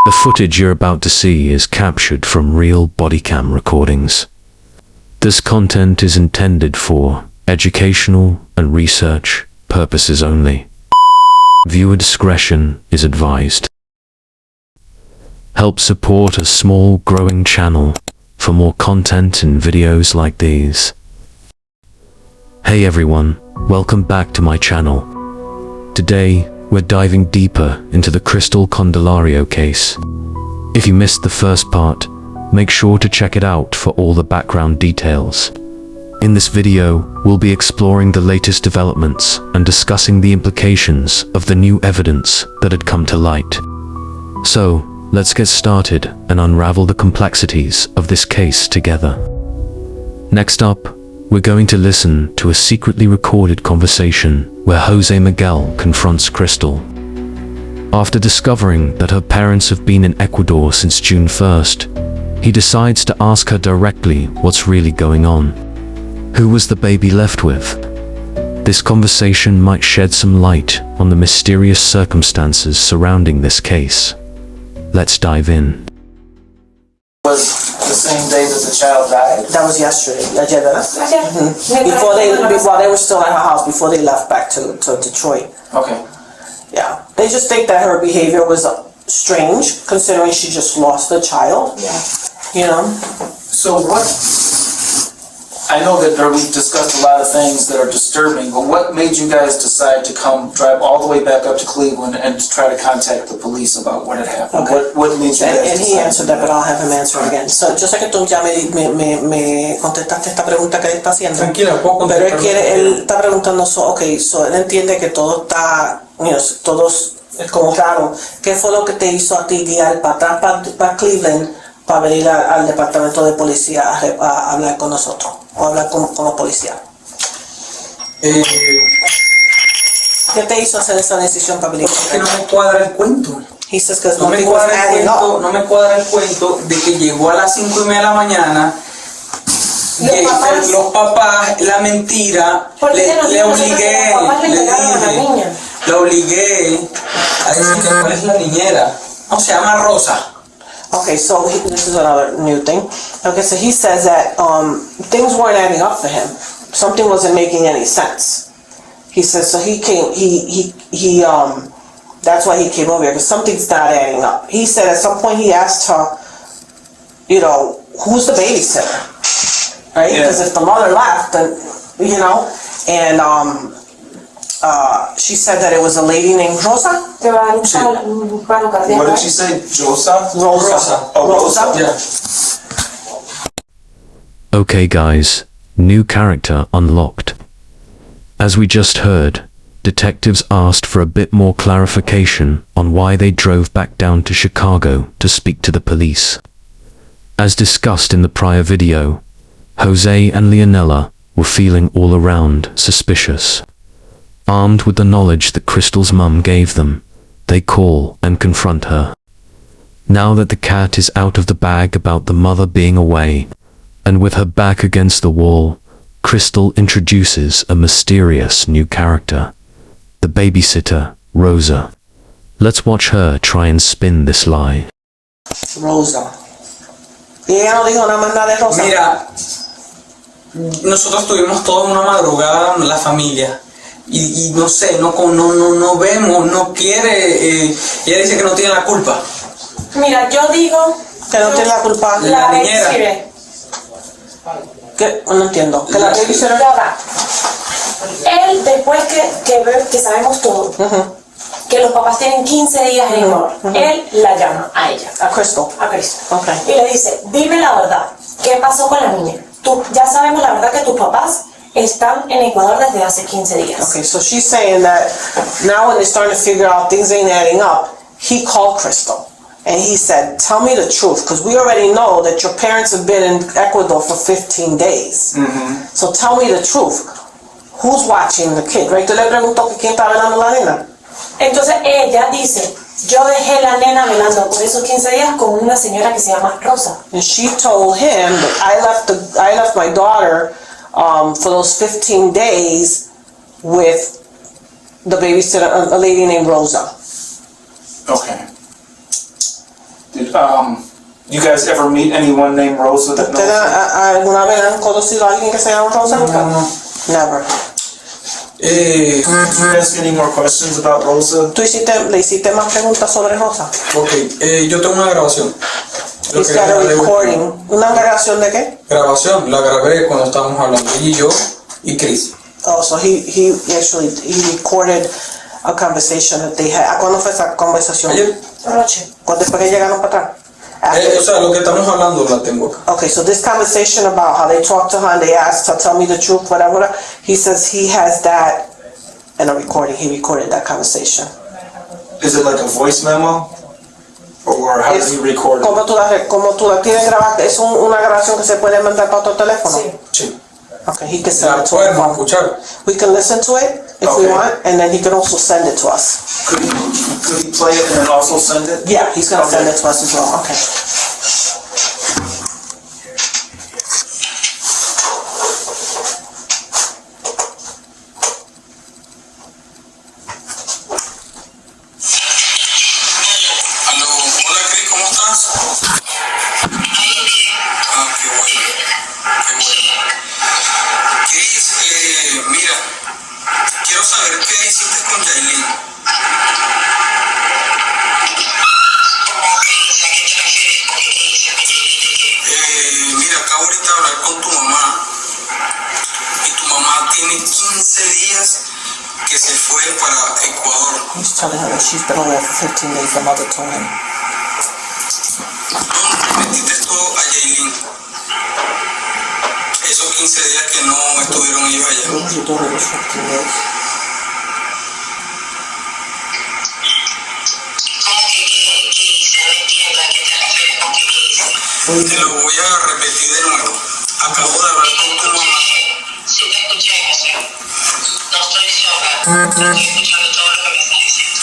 The footage you're about to see is captured from real body cam recordings. This content is intended for educational and research purposes only. Viewer discretion is advised. Help support a small growing channel for more content and videos like these. Hey everyone, welcome back to my channel. Today, we're diving deeper into the Kristel Candelario case. If you missed the first part, make sure to check it out for all the background details. In this video, we'll be exploring the latest developments and discussing the implications of the new evidence that had come to light. So, let's get started and unravel the complexities of this case together. Next up, we're going to listen to a secretly recorded conversation where Jose Miguel confronts Kristel. After discovering that her parents have been in Ecuador since June 1st, he decides to ask her directly what's really going on. Who was the baby left with? This conversation might shed some light on the mysterious circumstances surrounding this case. Let's dive in. Was the same day that the child died? That was yesterday. Ayer, ¿verdad? Mm-hmm. While they were still at her house, before they left back to Detroit. Okay. Yeah. They just think that her behavior was strange, considering she just lost the child. Yeah. You know? So what, I know that we've discussed a lot of things that are disturbing, but what made you guys decide to drive all the way back up to Cleveland and to try to contact the police about what had happened? Okay. What made you guys And he decide answered that, but I'll have him answer again. So, yo sé que tú ya me contestaste esta pregunta que él está haciendo. Tranquila, poco. Pero él está preguntando, so él entiende que todo está, todos es como raro. ¿Qué fue lo que te hizo a ti guiar para atrás, para Cleveland, para venir al departamento de policía a hablar con nosotros, o hablar con los policías? ¿Qué te hizo hacer esa decisión para venir? Que no me cuadra el cuento. He says, because No me cuadra el cuento de que llegó a las 5:30 de la mañana. Los papás, la mentira, le obligué a decir que cuál es la niñera. No, se llama Rosa. Okay, so this is another new thing. Okay, so he says that things weren't adding up for him. Something wasn't making any sense. He says, so he came. He that's why he came over here, because something's not adding up. He said at some point he asked her, who's the babysitter, right? Because if the mother left, then and she said that it was a lady named Rosa. What did she say? Rosa? Rosa. Oh, Rosa? Yeah. Okay guys, new character unlocked. As we just heard, detectives asked for a bit more clarification on why they drove back down to Chicago to speak to the police. As discussed in the prior video, Jose and Leonela were feeling all around suspicious. Armed with the knowledge that Kristel's mum gave them, they call and confront her. Now that the cat is out of the bag about the mother being away, and with her back against the wall, Kristel introduces a mysterious new character, the babysitter, Rosa. Let's watch her try and spin this lie. Rosa. ¿Y ella no dijo nada más nada de Rosa? Mira, nosotros tuvimos toda una madrugada la familia. Y no sé, no vemos, no quiere, ella dice que no tiene la culpa. Mira, yo digo que no tiene la culpa. La niñera. ¿Qué? No entiendo. Que la babysitter. Él, después que sabemos todo, que los papás tienen 15 días en Ecuador, él la llama a ella. A Kristel. A Kristel. Okay. Y le dice, dime la verdad, ¿qué pasó con la niña? Ya sabemos la verdad que tus papás están en Ecuador desde hace 15 días. Okay, so she's saying that now when they're starting to figure out things ain't adding up, he called Kristel and he said, tell me the truth, because we already know that your parents have been in Ecuador for 15 days. So tell me the truth. Who's watching the kid? Right? Tú le preguntó que quién está velando la nena. Entonces ella dice, yo dejé la nena velando por esos 15 días con una señora que se llama Rosa. And she told him that I left my daughter for those 15 days with the babysitter, a lady named Rosa. Okay. You guys ever meet anyone named Rosa that ¿Ustedes knows? alguna vez han conocido a alguien que se llama Rosa? Never. Did you ask any more questions about Rosa? ¿Tú le hiciste más preguntas sobre Rosa? Ok, yo tengo una grabación. Lo He's que got a grabé- recording. ¿Una grabación de qué? Grabación, la grabé cuando estábamos hablando, ella y yo y Chris. Oh, so he recorded a conversation that they had. ¿Cuándo fue esa conversación? Ayer, Anoche. ¿Cuándo después que llegaron para atrás? o sea, lo que estamos hablando la tengo acá. Okay, so this conversation about how they talked to her and they asked her, tell me the truth, whatever, he says he has that in a recording. He recorded that conversation. Is it like a voice memo? Or how does he record it? ¿Cómo tú la tienes grabada? ¿Es una grabación que se puede mandar para otro teléfono? Sí. Sí. Okay, he can send La it to podemos us. escuchar. We can listen to it if we Okay. want, and then he can also send it to us. Could he play it and then also send it? Yeah, he's gonna send Okay. it to us as well. Okay. Aló, hola Cris, ¿cómo estás? Ah, qué bueno, qué bueno. Cris, mira, quiero saber qué hiciste con Yailin. Mira, acabo ahorita de hablar con tu mamá y tu mamá tiene 15 días que se fue para Ecuador. He's telling her that she's been away for 15 days. The mother told him. ¿Dónde metiste tú a Yailin? Esos 15 días que no estuvieron ellos allá. What was you doing those 15 days? Te lo voy a repetir de nuevo. Acabo de hablar con tu mamá. Sí, te escuché, José. No estoy sola. Estoy escuchando todo lo que me estás diciendo.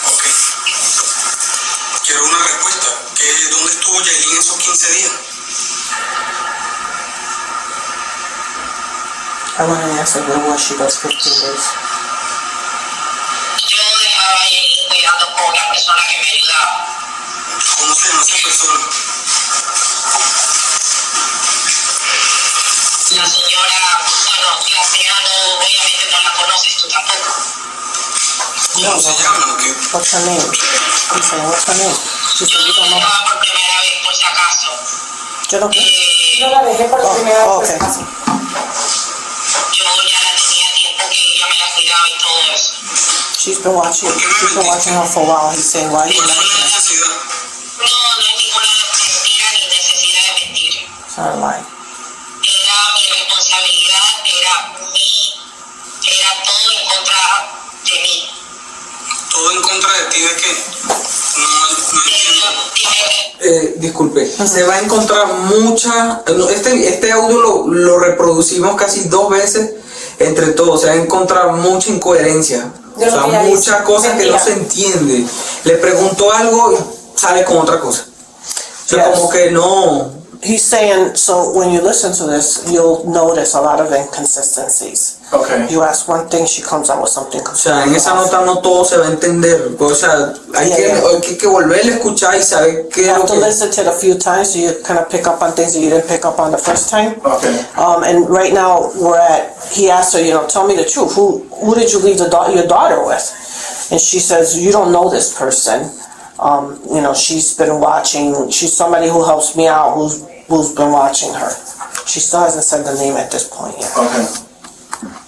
Ok. Quiero una respuesta. ¿Dónde estuvo Yailin esos 15 días? I want an answer. Where was she those 15 days? Yo dejaba a Yailin cuidando con la persona que me ayudaba. ¿Cómo se llama esa persona? La señora, la señora no, obviamente no la conoces tú tampoco. ¿Cómo se llama? ¿Qué? What's her name? He's saying, what's her name? She said, you Yo don't know. dejaba por primera vez, por si acaso. Yo no. Yo la dejé por primera vez. Okay. Yo ya la tenía tiempo que ella me la cuidaba y todo eso. She's been watching her for a while. He's saying, why are you ¿Cuál fue la mentioning it? necesidad? No, no hay ninguna mentira ni necesidad de mentir. It's not a lie. Era mi responsabilidad, era todo en contra de mí. ¿Todo en contra de ti de qué? No entiendo. Disculpe, se va a encontrar mucha. Este audio lo reproducimos casi 2 veces entre todos. Se va a encontrar mucha incoherencia. De lo O sea, que ella muchas dice. cosas que no Mentira. se entiende. Le preguntó algo y sale con otra cosa. O sea, Yes. como que no. He's saying, so when you listen to this, you'll notice a lot of inconsistencies. Okay. You ask one thing, she comes out with something O sea, en completely esa off. nota no todo se va a entender. O sea, hay que volverle a escuchar y saber qué You es have lo to que. listen to it a few times so you kind of pick up on things that you didn't pick up on the first time. Okay. And right now he asked her, tell me the truth. Who did you leave your daughter with? And she says, you don't know this person. She's been watching. She's somebody who helps me out. Who's been watching her. She still hasn't said the name at this point yet. Okay.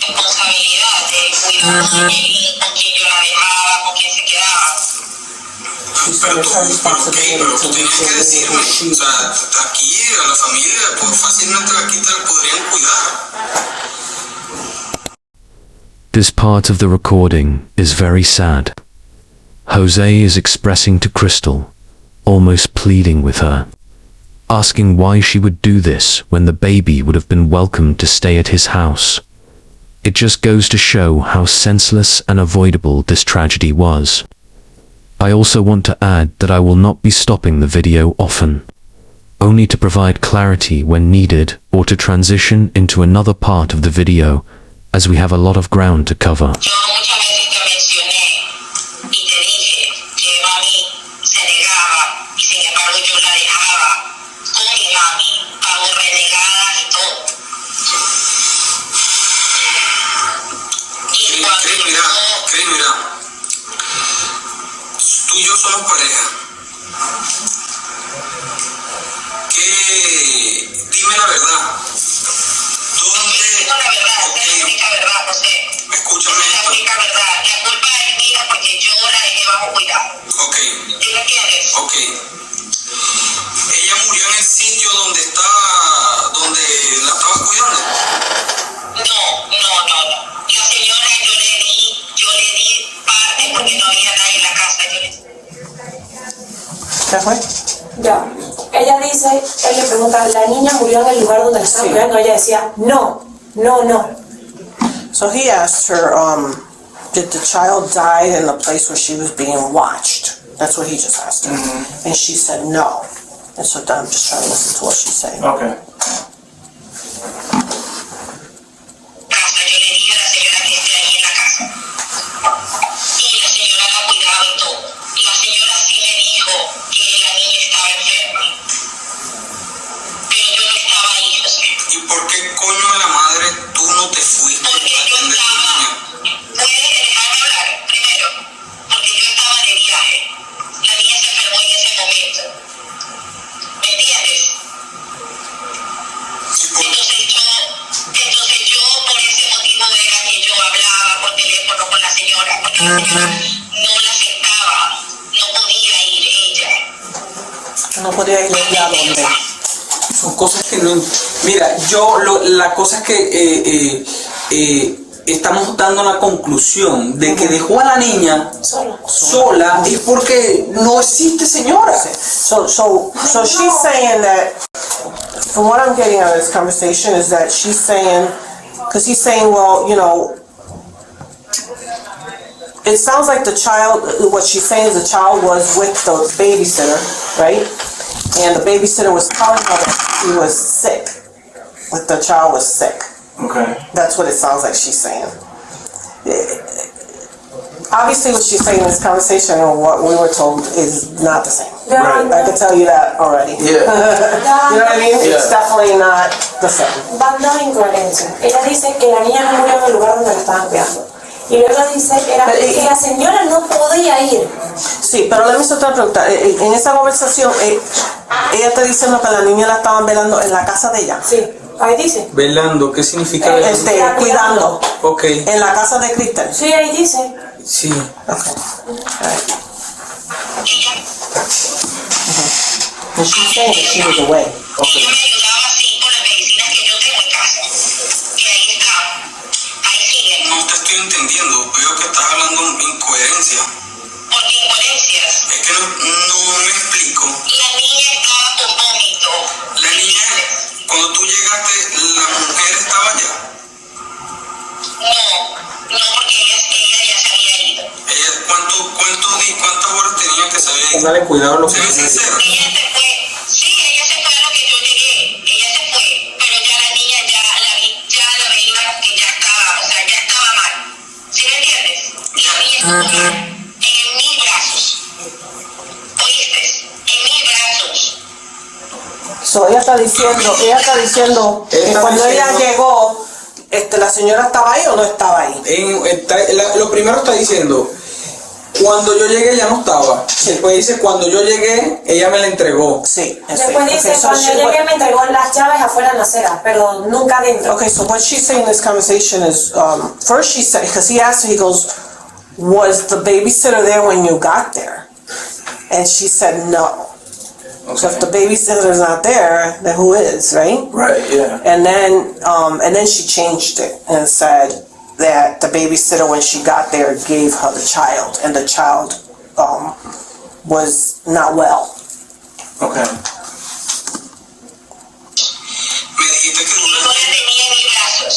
Responsabilidad de cuidar con quién yo la dejaba, con quién se quedaba. She said it's her responsibility pero to tú tienes que be decirme. who she. O sea, aquí a la familia, pues fácilmente aquí te la podrían cuidar. This part of the recording is very sad. Jose is expressing to Kristel, almost pleading with her, asking why she would do this when the baby would have been welcome to stay at his house. It just goes to show how senseless and avoidable this tragedy was. I also want to add that I will not be stopping the video often, only to provide clarity when needed or to transition into another part of the video, as we have a lot of ground to cover. Yo muchas veces te mencioné y te dije que mami se negaba y tú y yo somos pareja. Dime la verdad. ¿Dónde? La verdad, Ok, es la única verdad, José. escúchame Es la esto. única verdad. La culpa es mía porque yo la dejé bajo cuidado. Ok, ¿Sí me entiendes? ok. Ella murió en el sitio donde la estabas cuidando. No. La señora yo le di parte porque no había nadie en la casa. ¿Qué fue? Ya. Ella dice, él le pregunta, ¿la niña murió en el lugar donde la estaban Sí. cuidando? Ella decía, no. So he asked her, did the child die in the place where she was being watched? That's what he just asked her. And she said no. And so I'm just trying to listen to what she's saying. Okay. Casa, yo le dije a la señora que esté ahí en la casa. Y la señora la cuidaba y todo. Y la señora sí me dijo que la niña estaba enferma. Pero yo no estaba ahí, José. ¿Y por qué coño de la madre tú no te fuiste a Porque yo atender a tu estaba, niña? puedes dejarme hablar primero, porque yo estaba de viaje. La niña se enfermó en ese momento. ¿Me entiendes? Entonces yo por ese motivo era que yo hablaba por teléfono con la señora, porque la señora no la aceptaba, no podía ir ella. No podía ir ella a dónde. Son cosas que no... Mira, la cosa es que estamos dando la conclusión de que dejó a la niña sola es porque no existe señora. So she's saying that, from what I'm getting out of this conversation is that she's saying, because he's saying, well, you know, it sounds like the child, what she's saying is the child was with the babysitter, right? And the babysitter was telling her that he was sick, that the child was sick. Okay. That's what it sounds like she's saying. Obviously what she's saying in this conversation and what we were told is not the same. Right. I can tell you that already. Yeah. You know what I mean? It's Yeah. definitely not the same. Van dos incoherencias. Ella dice que la niña no murió en el lugar donde la estaban cuidando. Y luego dice que la señora no podía ir. Sí, pero le hice otra pregunta. En esa conversación, ella está diciendo que la niña la estaban velando en la casa de ella. Sí, ahí dice. Velando, ¿qué significa velando? Cuidando. Ok, En la casa de Kristel. Sí, ahí dice. sí. Okay. Alright. And she's saying that she was away. Ella me ayudaba así con las medicinas que yo tengo en casa. Y ahí está. Ahí sigue. No te estoy entendiendo. Veo que estás hablando incoherencia. ¿Por qué incoherencias? Es que no me explico. La niña estaba con vómito. La niña, cuando tú llegaste, la mujer estaba allá. No, porque ella ya se había ido. ¿Cuántas horas tenía que saber? Póngale cuidado a lo que Sé dice. sincero. Ella se fue. Sí, ella se fue a lo que yo llegué. Ella se fue. Pero ya la niña ya la veíamos que ya estaba, o sea, ya estaba mal. ¿Sí me entiendes? Y la niña estuvo en mis brazos. ¿Oíste? En mis brazos. So ella está diciendo que cuando ella llegó, la señora estaba ahí o no estaba ahí. Lo primero está diciendo, cuando yo llegué ya no estaba. Después dice, cuando yo llegué, ella me la entregó. Sí. Después dice, so cuando yo llegué me entregó las llaves afuera en la acera, pero nunca dentro. Okay, so what she's saying in this conversation is, first she said, because he asked her, he goes, was the babysitter there when you got there? And she said no. So if the babysitter's not there, then who is, right? Right, yeah. And then she changed it and said that the babysitter, when she got there, gave her the child, and the child was not well. Okay. Me dijiste que Y yo la tenía en mis brazos.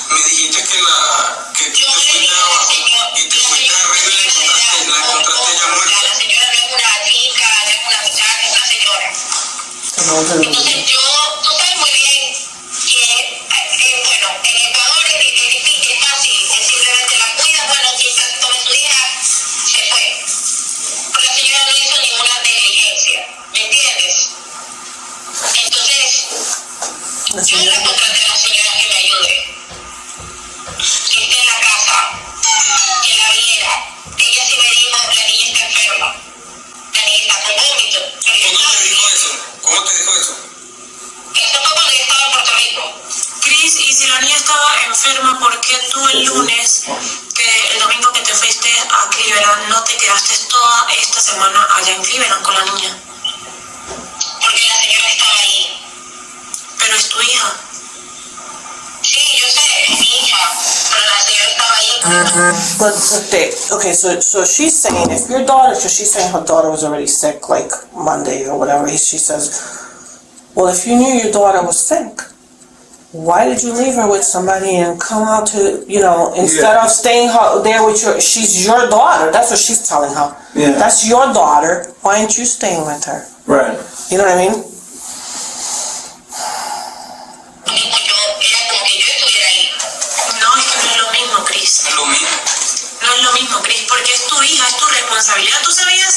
me dijiste que tú te fuiste abajo y te fuiste arriba y la encontraste ya muerta. La señora no es una chica, no es una muchacha, es una señora. Entonces tú sabes muy bien que, bueno, en Ecuador es difícil, es fácil, es simplemente la cuidas, bueno, quizás tome su hija, se fue. Pero la señora no hizo ninguna negligencia, ¿me entiendes? Entonces, yo la contraté a la señora que me ayude, que esté en la casa, que la viera. Ella se el lunes, que el domingo que te fuiste a Cleveland, no te quedaste toda esta semana allá en Cleveland con la niña? Porque la señora estaba ahí. Pero es tu hija. Sí, yo sé, es mi hija, pero la señora estaba ahí. But okay, so she's saying if your daughter, so she's saying her daughter was already sick, like Monday or whatever. She says, well, if you knew your daughter was sick, why did you leave her with somebody and come out to, instead of staying there with she's your daughter. That's what she's telling her. Yeah. That's your daughter. Why aren't you staying with her? Right. You know what I mean? No, es que no es lo mismo, Cris. Es lo mismo. No es lo mismo, Cris, porque es tu hija, es tu responsabilidad. ¿Tú sabías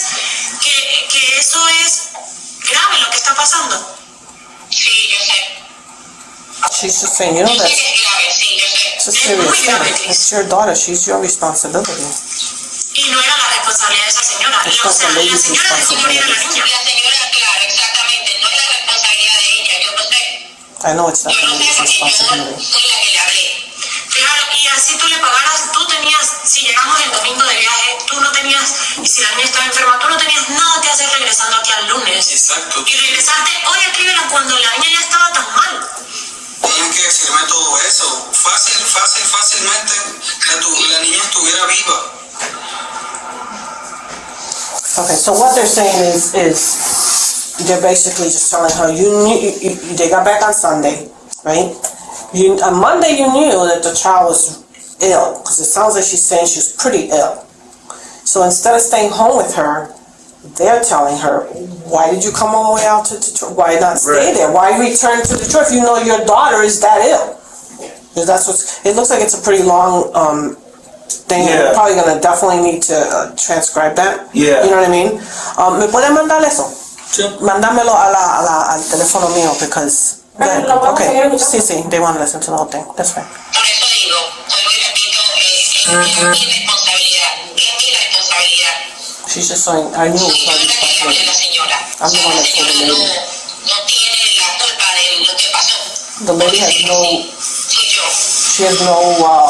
que eso es grave lo que está pasando? Sí, yo sé. She's just saying, you know Yo sé that's que es grave, sí, yo sé. it's a serious muy grave, thing. Chris. It's your daughter. She's your responsibility. Y no era la responsabilidad de esa señora. It's O not sea, the la lady's señora dejó morir a la responsibility. niña. La señora, claro, exactamente, no es la responsabilidad de ella, yo lo sé. I know it's not Yo the lo sé lady's porque yo responsibility. soy la que le hablé. Claro, y así tú le pagaras, tú tenías, si llegamos el domingo de viaje, tú no tenías, y si la niña estaba enferma, tú no tenías nada que hacer regresando aquí al lunes. Exacto. Y regresarte hoy a Cleveland cuando la niña ya estaba tan mal. Tienen que decirme todo eso. Fácilmente la niña estuviera viva. Okay, so what they're saying is they're basically just telling her they got back on Sunday, right? On Monday you knew that the child was ill because it sounds like she's saying she was pretty ill. So instead of staying home with her, they're telling her, why did you come all the way out to Detroit? Why not stay there? Why return to Detroit if you know your daughter is that ill? Because it looks like it's a pretty long thing. Yeah. You're probably gonna definitely need to transcribe that. Yeah. You know what I mean? ¿Me pueden mandar eso? Sí. Mándamelo al teléfono mío because. ¿Lo podemos seguir Okay. escuchando? Sí, they want to listen to the whole thing. That's fine. Por eso digo, vuelvo y repito, es mi responsabilidad, es mi responsabilidad. She's just saying, I knew it was Soy yo my la que le hablé a la responsibility. señora. I'm the one La that told the señora lady. no tiene la culpa de lo que pasó. The lady has no, Soy yo. she has no,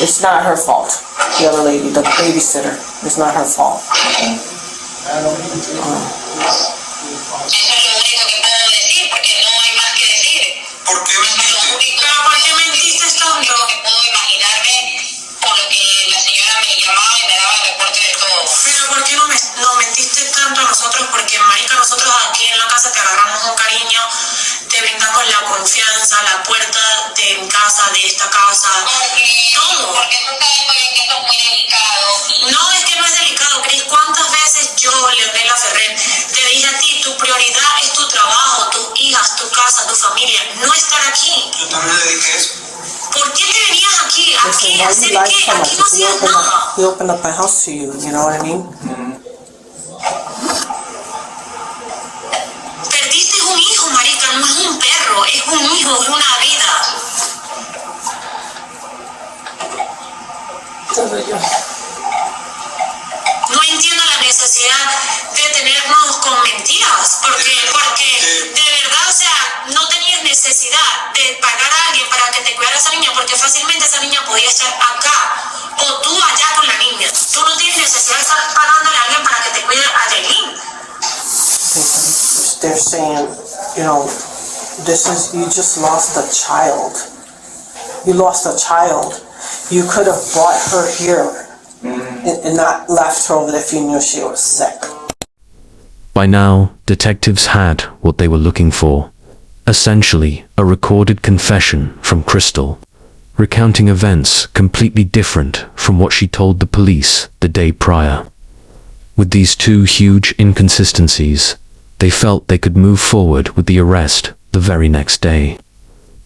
it's not her fault. The other lady, the babysitter, it's not her fault. Eso es lo único que puedo decir porque no hay más que decir. ¿Por qué Eso es mentiste? lo único, Pero ¿por qué mentiste lo tanto? único que puedo imaginarme por lo que la señora me llamaba y me daba reporte de todo. Pero ¿por qué no mentiste tanto a nosotros? Porque, marica, nosotros aquí en la casa te agarramos un cariño, te brindamos la confianza, la puerta de mi casa, de esta casa, todo. Porque tú sabes muy bien que esto es muy delicado. No, es que no es delicado, Cris. ¿Cuántas veces yo, Leonela Ferrer, te dije a ti, tu prioridad es tu trabajo, tus hijas, tu casa, tu familia, no estar aquí? Yo también le dije eso. ¿Por qué te venías aquí? Listen, ¿Aquí? why ¿Hacer you lie qué? so much? Aquí no hacías nada. We opened up my house to you, you know what I mean? Perdiste un hijo, marica, no es un perro, es un hijo, es una vida. No entiendo la necesidad de tenernos con mentiras, porque de verdad, o sea, no tenías necesidad de pagar a alguien para que te cuidara esa niña, porque fácilmente esa niña podía estar acá, o tú allá con la niña. Tú no tienes necesidad de estar pagándole a alguien para que te cuide a Jailin. They're saying, you just lost a child. You lost a child. You could have brought her here and not left her over there if you knew she was sick. By now, detectives had what they were looking for. Essentially, a recorded confession from Kristel, recounting events completely different from what she told the police the day prior. With these two huge inconsistencies, they felt they could move forward with the arrest the very next day.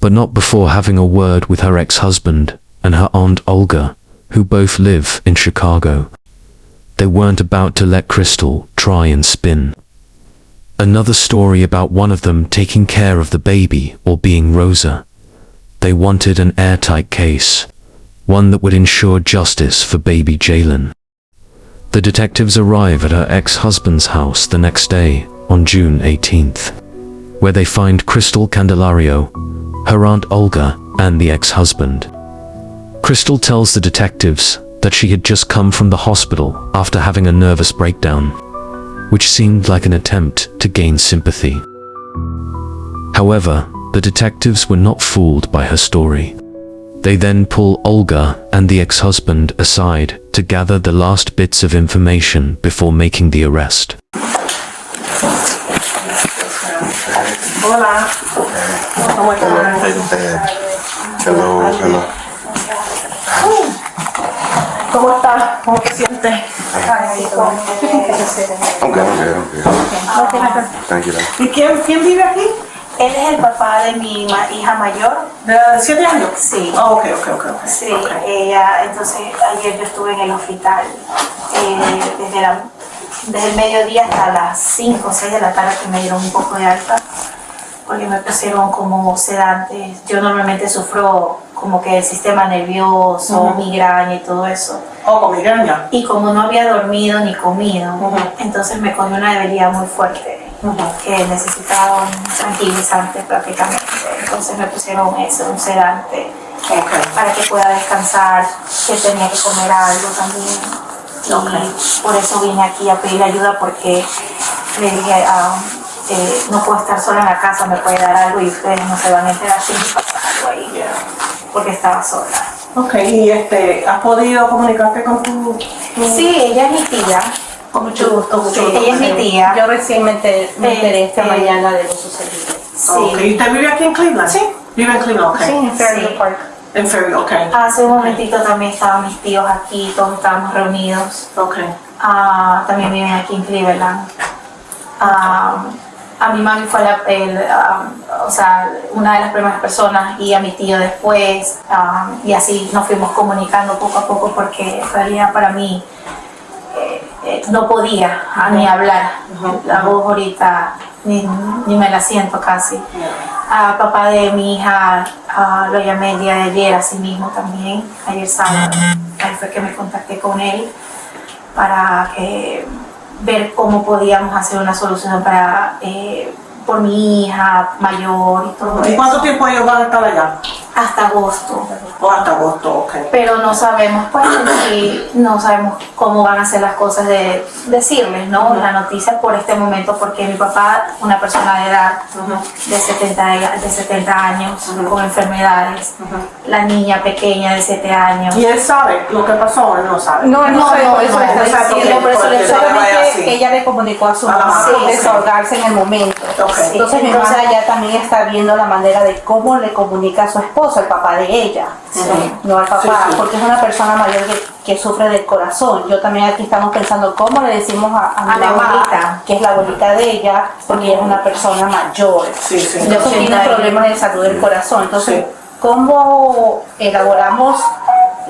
But not before having a word with her ex-husband and her aunt Olga, who both live in Chicago. They weren't about to let Kristel try and spin another story about one of them taking care of the baby or being Rosa. They wanted an airtight case, one that would ensure justice for baby Jailin. The detectives arrive at her ex-husband's house the next day, on June 18th, where they find Kristel Candelario, her aunt Olga, and the ex-husband. Kristel tells the detectives that she had just come from the hospital after having a nervous breakdown, which seemed like an attempt to gain sympathy. However, the detectives were not fooled by her story. They then pull Olga and the ex-husband aside to gather the last bits of information before making the arrest. Hola. ¿Cómo estás? Hello, hello. ¿Cómo estás? ¿Cómo te sientes? I'm good. Thank you. ¿Y quién vive aquí? Él es el papá de mi hija mayor. ¿De 7 años? Sí. Oh, ok. Sí, Okay. ella, entonces ayer yo estuve en el hospital desde el mediodía hasta las 5 o 6 de la tarde que me dieron un poco de alta porque me pusieron como sedantes. Yo normalmente sufro como que el sistema nervioso, migraña y todo eso. Oh, con migraña. Y como no había dormido ni comido, entonces me cogió una debilidad muy fuerte. Que necesitaba un tranquilizante prácticamente. Entonces me pusieron eso, un sedante, para que pueda descansar, que tenía que comer algo también. Y por eso vine aquí a pedir ayuda porque le dije, no puedo estar sola en la casa, me puede dar algo y ustedes no se van a enterar si me pasa algo ahí, porque estaba sola. Ok, y ¿has podido comunicarte con tu...? Sí, ella es mi tía. Con mucho gusto. Ella es mi tía. Yo recién me enteré esta mañana de lo sucedido. Sí. Okay. ¿Y usted vive aquí en Cleveland? Sí. ¿Vive en Cleveland? Ok. Sí, en Fairview Park. En Fairview, ok. Hace un momentito también estaban mis tíos aquí, todos estábamos reunidos. Ok. También viven aquí en Cleveland. A mi mami fue una de las primeras personas y a mi tío después. Y así nos fuimos comunicando poco a poco porque en realidad para mí no podía ni hablar. La voz ahorita ni me la siento casi. Papá de mi hija lo llamé el día de ayer, así mismo también, ayer sábado. Ahí fue que me contacté con él para ver cómo podíamos hacer una solución por mi hija mayor y todo eso. ¿Y cuánto tiempo ellos van a estar allá? Hasta agosto. O hasta agosto, ok. Pero no sabemos, pues, no sabemos cómo van a ser las cosas de decirles, ¿no? La noticia por este momento, porque mi papá, una persona de edad de 70 años, con enfermedades, la niña pequeña de 7 años. ¿Y él sabe lo que pasó o él no sabe? No, eso no, está exacto, diciendo, por eso porque solamente ella le comunicó a su mamá sí, desahogarse en el momento. Okay. Entonces mi mamá ya también está viendo la manera de cómo le comunica a su esposo, el papá de ella, no al papá, porque es una persona mayor que sufre del corazón. Yo también aquí estamos pensando cómo le decimos a mi la mamá, abuelita, que es la abuelita de ella, porque ella es una persona mayor. Entonces tiene problemas de salud del corazón. Entonces, ¿cómo elaboramos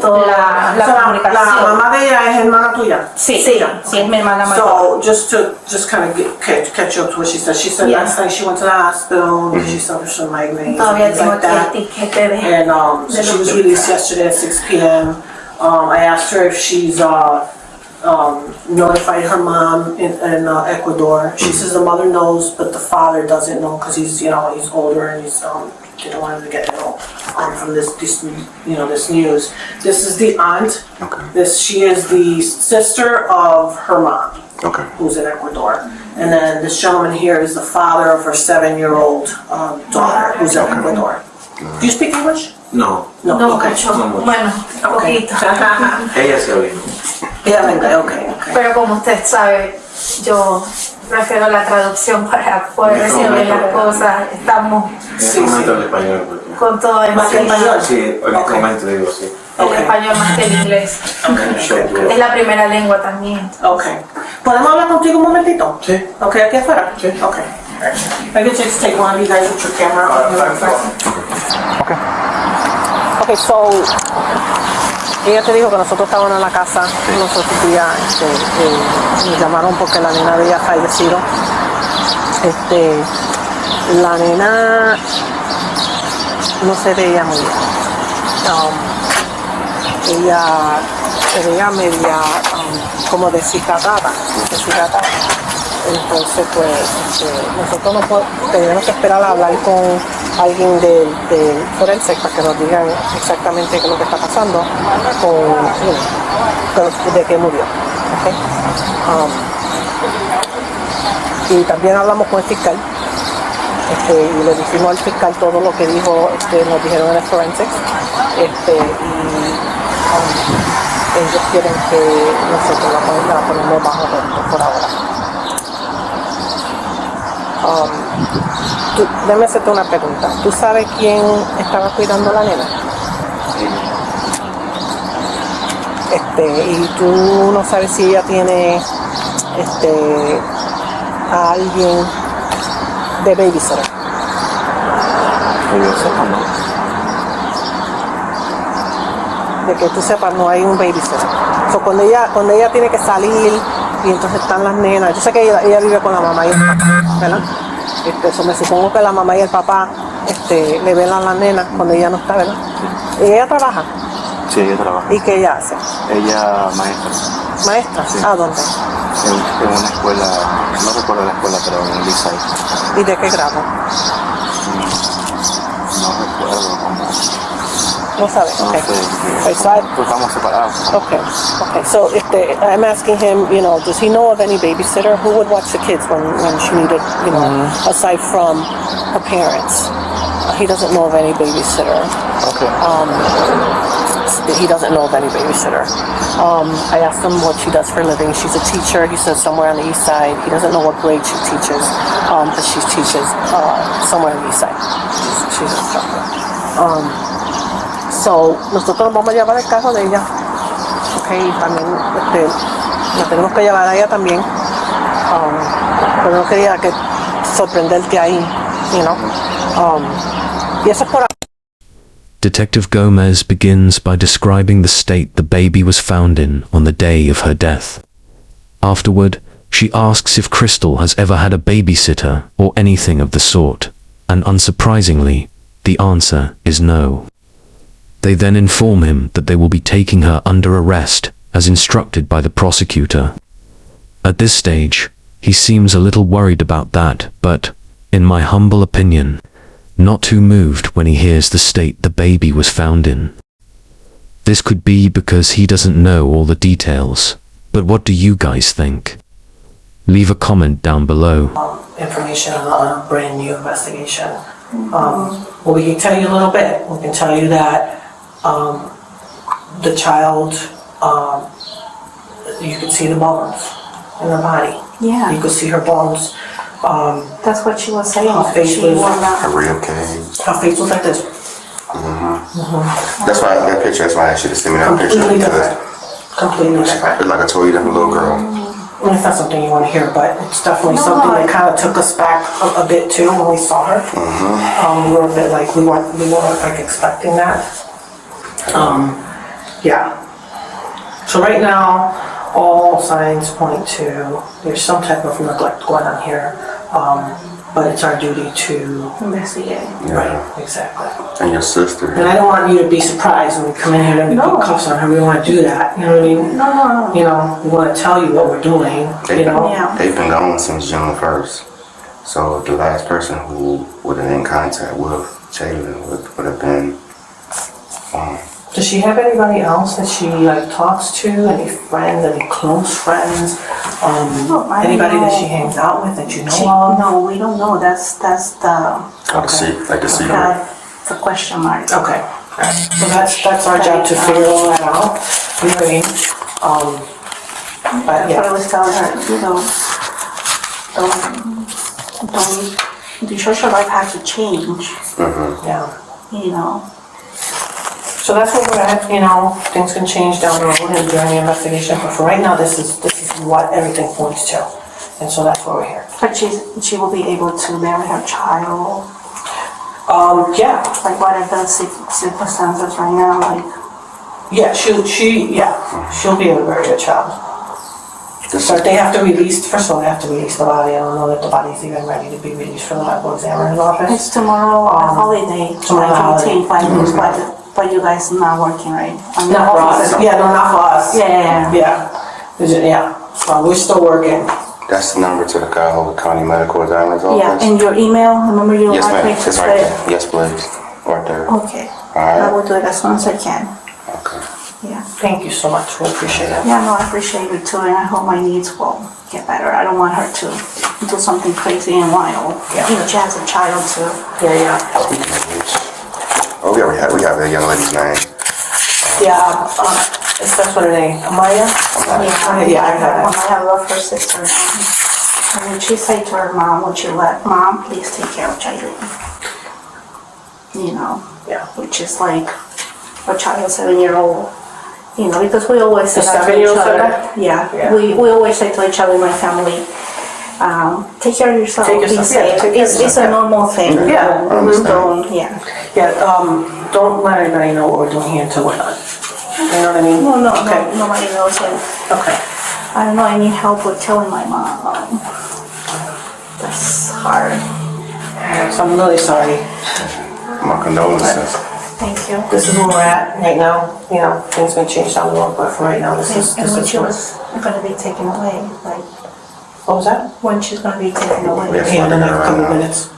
la comunicación? La mamá de ella es hermana tuya? Sí, es mi hermana mayor. So, just kind of catch you up to what she said. She said last night she went to the hospital because she suffered from migraines todavía and things tengo like that. el tiquete de... And so she was released yesterday at 6 p.m. I asked her if she's notified her mom in Ecuador. She says the mother knows, but the father doesn't know because he's older and he's they don't want him to get ill from this news. This is the aunt. Okay. She is the sister of her mom. Okay. Who's in Ecuador. And then this gentleman here is the father of her 7-year-old daughter who's in Ecuador. Do you speak English? No. No, okay. Bueno, un poquito. Ella se oye. Okay. Pero como usted sabe, yo prefiero la traducción para poder decirle las cosas. Estamos el español. con todo el español. Sí, en este momento digo sí. el español más que el inglés. Es la primera lengua también. Okay. ¿Podemos hablar contigo un momentito? Sí. Okay, aquí afuera? Sí. Okay. I could just take one of you guys with your camera or Okay, so ella te dijo que nosotros estábamos en la casa los otros días, nos llamaron porque la nena había fallecido. La nena no se veía muy bien. Ella se veía media como deshidratada. Entonces pues nosotros no teníamos que esperar a hablar con alguien de forense para que nos digan exactamente qué es lo que está pasando de qué murió. ¿Okay? Y también hablamos con el fiscal y le dijimos al fiscal todo lo que dijo, nos dijeron en el forensics y ellos quieren que nosotros la ponemos bajo arresto por ahora. Déjame hacerte una pregunta. ¿Tú sabes quién estaba cuidando a la nena? Y tú no sabes si ella tiene a alguien de babysitter. De que tú sepas, no hay un babysitter. So, cuando ella tiene que salir y entonces están las nenas, yo sé que ella vive con la mamá y el papá, ¿verdad? Me supongo que la mamá y el papá le velan a las nenas cuando ella no está, ¿verdad? ¿Y ella trabaja? Sí, ella trabaja. ¿Y qué ella hace? Ella maestra. ¿Maestra? Sí. ¿A dónde? En una escuela, no recuerdo la escuela, pero en el Eastside. ¿Y de qué grado? No recuerdo cómo. No sabes. No Okay. sé. So Pues estamos separados. Okay. So I'm asking him, does he know of any babysitter who would watch the kids when she needed, aside from her parents? He doesn't know of any babysitter. Okay. He doesn't know of any babysitter. I asked him what she does for a living. She's a teacher. He says somewhere on the east side. He doesn't know what grade she teaches, but she teaches somewhere on the east side. She's an instructor. So nosotros vamos a llevar el carro de ella. Okay, también la tenemos que llevar a ella también. Pero no quería que sorprenderte ahí, y eso es por. Detective Gomez begins by describing the state the baby was found in on the day of her death. Afterward, she asks if Kristel has ever had a babysitter or anything of the sort, and unsurprisingly, the answer is no. They then inform him that they will be taking her under arrest, as instructed by the prosecutor. At this stage, he seems a little worried about that, but, in my humble opinion, not too moved when he hears the state the baby was found in. This could be because he doesn't know all the details, but what do you guys think? Leave a comment down below. Information on a brand new investigation. Well, we can tell you a little bit. We can tell you that the child, you could see the bones in her body. Yeah. You could see her bones. That's what she was saying. Her face was A rib cage. her face was like this. That's why that picture. That's why I asked you to send me that picture. Completely Because different. Completely different. it's like a totally different little girl. And it's not something you want to hear, but it's definitely something that kind of took us back a bit too when we saw her. We were a bit like we weren't like expecting that. Yeah. So right now, all signs point to there's some type of neglect going on here, but it's our duty to Investigate. Right, exactly. And your sister. And I don't want you to be surprised when we come in here and put cuffs on her. We don't want to do that. You know what I mean? No. We want to tell you what we're doing. Yeah. They've been gone since June 1st. So the last person who would have been in contact with Jalen would have been. Does she have anybody else that she talks to? Any friends? Any close friends? Anybody that she hangs out with that you know of? No, we don't know. That's the The secret. that's a question mark. Okay. Alright. So that's our job to figure all that out. You know what I mean? But But I yeah. was telling her, don't the social life has to change. Yeah. So that's where we're at, things can change down the road and during the investigation, but for right now, this is what everything points to. And so that's why we're here. But she will be able to marry her child. Yeah. Like what are the circumstances right now? Like Yeah, she'll be able to marry a child. But they have to release, first of all, they have to release the body. I don't know that the body's even ready to be released from the medical examiner's office. it's tomorrow a holiday. Tomorrow I can holiday. take 5 minutes, but you guys not working, right? Not for us. Yeah, no, not for us. Yeah. Yeah. Yeah. Well, we're still working. That's the number to the Cuyahoga County Medical Examiner's Yeah, office? and your email, remember you Yes, asked me ma'am. to It's right say. there. Yes, please. Right there. Okay, Alright. I will do it as soon as I can. Okay. Yeah. Thank you so much, we appreciate it. Yeah, no, I appreciate it too, and I hope my needs will get better. I don't want her to do something crazy and wild. Yeah. You know, she has a child too. Yeah. Speaking of which, oh, we have that young lady's name. Yeah, that's what her name, Amaya? Yeah, I have it. I love her sister. And when she said to her mom, when she left, Mom, please take care of Jailin. You know, Yeah. which is like a child 7-year-old. You know, because we always say The that to each 7-year-old said other. that? Yeah, Yeah. we always say to each other in my family, take care of yourself. Take Be yourself, yeah, safe. take care of It's a normal thing. Yeah, I Don't, yeah. Yeah, don't let anybody know what we're doing here until we're done. You know what I mean? No, Okay. nobody knows it. Okay. I don't know, I need help with telling my mom. That's hard. So I'm really sorry. My condolences. Thank you. This is where we're at right now. You know, things may change down the road, but for right now, this is And when she what- was gonna be taken away, like, What was that? when she's gonna be taken away. Yes. Yeah, in the next couple of minutes.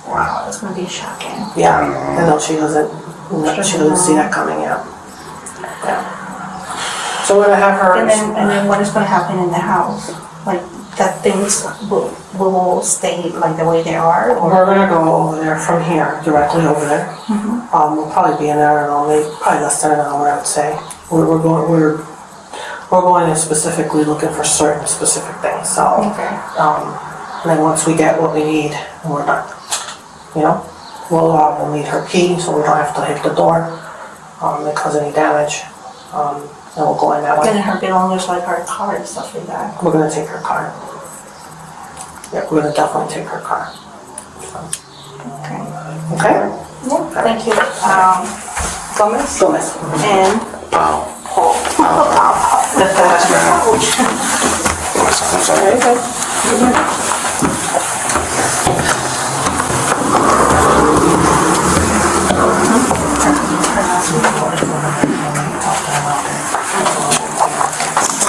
Wow, it's gonna be shocking. Yeah, I know she doesn't see that coming out. Yeah. So we're gonna have her. And then what is gonna happen in the house? Like, that things will stay like the way they are, or? We're gonna go over there from here, directly over there. We'll probably be in there, I don't know, maybe probably less than an hour, I would say. We're going in specifically looking for certain specific things, so. Okay. And then once we get what we need, we're done. You know, we'll need her key, so we don't have to hit the door, and cause any damage. And we'll go in that way. And her belongings, like her car and stuff like that. We're gonna take her car. Yeah, we're gonna definitely take her car. Okay. Okay? Yeah, thank you. Gomez? Gomez. And Wow. Paul. I'm sorry.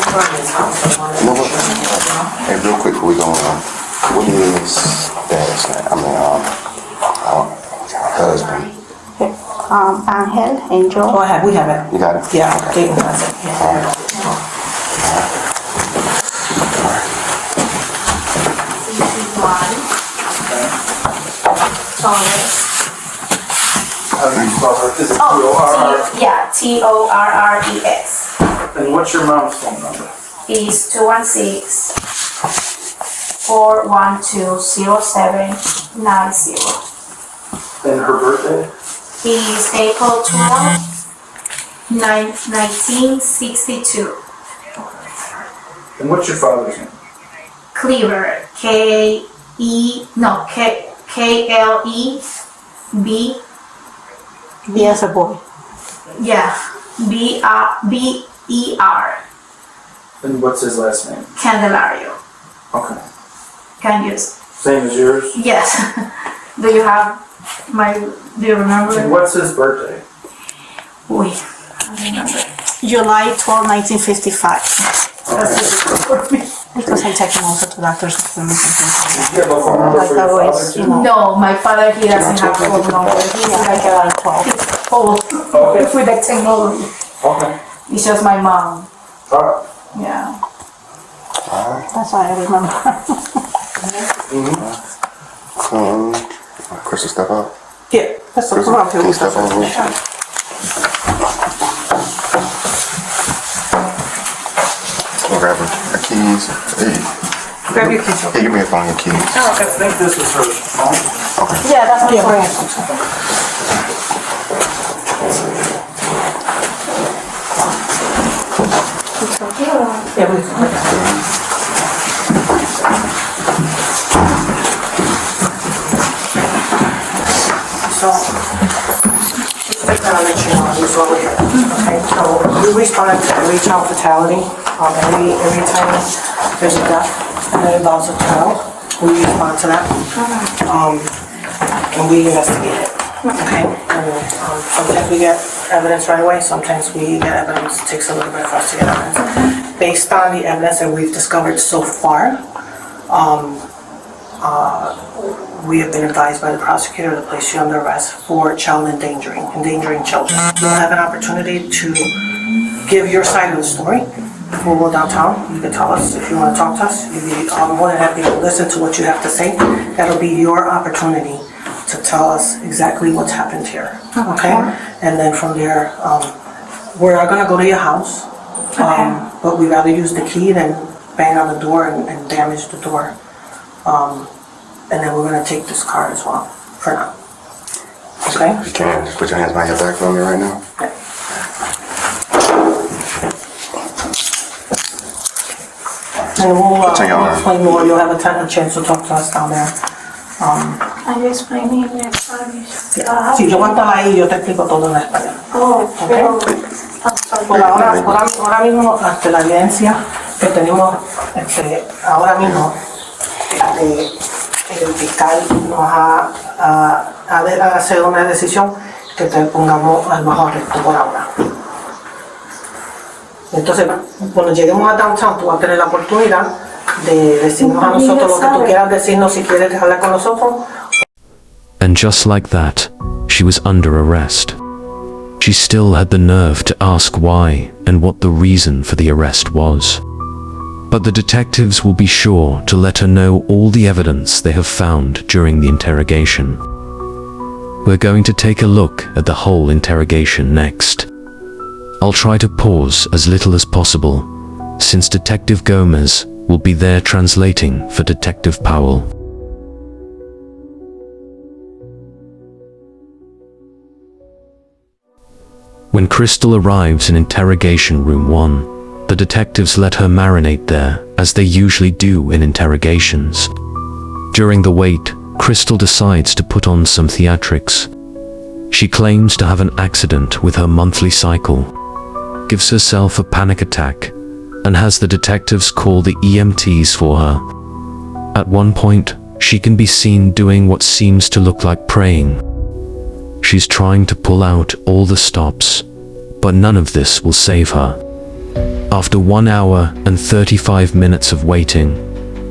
You know what? Hey, real quick before we go on, what is dad's name? I mean, husband. Angel, Angel. Go ahead, we have it. You got it? Yeah, Okay. Dayton has it. Yeah. All right. How do you spell her? Is it Oh, T-O-R-R? yeah, TORRES. And what's your mom's phone number? Is 216-412-0790. And her birthday? Is April 12, 1962. And what's your father's name? Cleaver, K-L-E-B, B as a boy. yeah, B-E-R, And what's his last name? Candelario. Okay. Can you? Same as yours? Yes. Do you remember? And what's his birthday? Uy, I remember. July 12, 1955. That's difficult for me. Because I take him also to doctor's appointments and things like that. You have a phone number Like for your always, father you too? know. No, my father, he doesn't have phone number. He's like a 12. old Okay. with the technology. Okay. It's just my mom. Alright. Yeah. That's all I remember. Crystal, step up. Yeah, that's what Crystal, come on, can you step over? Grab her keys. Hey, Grab your keys. hey, give me a phone, your keys. I think this was her phone. Okay. Yeah, that's my friend. Yeah, we. So, just to let you know, this over here. Okay, so we respond to every child fatality, every time there's a death and it involves a child, we respond to that. And we investigate it. Okay, and sometimes we get evidence right away, sometimes we get evidence, it takes a little bit for us to get evidence. based on the evidence that we've discovered so far, we have been advised by the prosecutor to place you under arrest for child endangering children. You'll have an opportunity to give your side of the story. We'll go downtown. You can tell us if you want to talk to us. You'll be more than happy to listen to what you have to say. That'll be your opportunity to tell us exactly what's happened here. Okay? And then from there, we're not going to go to your house. But we'd rather use the key than bang on the door and damage the door. And then we're going to take this car as well, for now. Okay? You can just put your hands behind your back for me right now. Okay. And we'll explain more. You'll have a chance to talk to us down there. Are you explaining in Spanish? Sí, yo voy a estar ahí y yo te explico todo en español. Pero, Por ahora mismo, ante la evidencia que tenemos, ahora mismo, el fiscal nos ha hecho una decisión que te pongamos al bajo arresto por ahora. Entonces, cuando lleguemos a downtown, tú vas a tener la oportunidad de decirnos a nosotros lo que tú quieras decirnos, si quieres hablar con nosotros. And just like that, she was under arrest. She still had the nerve to ask why and what the reason for the arrest was. But the detectives will be sure to let her know all the evidence they have found during the interrogation. We're going to take a look at the whole interrogation next. I'll try to pause as little as possible, since Detective Gomez will be there translating for Detective Powell. When Kristel arrives in interrogation room 1, the detectives let her marinate there, as they usually do in interrogations. During the wait, Kristel decides to put on some theatrics. She claims to have an accident with her monthly cycle, gives herself a panic attack, and has the detectives call the EMTs for her. At one point, she can be seen doing what seems to look like praying. She's trying to pull out all the stops, but none of this will save her. After 1 hour and 35 minutes of waiting,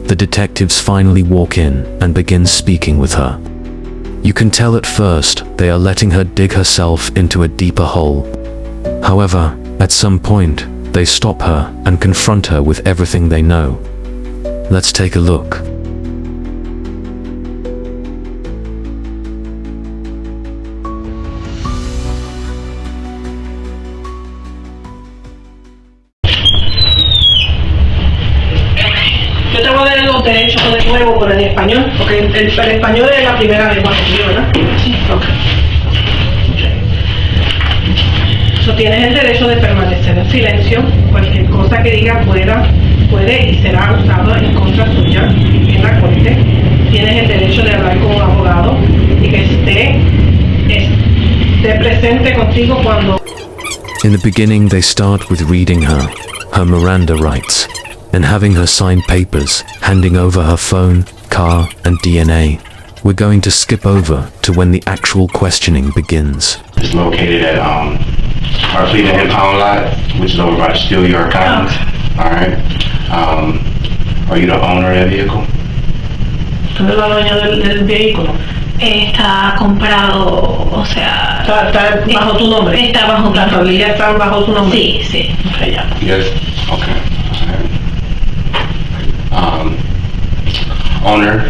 the detectives finally walk in and begin speaking with her. You can tell at first they are letting her dig herself into a deeper hole. However, at some point, they stop her and confront her with everything they know. Let's take a look. Yo te voy a dar los derechos de nuevo, pero en español, porque el español es la primera lengua que yo, ¿verdad? Sí. Okay. So, tienes el derecho de permanecer en silencio. Cualquier cosa que diga puede y será usado en contra tuya en la corte. Tienes el derecho de hablar con un abogado y que esté presente contigo cuando... In the beginning, they start with reading her Miranda rights, and having her sign papers, handing over her phone, car, and DNA. We're going to skip over to when the actual questioning begins. It's located at our fleet and impound lot, which is over by the Steelyard Commons. Alright. Are you the owner of that vehicle? ¿Tú eres la dueña del vehículo? Está comprado, o sea... Está bajo tu nombre. Está bajo mi nombre. La tablilla está bajo tu nombre. Sí, sí. Okay, ya. Yes. Okay. Owner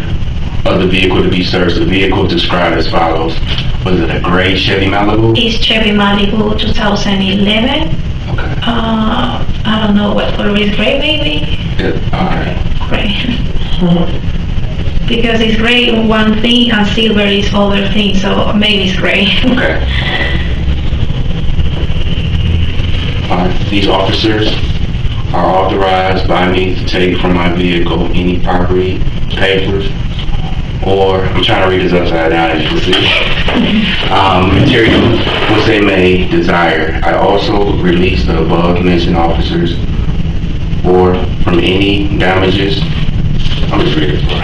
of the vehicle to be searched. The vehicle described as follows. Was it a gray Chevy Malibu? It's Chevy Malibu 2011. Okay. I don't know what color is gray, maybe? Yeah, alright. Gray. Because it's gray one thing and silver is other thing, so maybe it's gray. Okay. These officers are authorized by me to take from my vehicle any property, papers, or, I'm trying to read this upside down as you can see, material which they may desire. I also release the above mentioned officers or from any damages. I'm just reading it for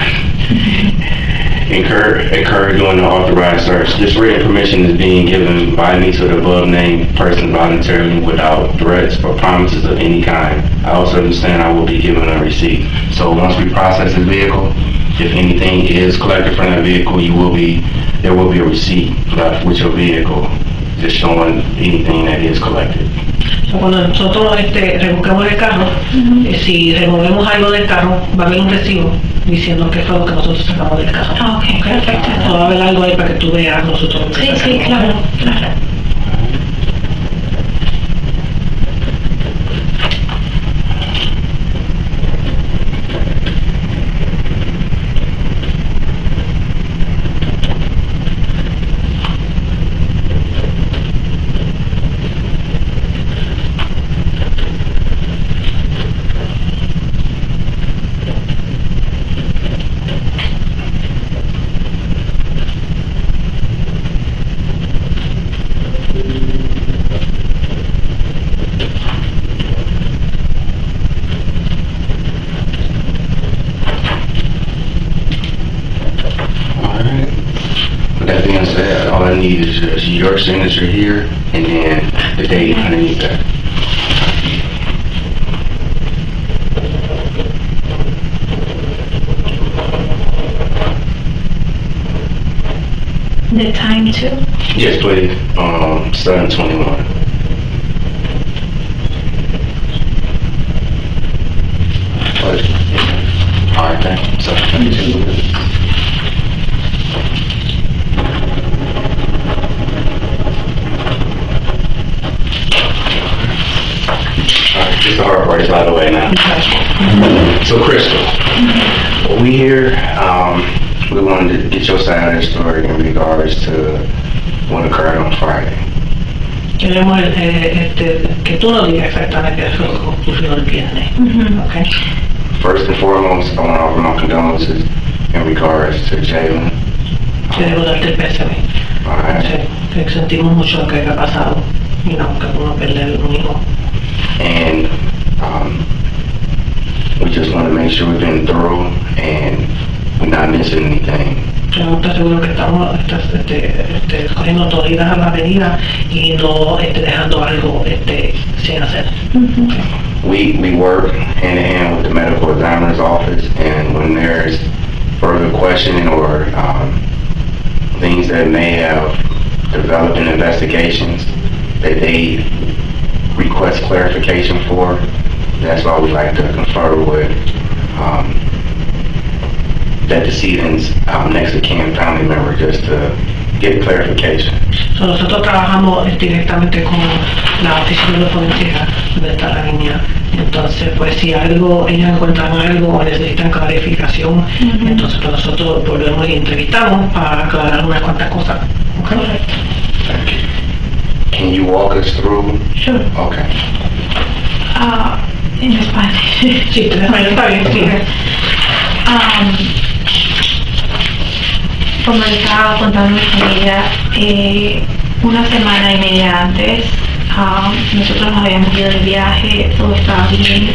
incurred during the authorized search. This written permission is being given by me to the above named person voluntarily without threats or promises of any kind. I also understand I will be given a receipt. So once we process the vehicle, if anything is collected from that vehicle, there will be a receipt left with your vehicle, just showing anything that is collected. Cuando nosotros recogemos el carro, si removemos algo del carro, va a haber un recibo diciendo qué fue lo que nosotros sacamos del carro. Ah, ok, perfecto. So, va a haber algo ahí para que tú veas nosotros. Sí, claro. That being said, all I need is just your signature here and then the date underneath that. The time too? Yes, please. 7:21. All right, thank you. Just the hard part is out of the way now. So, Kristel, we here, we wanted to get your side of the story in regards to what occurred on Friday. Queremos que tú nos digas exactamente qué fue lo que ocurrió el viernes. Okay. First and foremost, I want to offer my condolences in regards to Jalen. Quiero darte el pésame. All right. Sí, que sentimos mucho lo que ha pasado. Que uno perder un hijo. And we just want to make sure we've been thorough and we're not missing anything. Queremos estar seguros que estamos cogiendo todas las medidas y no dejando algo sin hacer. We work hand in hand with the medical examiner's office, and when there's further questioning or things that may have developed in investigations that they request clarification for, that's why we like to confer with that decedent's next of kin family member just to get clarification. So, nosotros trabajamos directamente con la oficina de forensica donde está la niña. Entonces, pues si ellos encuentran algo o necesitan clarificación, entonces pues, nosotros volvemos y entrevistamos para aclarar unas cuantas cosas. Okay? Thank you. Can you walk us through? Sure. Okay. En Spanish. Sí, en español está bien. Sí. Como le estaba contando a mi familia, una semana y media antes, nosotros nos habíamos ido de viaje, todo estaba bien.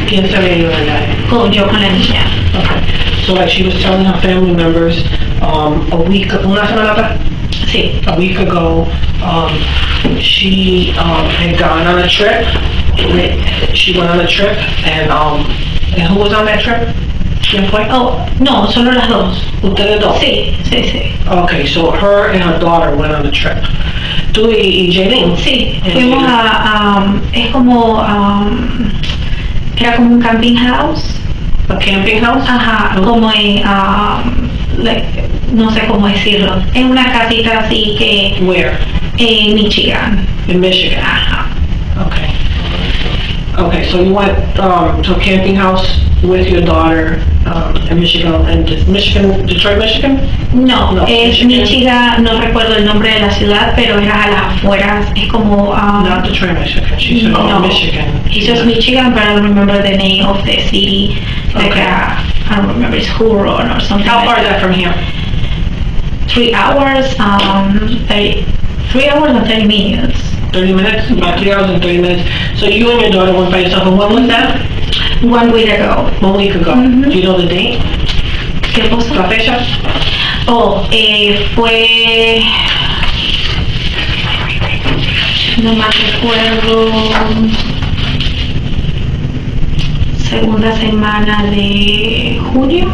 ¿Quién se había ido de viaje? Yo con la niña. Okay. So like she was telling her family members una semana atrás? Sí. A week ago, she had gone on a trip. She went on a trip, and who was on that trip? ¿Quién fue? Oh, no, solo las dos. ¿Ustedes dos? Sí. Okay, so her and her daughter went on the trip. ¿Tú y Jaylene? Sí, fuimos es como, era como un camping house. A camping house? Ajá, como en, no sé cómo decirlo. Es una casita así que... Where? En Michigan. In Michigan? Ajá. Okay, so you went to a camping house with your daughter in Michigan, Detroit, Michigan? No, es Michigan, no recuerdo el nombre de la ciudad, pero era a las afueras, es como... Not Detroit, Michigan, she said, no, Michigan. It's just Michigan, but I don't remember the name of the city. Like Okay. I don't remember, it's Huron or something. How like far is that from here? 3 hours, 3 hours and 30 minutes. 30 minutes? About 3 hours and 30 minutes. So you and your daughter went by yourself, and when was that? 1 week ago. 1 week ago. Mm-hmm. Do you know the date? ¿Qué cosa? ¿La fecha? Fue... No me recuerdo... Segunda semana de junio.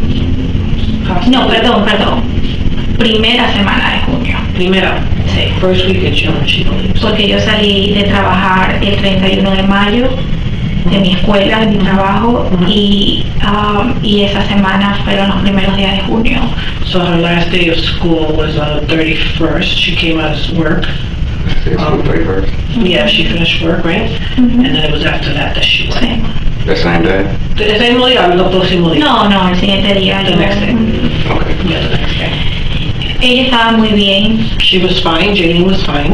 No, perdón. Primera semana de junio. Primera. Sí. First week in June, she believes. Porque yo salí de trabajar el 31 de mayo de mi escuela, de mi trabajo, y esa semana fueron los primeros días de junio. So her last day of school was on the 31st. She came out of work. 31st. Yeah, she finished work, right? And then it was after that she went. Sí. The same day? ¿El mismo día o el próximo día? No, el siguiente día. The next day. Okay. Yeah, the next day. Ella estaba muy bien. She was fine, Jaylene was fine.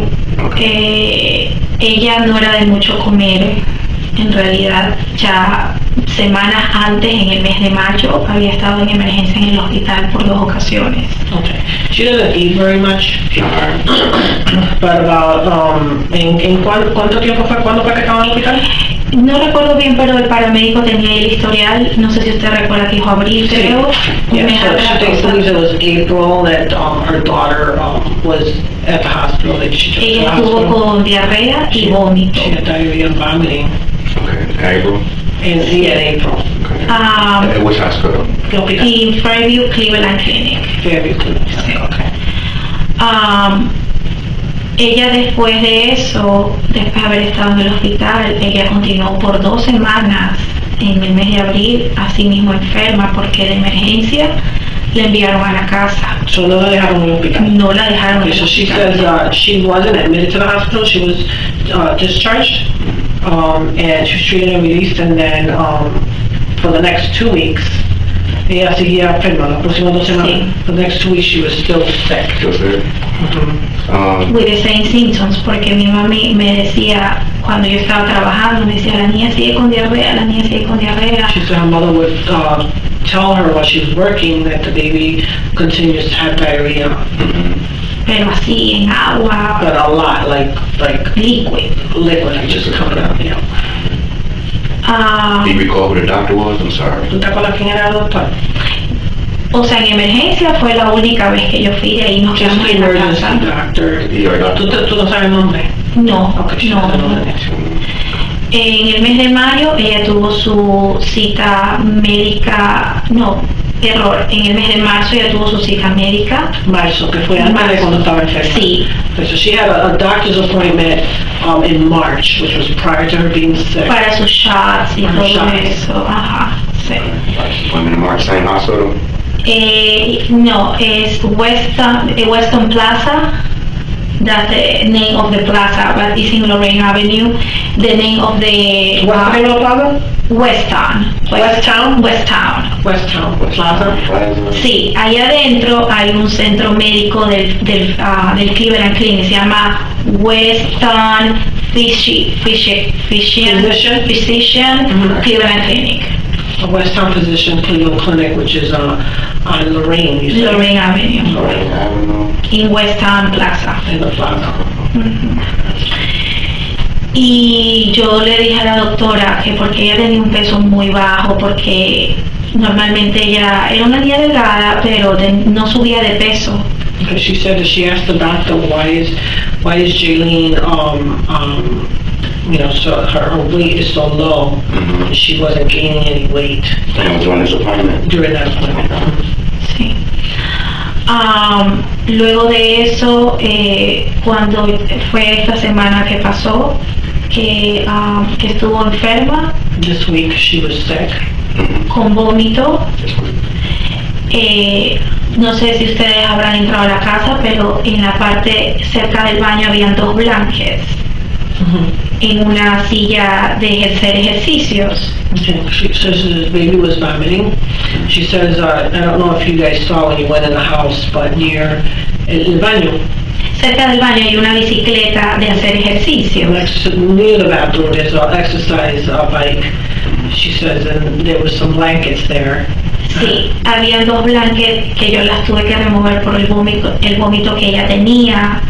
Ella no era de mucho comer. En realidad, ya semanas antes, en el mes de mayo, había estado en emergencia en el hospital por 2 ocasiones. Okay. She doesn't eat very much. But about, ¿en cuánto tiempo fue? ¿Cuándo fue que estaba en el hospital? No recuerdo bien, pero el paramédico tenía el historial. No sé si usted recuerda que dijo abril, creo. Yeah, so she believes it was April that her daughter was at the hospital. That she took to the Ella estuvo hospital. con diarrea y vómito. She had diarrhea and vomiting. Okay. April? In April. Okay. At which hospital? In Fairview Cleveland Clinic. Fairview Clinic. Okay. Ella después de eso, después de haber estado en el hospital, ella continuó por 2 semanas en el mes de abril, así mismo enferma, porque de emergencia la enviaron a la casa. So no la dejaron en el hospital. No la dejaron en el So she hospital. says she wasn't admitted to the hospital. She was discharged, and she was treated and released. And then for the next 2 weeks, ella seguía enferma. Las próximas 2 semanas. Sí. For the next 2 weeks, she was still sick. Still sick? With the same symptoms, porque mi mami me decía, cuando yo estaba trabajando, me decía, la niña sigue con diarrea, la niña sigue con diarrea. She said her mother would tell her while she was working that the baby continues to have diarrhea. Pero así, en agua. But a lot, like liquid, like just coming out. Yeah. Do you recall who the doctor was? I'm sorry. ¿Tú te acuerdas quién era el doctor? O sea, en emergencia fue la única vez que yo fui, de ahí nos Just quedamos the en la emergency casa. doctor. ¿Tú no sabes el nombre? No, Okay, she no. doesn't know the name. En el mes de mayo ella tuvo su cita médica, en el mes de marzo ella tuvo su cita médica. Marzo, que fue antes de cuando estaba enferma. Sí. Okay, so she had a doctor's appointment in March, which was prior to her being sick. Para sus shots y Para todo shots. eso, ajá, sí. Appointment in March, same hospital? No, es Weston Plaza. That's the name of the plaza, but it's in Lorraine Avenue. The name of the What's the name of the plaza? Westtown Westtown Plaza. Sí, allá adentro hay un centro médico del Cleveland Clinic, se llama Westtown Physician Cleveland Clinic. A Westtown Physician Cleveland Clinic, which is on Lorraine, you said? Lorraine Avenue. Lorraine Avenue. In Westtown Plaza. In the plaza. Y yo le dije a la doctora que porque ella tenía un peso muy bajo, porque normalmente ella era una niña delgada, pero no subía de peso. Because she said that she asked the doctor why is Jaylene so her weight is so low. She wasn't gaining any weight. And during this appointment? During that appointment. Sí. Luego de eso, cuando fue esta semana que pasó, que estuvo enferma. This week she was sick. Con vómito. No sé si ustedes habrán entrado a la casa, pero en la parte cerca del baño habían 2 blankets. En una silla de hacer ejercicios. Okay. She says the baby was vomiting. She says, I don't know if you guys saw when you went in the house, but near el baño. Cerca del baño hay una bicicleta de hacer ejercicio. Near the bathroom there's an exercise bike. She says, and there were some blankets there. Sí, había 2 blankets que yo las tuve que remover por el vómito que ella tenía,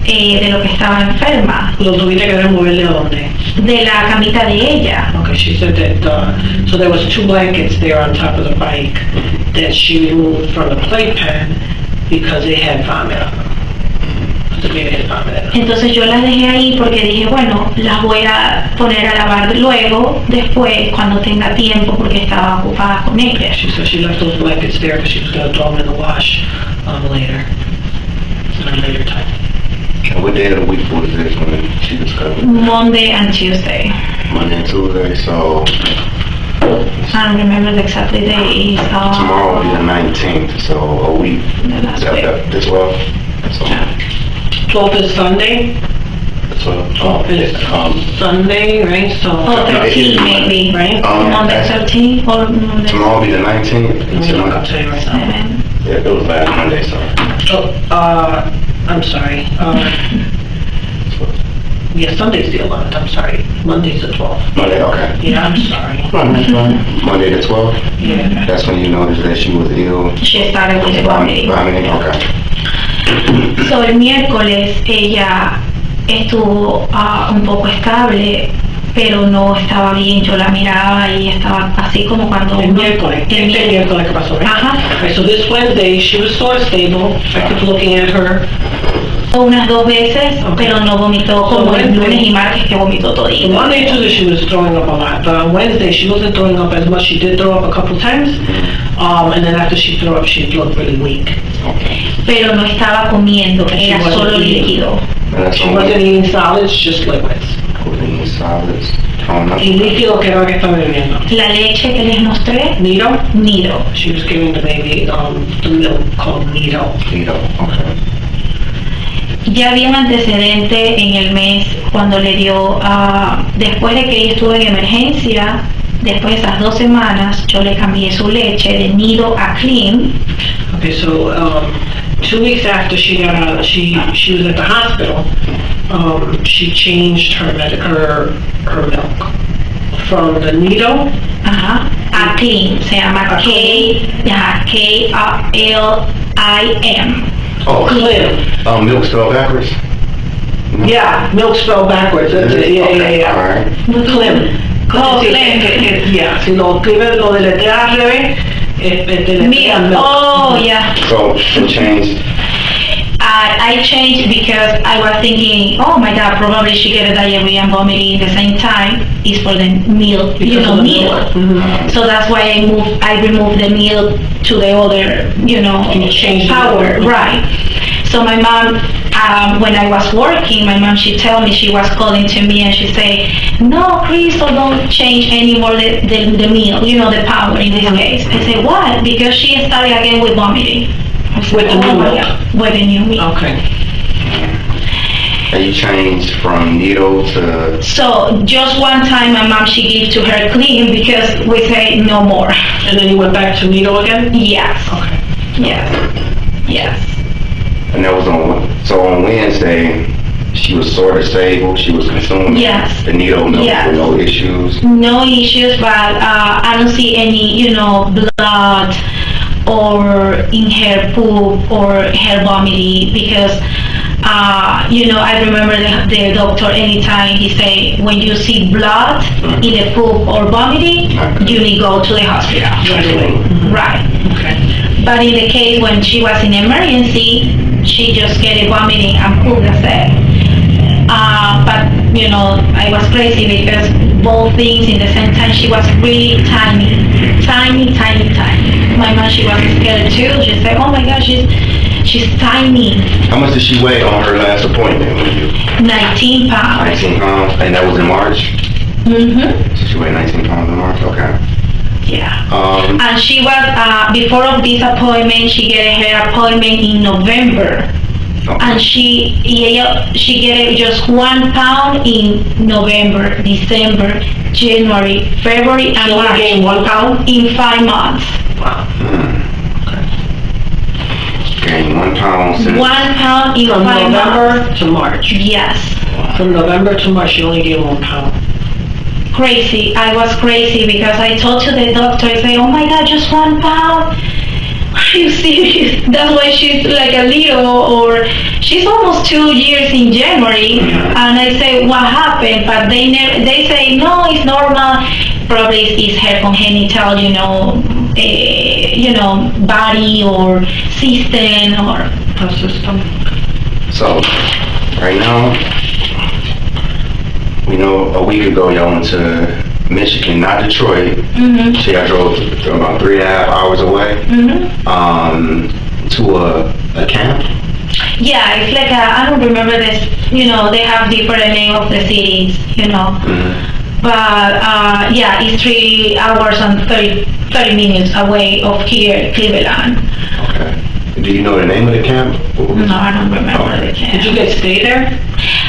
de lo que estaba enferma. ¿Lo tuviste que remover de dónde? de la camita de ella. Okay, she said that, so there was 2 blankets there on top of the bike that she removed from the playpen because they had vomit on them. The baby had vomit on them. Entonces yo las dejé ahí porque dije, bueno, las voy a poner a lavar luego, después, cuando tenga tiempo, porque estaba ocupada con ella. She said she left those blankets there because she was going to throw them in the wash later, at a later time. And what day of the week was this when she discovered? Monday and Tuesday. Monday and Tuesday, so I don't remember the exact day. tomorrow will be the 19th, so a week. The last Is that day. the 12th? So 12th is Sunday. the 12th. 12th is Sunday, right? So Or 13 maybe, right? Monday 13 or Monday Tomorrow will be the 19th. Let me look up to you right now. 7. Yeah, it was last Monday, so. I'm sorry. Yeah, Sunday's the 11th, I'm sorry. Monday's the 12th. Monday, okay. Yeah, I'm sorry. Monday the 12th? Yeah. That's when you noticed that she was ill. She started with vomiting. Vomiting, okay. So el miércoles ella estuvo un poco estable, pero no estaba bien. Yo la miraba y estaba así como cuando El miércoles. El Este miércoles que pasó, right? Ajá. Okay, so this Wednesday, she was sort of stable. I kept looking at her. Unas 2 veces, pero no vomitó como el lunes y martes que vomitó So todito. Monday and Tuesday she was throwing up a lot, but on Wednesday she wasn't throwing up as much. She did throw up a couple times, and then after she threw up, she looked really weak. Pero no estaba comiendo, She era wasn't solo eating. líquido. She wasn't eating solids, just liquids. Eating solids, throwing up. Y líquido que era que estaba bebiendo. La leche que les mostré, Nido? nido. She was giving the baby the milk called Nido. Keto, okay. Ya había un antecedente en el mes cuando le dio, después de que ella estuvo en emergencia, después de esas 2 semanas, yo le cambié su leche de nido a clean. Okay, so 2 weeks after she got out, she was at the hospital. She changed her milk from the Nido A clean, se llama A K-L-I-M. Oh, Clear. milk spelled backwards? Yeah, milk spelled backwards. That's it. Yeah. Alright. Clem. Oh, Sí, Clem. Yeah, si lo escribes lo deletreas al revés, deletreas milk. Oh, yeah. So, it changed. I changed because I was thinking, oh my God, probably she get a diarrhea and vomiting at the same time. It's for the milk, Because of the milk. milk. So that's why I removed the milk to the other, You changed the power, milk. right. So my mom, when I was working, my mom, she tell me, she was calling to me and she say, no, Kristel, don't change anymore the milk, the power in this case. I say, what? Because she started again with vomiting. With the new milk. With the new milk. Okay. And you changed from Nido to... So just one time my mom, she gave to her clean because we say no more. And then you went back to Nido again? Yes. Okay. Yes. And that was on Wednesday, she was sort of stable, she was consuming Yes. the Nido milk Yes. with no issues. No issues, but I don't see any, blood or in her poop or her vomiting because, I remember the doctor anytime he say, when you see blood in the poop or vomiting, you need to go to the hospital right away. Right. Okay. But in the case when she was in emergency, she just get a vomiting and poop, that's it. But, I was crazy because both things in the same time, she was really tiny. My mom, she was scared too. She said, oh my gosh, she's tiny. How much did she weigh on her last appointment with you? 19 pounds. 19 pounds, and that was in March? Mm-hmm. So she weighed 19 pounds in March, okay. Yeah. And she was, before of this appointment, she get her appointment in November. And she get just 1 pound in November, December, January, February, and March. She gained 1 pound? In 5 months. Wow. gained 1 pound since... 1 pound in From 5 months. November to March. Yes. From November to March, she only gained 1 pound. Crazy. I was crazy because I told to the doctor, I say, oh my God, just 1 pound. are you serious? That's why she's like a little, or she's almost 2 years in January. And I say, what happened? But they say, no, it's normal. Probably it's her congenital, body or system or system. So, right now, we know a week ago y'all went to Michigan, not Detroit. So y'all drove about 3.5 hours away to a camp. Yeah, it's like I don't remember this. They have different name of the cities. But yeah, it's 3 hours and 30 minutes away of here, Cleveland. Okay. Do you know the name of the camp? No, I don't remember the camp. Did you guys stay there?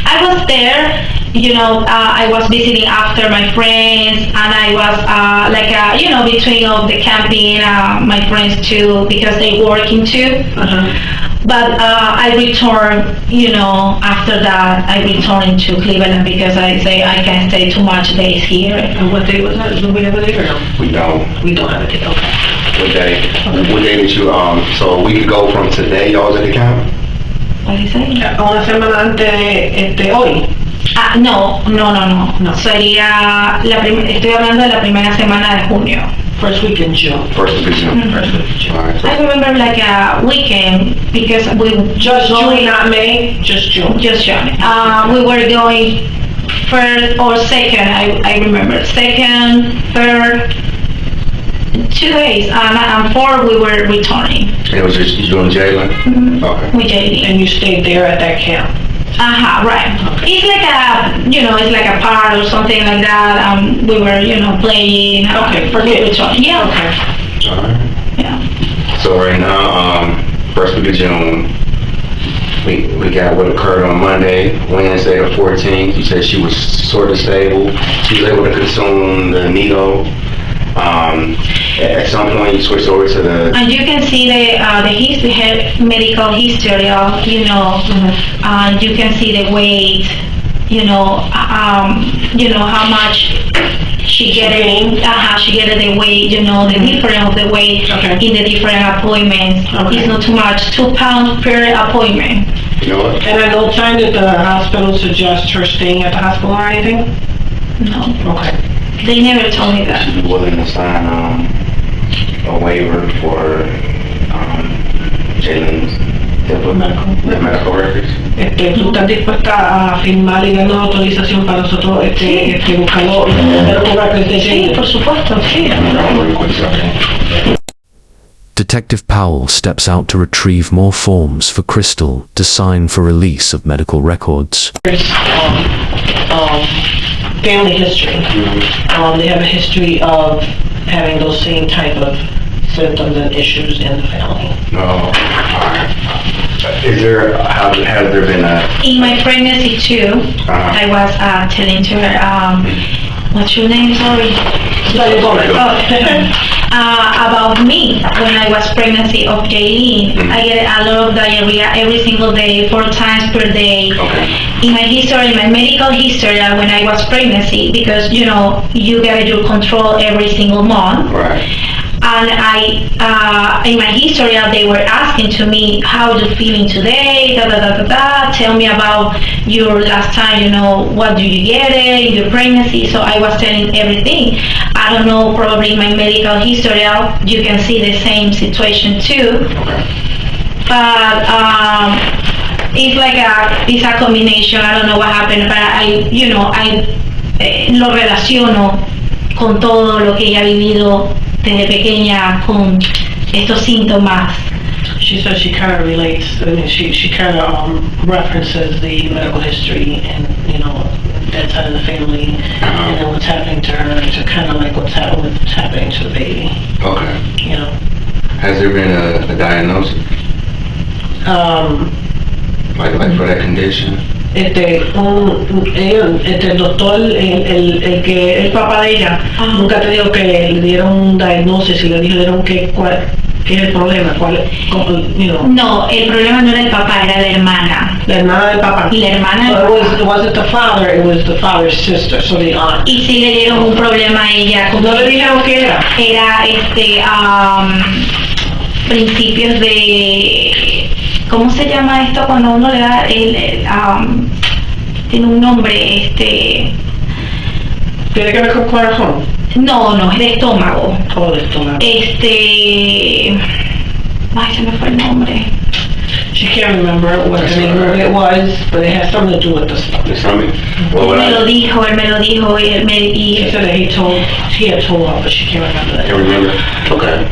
I was there. I was visiting after my friends, and I was between of the camping, my friends too, because they working too. But I returned, after that, I returned to Cleveland because I say I can't stay too much days here. And what day was that? Do we have a date or no? We don't. We don't have a date, okay. What day? What day did you, so we could go from today, y'all was at the camp? What do you say? Una semana antes de hoy. No. Sería estoy hablando de la primera semana de junio. First week in June. First week in June. First week in June. All right. I remember like a weekend because we Just June, not May, just June. Just June. We were going first or second. I remember second, third, 2 days, and 4 we were returning. It was just you and Jalen? Okay. With Jalen. And you stayed there at that camp. Right. Okay. It's like it's like a park or something like that. We were, playing. Okay, forget it. Yeah. Okay. All right. Yeah. So right now, first week of June, we got what occurred on Monday, Wednesday the 14th. You said she was sort of stable. She was able to consume the needle. At some point you switched over to the... And you can see the medical history of, you can see the weight, how much she get the weight, the difference of the weight in the different appointments. It's not too much, 2 pounds per appointment. You know what? And at no time did the hospital suggest her staying at the hospital or anything? No. Okay. They never told me that. She's willing to sign a waiver for Jalen's medical records. ¿Tú estás dispuesta a firmar y dar una autorización para nosotros buscarlo los medical records de Jalen? Sí, por supuesto, sí. Detective Powell steps out to retrieve more forms for Kristel to sign for release of medical records. Family history. They have a history of having those same type of symptoms and issues in the family. No. Has there been a... In my pregnancy too, I was telling to her, what's your name, sorry? About me, when I was pregnancy of Jaylene, I get a lot of diarrhea every single day, 4 times per day. In my history, my medical history, when I was pregnancy, because you gotta do control every single month. Right. And in my history, they were asking to me, how you feeling today, tell me about your last time, what do you get in your pregnancy, so I was telling everything. I don't know, probably in my medical history, you can see the same situation too. But it's a combination, I don't know what happened, but I lo relaciono con todo lo que ella ha vivido desde pequeña con estos síntomas. She says she kind of relates. I mean, she kind of references the medical history and that side of the family, and then what's happening to her to kind of like what's happening to the baby. Okay. Has there been a diagnosis? Like for that condition? El doctor, el papá de ella, nunca te dijo que le dieron un diagnosis y le dijeron ¿qué es el problema? No, el problema no era el papá, era la hermana. La hermana del papá. Y la hermana So it wasn't the father, it was the father's sister, so the aunt. Y sí le dieron un problema a ella. ¿No le dijeron qué era? Era principios de, ¿cómo se llama esto cuando uno le da tiene un nombre, ¿Tiene que ver con corazón? No, es de estómago. Oh, de estómago. Ay, se me fue el nombre. She can't remember what the name of it was, but it has something to do with the stomach. Él me lo dijo, He said that he had told her, but she can't remember that. Can't remember? Okay.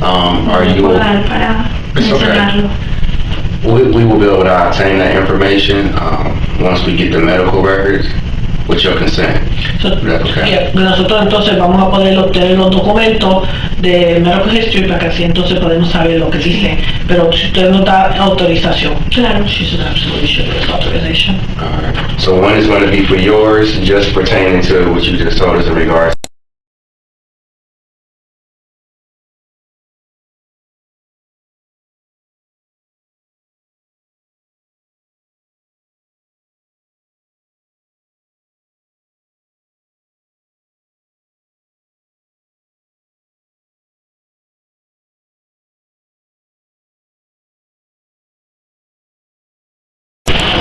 Are you... para mencionarlo. We will be able to obtain that information once we get the medical records with your consent. Nosotros entonces vamos a poder obtener los documentos de medical history para que así entonces podemos saber lo que dice. Pero si usted no da autorización, claro, she should absolutely should get authorization. Alright. So when is going to be for yours, just pertaining to what you just told us in regards?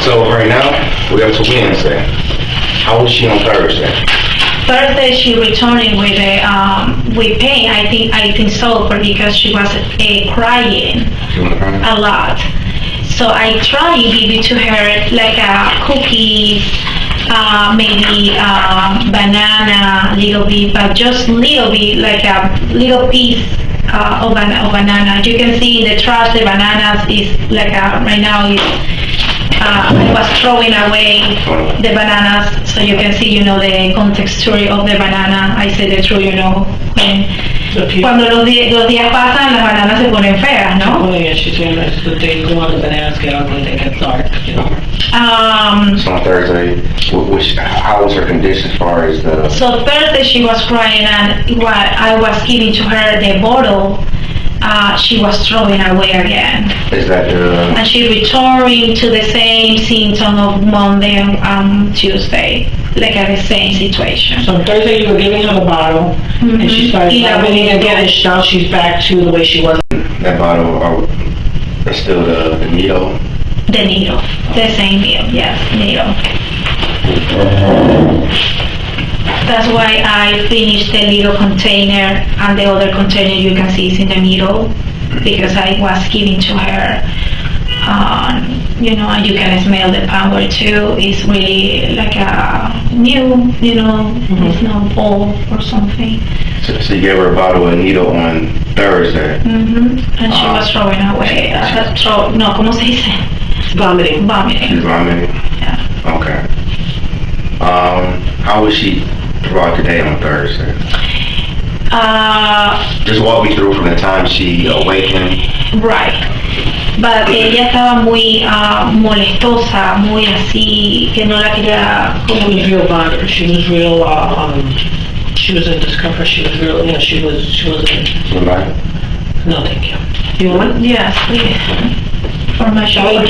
So right now, we have to Wednesday. How old is she on Thursday? Thursday she returning with pain. I think so, because she was crying a lot. So I try to give it to her like cookies, maybe banana, little bit, but just little bit, like a little piece of banana. You can see in the trash the bananas is like right now is. I was throwing away the bananas, so you can see, the contexture of the banana. I say the truth, cuando los días pasan, las bananas se ponen feas, ¿no? Oh yeah, she's saying that the day the bananas get ugly, they get dark, So on Thursday, how was her condition as far as the... So Thursday she was crying, and while I was giving to her the bottle, she was throwing away again. Is that and she returning to the same symptom of Monday and Tuesday, like at the same situation. So on Thursday you were giving her the bottle, and she started vomiting again, and now she's back to the way she was. That bottle, is still the needle? The needle, the same needle, yes, needle. That's why I finished the little container, and the other container you can see is in the middle, because I was giving to her, and you can smell the power too. It's really like a new, it's not old or something. So you gave her a bottle of needle on Thursday? And she was throwing away. No, ¿cómo se dice? Vomiting. She's vomiting? Yeah. Okay. How was she throughout the day on Thursday? Just walk me through from the time she awakened. Right. But ella estaba muy molestosa, muy así, que no la quería... She was real bothered. She was real, she was in discomfort. She was real, she wasn't... Right. No, thank you. You want one? Yes, please. For my shoulder.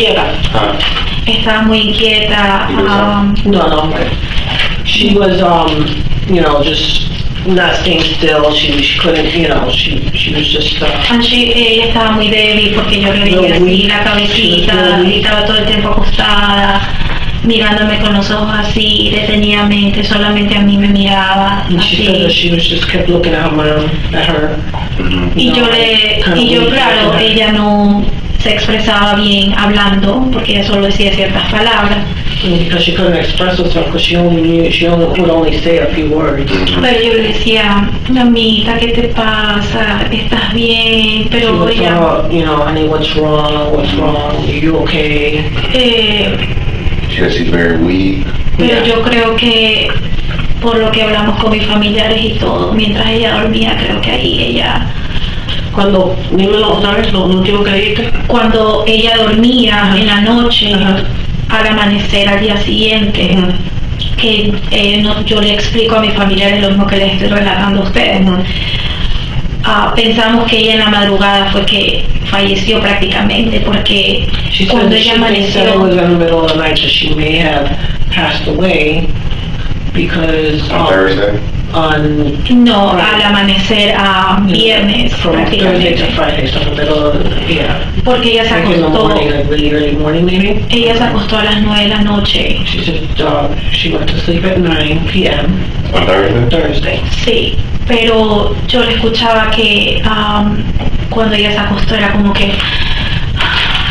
Estaba muy inquieta. No. She was, just not staying still. She couldn't, she was just... And ella estaba muy débil porque yo le veía así la cabecita, y estaba todo el tiempo acostada, mirándome con los ojos así, detenidamente, solamente a mí me miraba. And she said that she was just kept looking at her. Y yo, claro, ella no se expresaba bien hablando, porque ella solo decía ciertas palabras. Because she couldn't express herself, because she would only say a few words. Pero yo le decía, mamita, ¿qué te pasa? ¿Estás bien? Pero ella... honey, what's wrong? Are you okay? She's very weak. Pero yo creo que, por lo que hablamos con mis familiares y todo, mientras ella dormía, creo que ahí ella... Dímelo otra vez, lo último que dijiste. Cuando ella dormía en la noche, al amanecer al día siguiente, que yo le explico a mis familiares lo mismo que les estoy relatando a ustedes. Pensamos que ella en la madrugada fue que falleció prácticamente, porque cuando ella amaneció... She may have passed away because... On Thursday? No, al amanecer a viernes From Thursday prácticamente. to Friday, so the middle of, yeah. Porque ella se Like in the acostó, morning, like really early morning maybe. ella se acostó a las 9 de la noche. She said she went to sleep at 9 p.m. On Thursday? Thursday. Sí, pero yo le escuchaba que cuando ella se acostó era como que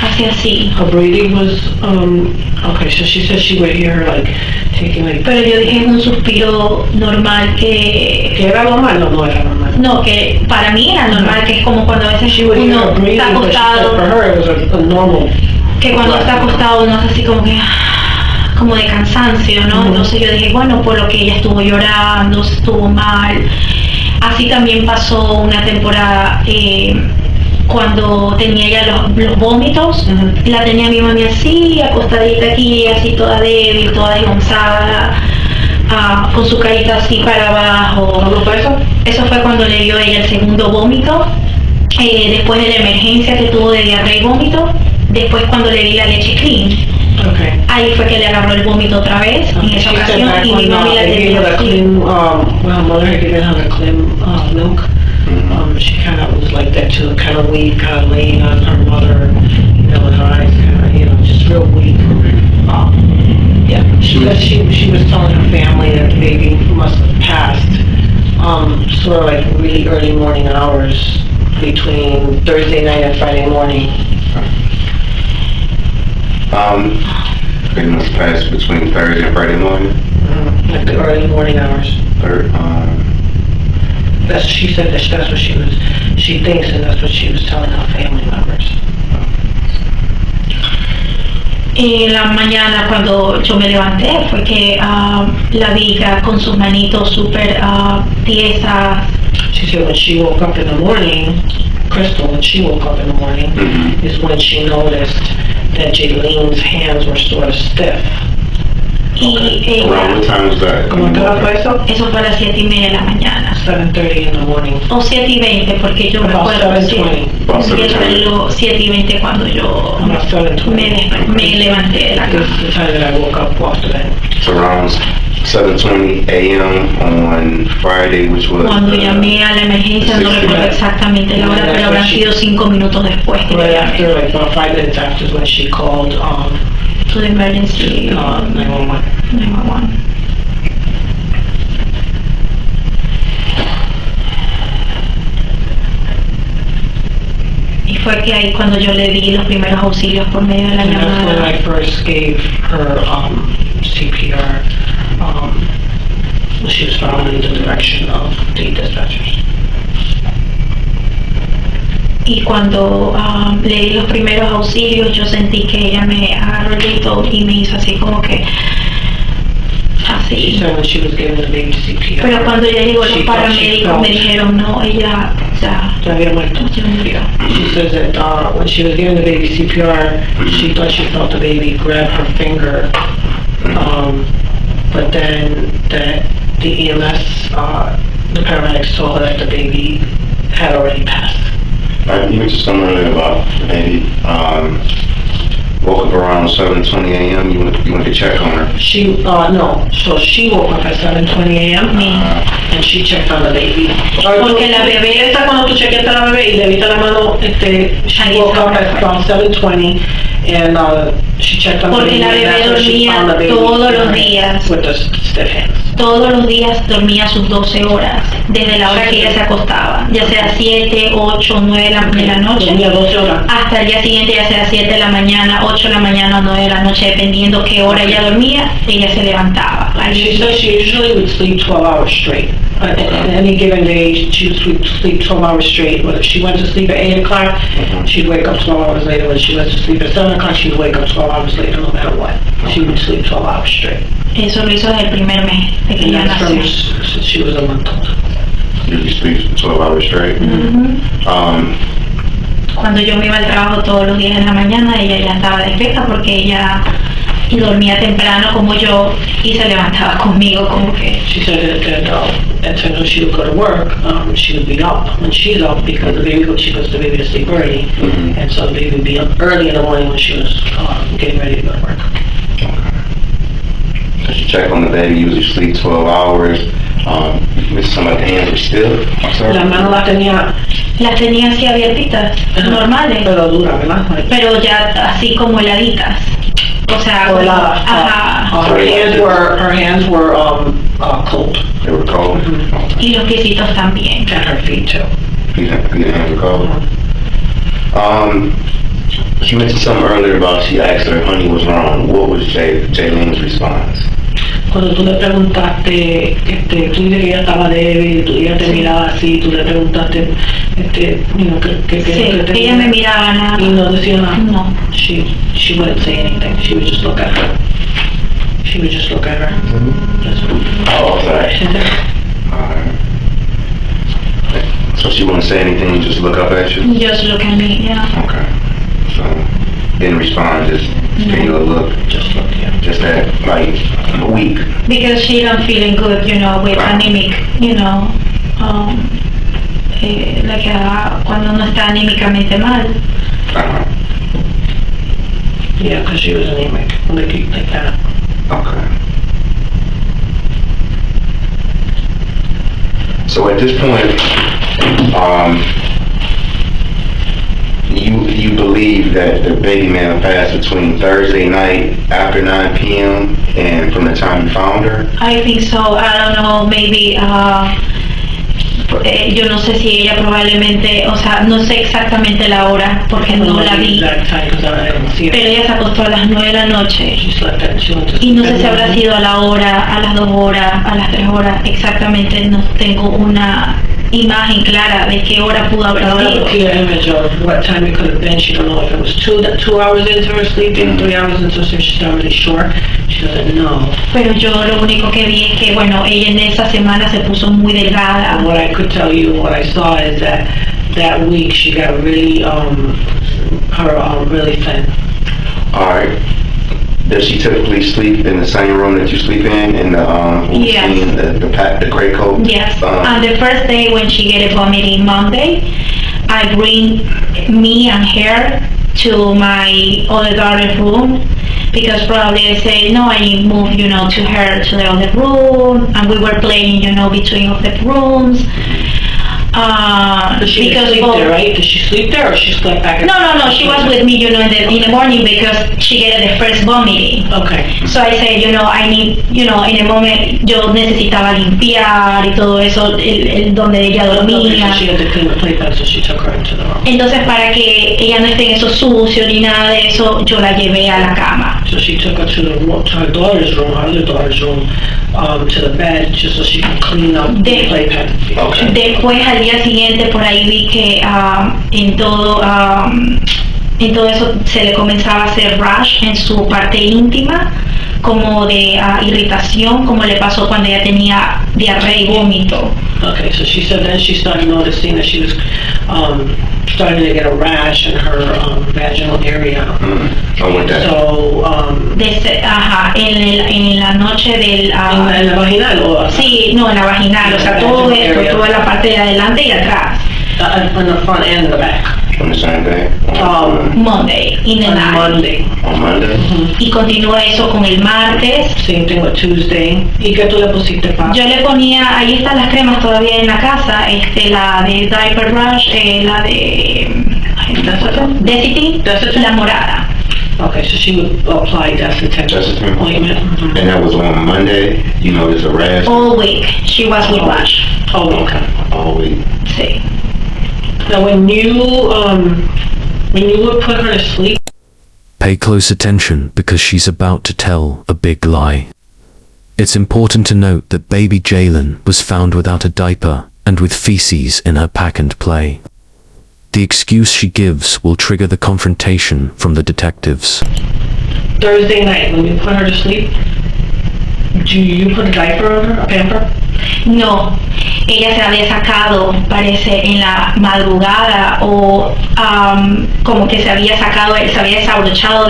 hacía así. Her breathing was, okay, so she said she would hear her like taking like... Pero yo dije un suspiro normal que... ¿Que era normal? No, no era normal. No, que para mí era normal, que es como cuando a veces She would hear uno her breathing, está but she said for acostado, her it was a normal... que cuando está acostado uno hace así como que... como de cansancio, ¿no? Entonces yo dije, bueno, por lo que ella estuvo llorando, estuvo mal. Así también pasó una temporada cuando tenía ya los vómitos, la tenía mi mami así, acostadita aquí, así toda débil, toda desgonzada, con su carita así para abajo. ¿Cuándo fue eso? Eso fue cuando le dio ella el segundo vómito, después de la emergencia que tuvo de diarrea y vómito, después cuando le di la leche clean. Okay. Ahí fue que le agarró el vómito otra vez, en esa She said ocasión, back y mi when mami la they gave tenía her the así. clean, when her mother had given her the clean milk, she kind of was like that too, kind of weak, kind of laying on her mother, you know, with her eyes kind of, you know, just real weak. Yeah, she was telling her family that the baby must have passed, sort of like really early morning hours between Thursday night and Friday morning. It must pass between Thursday and Friday morning. Like the early morning hours. That's she said that's what she thinks, and that's what she was telling her family members. En la mañana cuando yo me levanté fue que la vi ya con sus manitos súper tiesas. She said when she woke up in the morning, Kristel, when she woke up in the morning, is when she noticed that Jaylene's hands were sort of stiff. Y ella, Around what time was that? ¿Cómo te fue eso? eso fue a las 7:30 de la mañana. 7:30 in the morning. O 7:20, porque yo me About acuerdo que 7:20. About 7:20. 7:20 cuando yo About 7:20. me levanté de la This cama. is the time that I woke up off the bed. It's around 7:20 a.m. on Friday, which was... Cuando llamé a la emergencia, no recuerdo exactamente la hora, pero habrán sido 5 minutos después que Right le after, llamé. like about 5 minutes after is when she called To the emergency 911. 911. Y fue que ahí cuando yo le di los primeros auxilios por medio de la And that's when llamada. I first gave her CPR. She was following the direction of the dispatchers. Y cuando le di los primeros auxilios, yo sentí que ella me agarró el dedo y me hizo así como que She así. said when she was giving the baby CPR. Pero cuando ya llegó los she paramédicos me dijeron, no, ella ya había muerto. murió. She says that when she was giving the baby CPR, she thought she felt the baby grab her finger, but then the EMS, the paramedics told her that the baby had already passed. You mentioned something earlier about the baby. Woke up around 7:20 a.m. You went to check on her. She, no, so she woke up at 7:20 a.m. And she checked on the baby. Porque la bebé, Esta cuando tú chequeaste a la bebé y le viste la mano, she woke up at around 7:20 and she checked on the porque baby. la and bebé that's when she dormía found the baby todos los días. with the stiff hands. Todos los días dormía sus 12 horas, desde la hora que ella se acostaba, ya sea 7, 8, 9 de la noche, Dormía 12 horas. hasta el día siguiente, ya sea 7 de la mañana, 8 de la mañana o 9 de la noche, dependiendo qué hora ella dormía, ella se levantaba. She said she usually would sleep 12 hours straight. On any given day, she would sleep 12 hours straight. But if she went to sleep at 8 o'clock, she'd wake up 12 hours later. When she went to sleep at 7 o'clock, she'd wake up 12 hours later, no matter what. She would sleep 12 hours straight. Eso lo hizo desde el primer mes de que And ella that's nació. from since she was a month old. You sleep 12 hours straight. Cuando yo me iba al trabajo todos los días en la mañana, ella ya estaba despierta porque ella dormía temprano como yo y se levantaba conmigo como que... She said that at times when she would go to work, she would be up when she's up because she puts the baby to sleep early, and so the baby would be up early in the morning when she was getting ready to go to work. So she checked on the baby, usually sleep 12 hours. Some of the hands were stiff. Las manos las tenía así abiertitas, normales. pero duras, ¿verdad? Pero ya así como heladitas. O sea, O heladas. ajá. Her hands were cold. They were cold. Y los piecitos también. And her feet too. Feet hands were cold. She mentioned something earlier about she asked her if honey was wrong. What was Jaylene's response? Cuando tú le preguntaste, tú dices que ella estaba débil, ella te miraba así, tú le preguntaste, ¿qué Sí, ella me miraba nada. Y no decía nada. No. She wouldn't say anything. She would just look at her. Oh, sorry. Alright. So she wouldn't say anything, just look up at you? Just look at me, yeah. Okay. So, didn't respond, just gave you a look. Just look, yeah. Just that, like, weak. Because she don't feeling good, with anemic, cuando uno está anímicamente mal. Uh-huh. Yeah, because she was anemic, like that. Okay. So at this point, you believe that the baby man passed between Thursday night after 9 p.m. and from the time you found her? I think so. I don't know, maybe, yo no sé si ella probablemente, o sea, no sé exactamente la hora porque no la vi. Pero ella se acostó a las 9 de la noche. Y no sé si habrá sido a la hora, a las 2 horas, a las 3 horas. Exactamente no tengo una imagen clara de qué hora pudo haber sido. A clear image of what time it could have been. She don't know if it was 2 hours into her sleeping, 3 hours into her sleep. She's not really sure. She doesn't know. Pero yo lo único que vi es que, ella en esa semana se puso muy delgada. And what I could tell you, what I saw is that week she got really, really thin. Alright. Does she typically sleep in the same room that you sleep in the Yes. the gray coat? Yes. On the first day when she get a vomiting Monday, I bring me and her to my other daughter's room because probably I say no, I move to her to the other room, and we were playing between of the rooms. Does she sleep there, right? Does she sleep there or she slept back? No. She was with me, in the morning because she get the first vomiting. Okay. So I said, I need, en el momento yo necesitaba limpiar y todo eso, el donde ella dormía. So she had to clean the playpen, so she took her into the room. Entonces para que ella no esté en eso sucio ni nada de eso, yo la llevé a la cama. So she took her to the room, to her daughter's room, her other daughter's room, to the bed, just so she could clean up the playpen. Okay. Después al día siguiente por ahí vi que en todo eso se le comenzaba a hacer rash en su parte íntima, como de irritación, como le pasó cuando ella tenía diarrea y vómito. Okay, so she said then she started noticing that she was starting to get a rash in her vaginal area. So, en la noche del... ¿en la vaginal o...? Sí, no, en la vaginal, o sea, todo esto, toda la parte de adelante y atrás. On the front and the back. On the same day? Monday, in the night. On Monday? Y continúa eso con el martes. Same thing with Tuesday. ¿Y qué tú le pusiste, pa? Yo le ponía, ahí están las cremas todavía en la casa, la de Diaper Rush, la de... Desitin, la morada. Okay, so she would apply Desitin ointment. And that was on Monday, you noticed a rash? All week, she was with rash. Oh, okay. All week. Sí. Now when you would put her to sleep... Pay close attention because she's about to tell a big lie. It's important to note that baby Jaylene was found without a diaper and with feces in her pack and play. The excuse she gives will trigger the confrontation from the detectives. Thursday night, when you put her to sleep, do you put a diaper on her, a pamper? No, ella se había sacado, parece, en la madrugada o como que se había sacado, se había desabrochado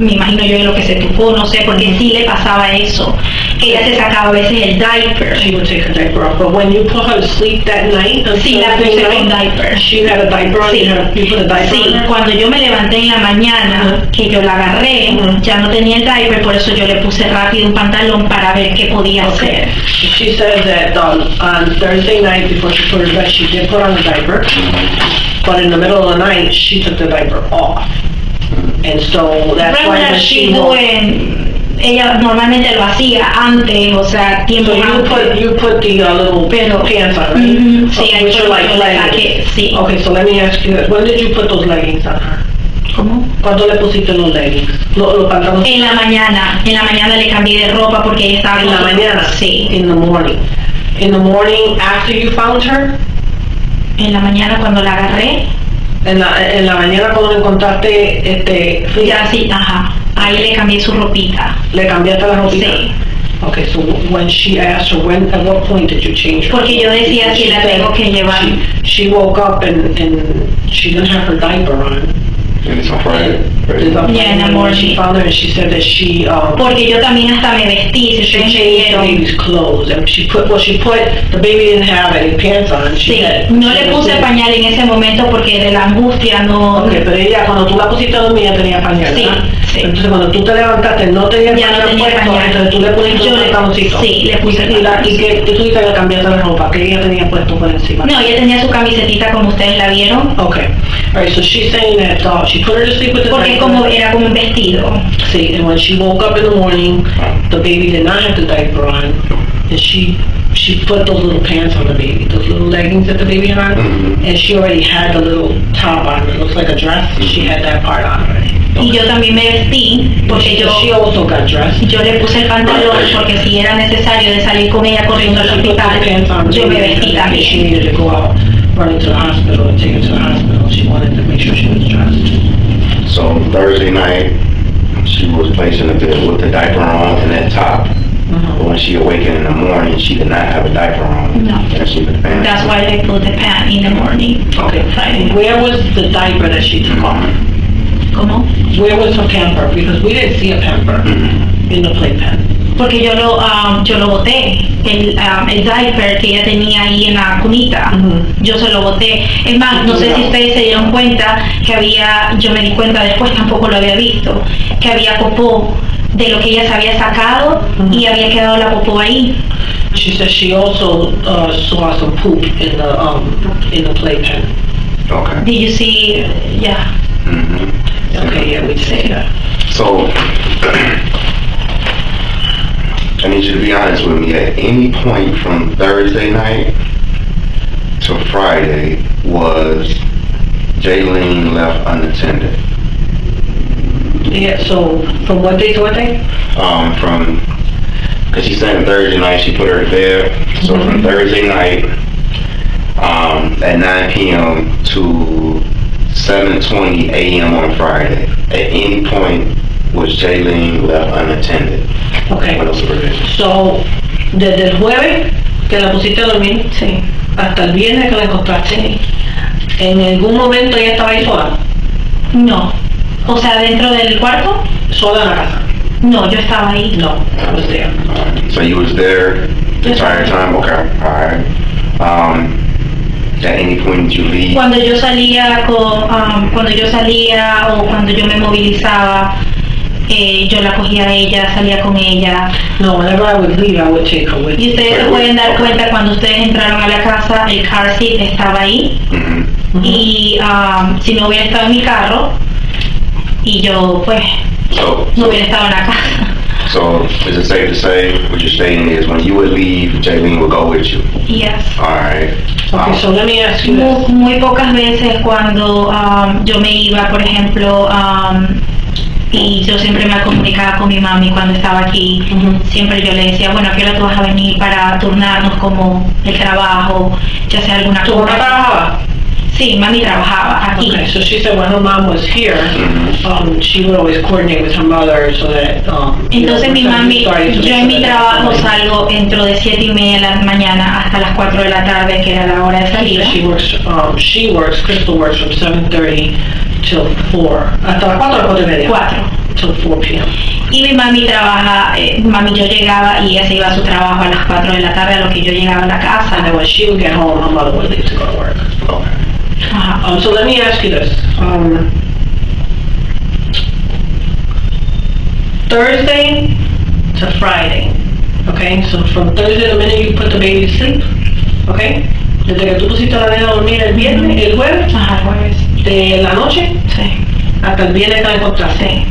me imagino yo de lo que se tufó, no sé, porque sí le pasaba eso. que ella se sacaba a veces el diaper. She would take her diaper off, but when you put her to sleep that night, Sí, la puse con diaper. she had a diaper on, Sí. you put a diaper Sí, on her? cuando yo me levanté en la mañana, que yo la agarré, ya no tenía el diaper, por eso yo le puse rápido un pantalón para ver qué podía hacer. She said that on Thursday night before she put her to bed, she did put on a diaper, but in the middle of the night, she took the diaper off. And so that's why Regular when she she woke, ella normalmente lo hacía antes, o sea, tiempo so antes. you put the little Pero- pants on, right? Mhm, sí, ahí which fue are like cuando le saqué, leggings. sí. Okay, so let me ask you this. When did you put those leggings on her? ¿Cómo? ¿Cuándo le pusiste los leggings? Los pantalones. En la mañana le cambié de ropa porque ella estaba En la con- mañana? Sí, In the morning. In the morning after you found her? en la mañana cuando la agarré, En la mañana cuando la encontraste, ya sí, ajá, ahí le cambié su ropita. ¿le cambiaste la ropita? Sí. Okay, so when she asked her, at what point did you change her? Porque yo decía Because si she la said tengo que llevar. She woke up and she didn't have her diaper on. And it's on Friday. Yeah, in the morning. She found her and she said that she Porque yo también hasta me vestí, si she ustedes me changed the vieron. baby's clothes and she put the baby didn't have any pants on. She Sí, had, no she le was puse in- pañal en ese momento porque de la angustia no... Ok, pero ella cuando tú la pusiste a dormir ya tenía pañal, Sí, ¿verdad? sí. Entonces cuando tú te levantaste no tenía Ya no tenía puesto, pañal. entonces tú le pusiste Yo un le- pantaloncito. sí, le puse y que tú tuviste que cambiarte la ropa que ella tenía puesto por encima. No, ella tenía su camisetita como ustedes la vieron, Okay. Alright, so she's saying that she put her to sleep with the porque diaper. era como un vestido. See, and when she woke up in the morning, the baby did not have the diaper on, and she put those little pants on the baby, those little leggings that the baby had on, and she already had the little top on. It looks like a dress. She had that part on already. Y yo también me vestí porque She also got dressed. yo le puse el pantalón porque si era necesario de salir con ella corriendo al She put the pants on hospital, the yo me baby vestí in case she también. needed to go out, running to the hospital and take her to the hospital. She wanted to make sure she was dressed. So Thursday night, she was placed in the bed with the diaper on and that top. But when she awakened in the morning, she did not have a diaper on. No. And she put the pants That's on. why I put the pant in the morning. Okay. Friday. Where was the diaper that she took off? ¿Cómo? Where was her pamper? Because we didn't see a pamper in the playpen. Porque yo lo boté, el diaper que ella tenía ahí en la cunita, yo se lo boté. Es más, no sé si ustedes se dieron cuenta que yo me di cuenta después, tampoco lo había visto, que había popó de lo que ella se había sacado y había quedado la popó ahí. She said she also saw some poop in the playpen. Okay. Did you see? Yeah. Okay, yeah, we did see that. So, I need you to be honest with me. At any point from Thursday night to Friday, was Jaylene left unattended? Yeah, so from what day to what day? Because she's saying Thursday night she put her to bed. So from Thursday night at 9 p.m. to 7:20 a.m. on Friday, at any point was Jaylene left unattended? Okay. What else were there? So, desde el jueves que la pusiste a dormir Sí. hasta el viernes que la encontraste, ¿en algún momento ella estaba ahí sola? No. O sea, dentro del cuarto, ¿Sola en la casa? no, yo estaba ahí. No, I was there. So you was there the entire time? Okay, alright. At any point did you leave? Cuando yo salía o cuando yo me movilizaba, yo la cogía a ella, salía con ella. No, whenever I would leave, I would take her with Y me. ustedes se pueden dar cuenta cuando ustedes entraron a la casa, el car seat estaba ahí. Y si no hubiera estado en mi carro, y yo pues no hubiera estado en la casa. So is it safe to say what you're stating is when you would leave, Jaylene would go with you? Yes. Alright. Okay, so let me ask you this. Muy pocas veces cuando yo me iba, por ejemplo, y yo siempre me comunicaba con mi mami cuando estaba aquí, siempre yo le decía, bueno, ¿a qué hora tú vas a venir para turnarnos como el trabajo, ya sea alguna ¿Tu mamá trabajaba? Sí, mami trabajaba aquí. Okay, so she said when her mom was here, she would always coordinate with her mother so that, Entonces mi mami, yo en mi trabajo so salgo dentro de 7:30 de la mañana hasta las 4 de la tarde, que era la hora de salida. Kristel works from 7:30 till 4. Hasta las 4 o 4:30. 4. till 4 p.m. Y mi mami trabaja, mami yo llegaba y ella se iba a su trabajo a las 4 de la tarde, a lo que yo llegaba a la casa. And then when she would get home, her mother would leave to go to work. Ajá. So let me ask you this. Thursday to Friday, okay? So from Thursday, the minute you put the baby to sleep, okay? Desde que tú pusiste a la nena a dormir el viernes, el jueves, Ajá, jueves. de la noche Sí, hasta el viernes que la encontraste. sí,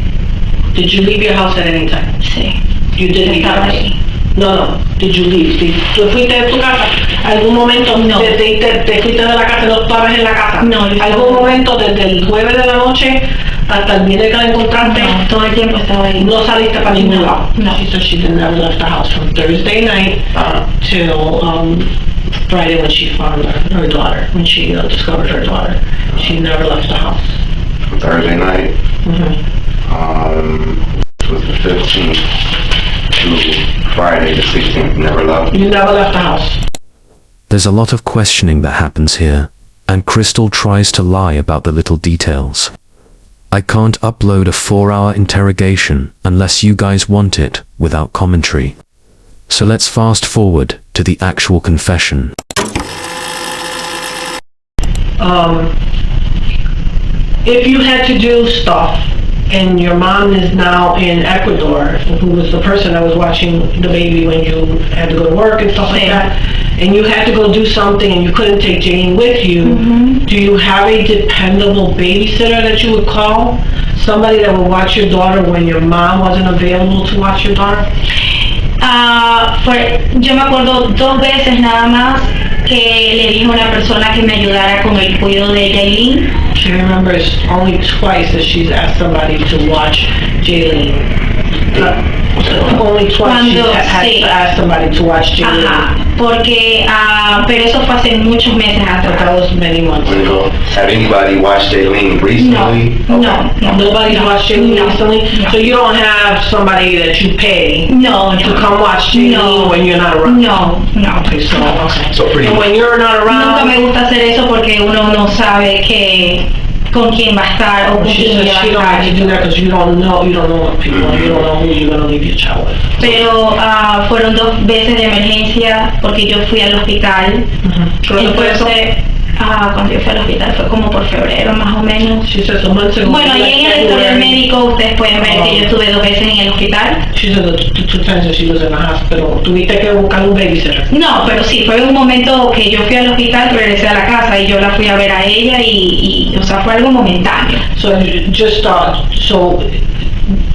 Did you leave your house at any time? sí. You did leave your Estaba house. ahí. No. Did you leave? ¿Tú fuiste de tu casa? ¿Algún momento No. te fuiste de la casa y no estabas en la casa? No, yo ¿Algún estaba- momento desde el jueves de la noche hasta el viernes que la encontraste? No, todo el tiempo estaba ahí. No saliste para ningún No, lado. no. She said she never left the house from Thursday night till Friday when she found her daughter, when she discovered her daughter. She never left the house. Thursday night, which was the 15th to Friday the 16th, never left. You never left the house. There's a lot of questioning that happens here, and Kristel tries to lie about the little details. I can't upload a 4-hour interrogation unless you guys want it without commentary. So let's fast forward to the actual confession. If you had to do stuff and your mom is now in Ecuador, who was the person that was watching the baby when you had to go to work and stuff like that, and you had to go do something and you couldn't take Jane with you, do you have a dependable babysitter that you would call? Somebody that would watch your daughter when your mom wasn't available to watch your daughter? Yo me acuerdo 2 veces nada más que le dije a una persona que me ayudara con el cuidado de Jaylin. She remembers only twice that she's asked somebody to watch Jaylin. Only twice she had to ask somebody to watch Jaylin. Ajá, porque, pero eso fue hace muchos meses But atrás. that was many months ago. Have anybody watched Jaylene recently? No. Nobody's watched Jaylene recently? No. So you don't have somebody that you pay No, to come watch Jaylene when you're not around? No. Okay, okay. So pretty And when you're not Nunca around, me gusta hacer eso porque uno no sabe con quién va a estar o con she quién says va she don't a have to estar. do that because you don't know what people, you don't know who you're going to leave your child with. Pero fueron 2 veces de emergencia porque yo fui al hospital. Entonces, cuando yo fui al hospital fue como por febrero más o menos. She says a month ago. Bueno, ahí en el historial médico ustedes pueden ver que yo estuve 2 veces en el hospital. She said the 2 times that she was in the hospital. Tuviste que buscar un babysitter. No, pero sí, fue un momento que yo fui al hospital, regresé a la casa y yo la fui a ver a ella y o sea, fue algo momentáneo. So just so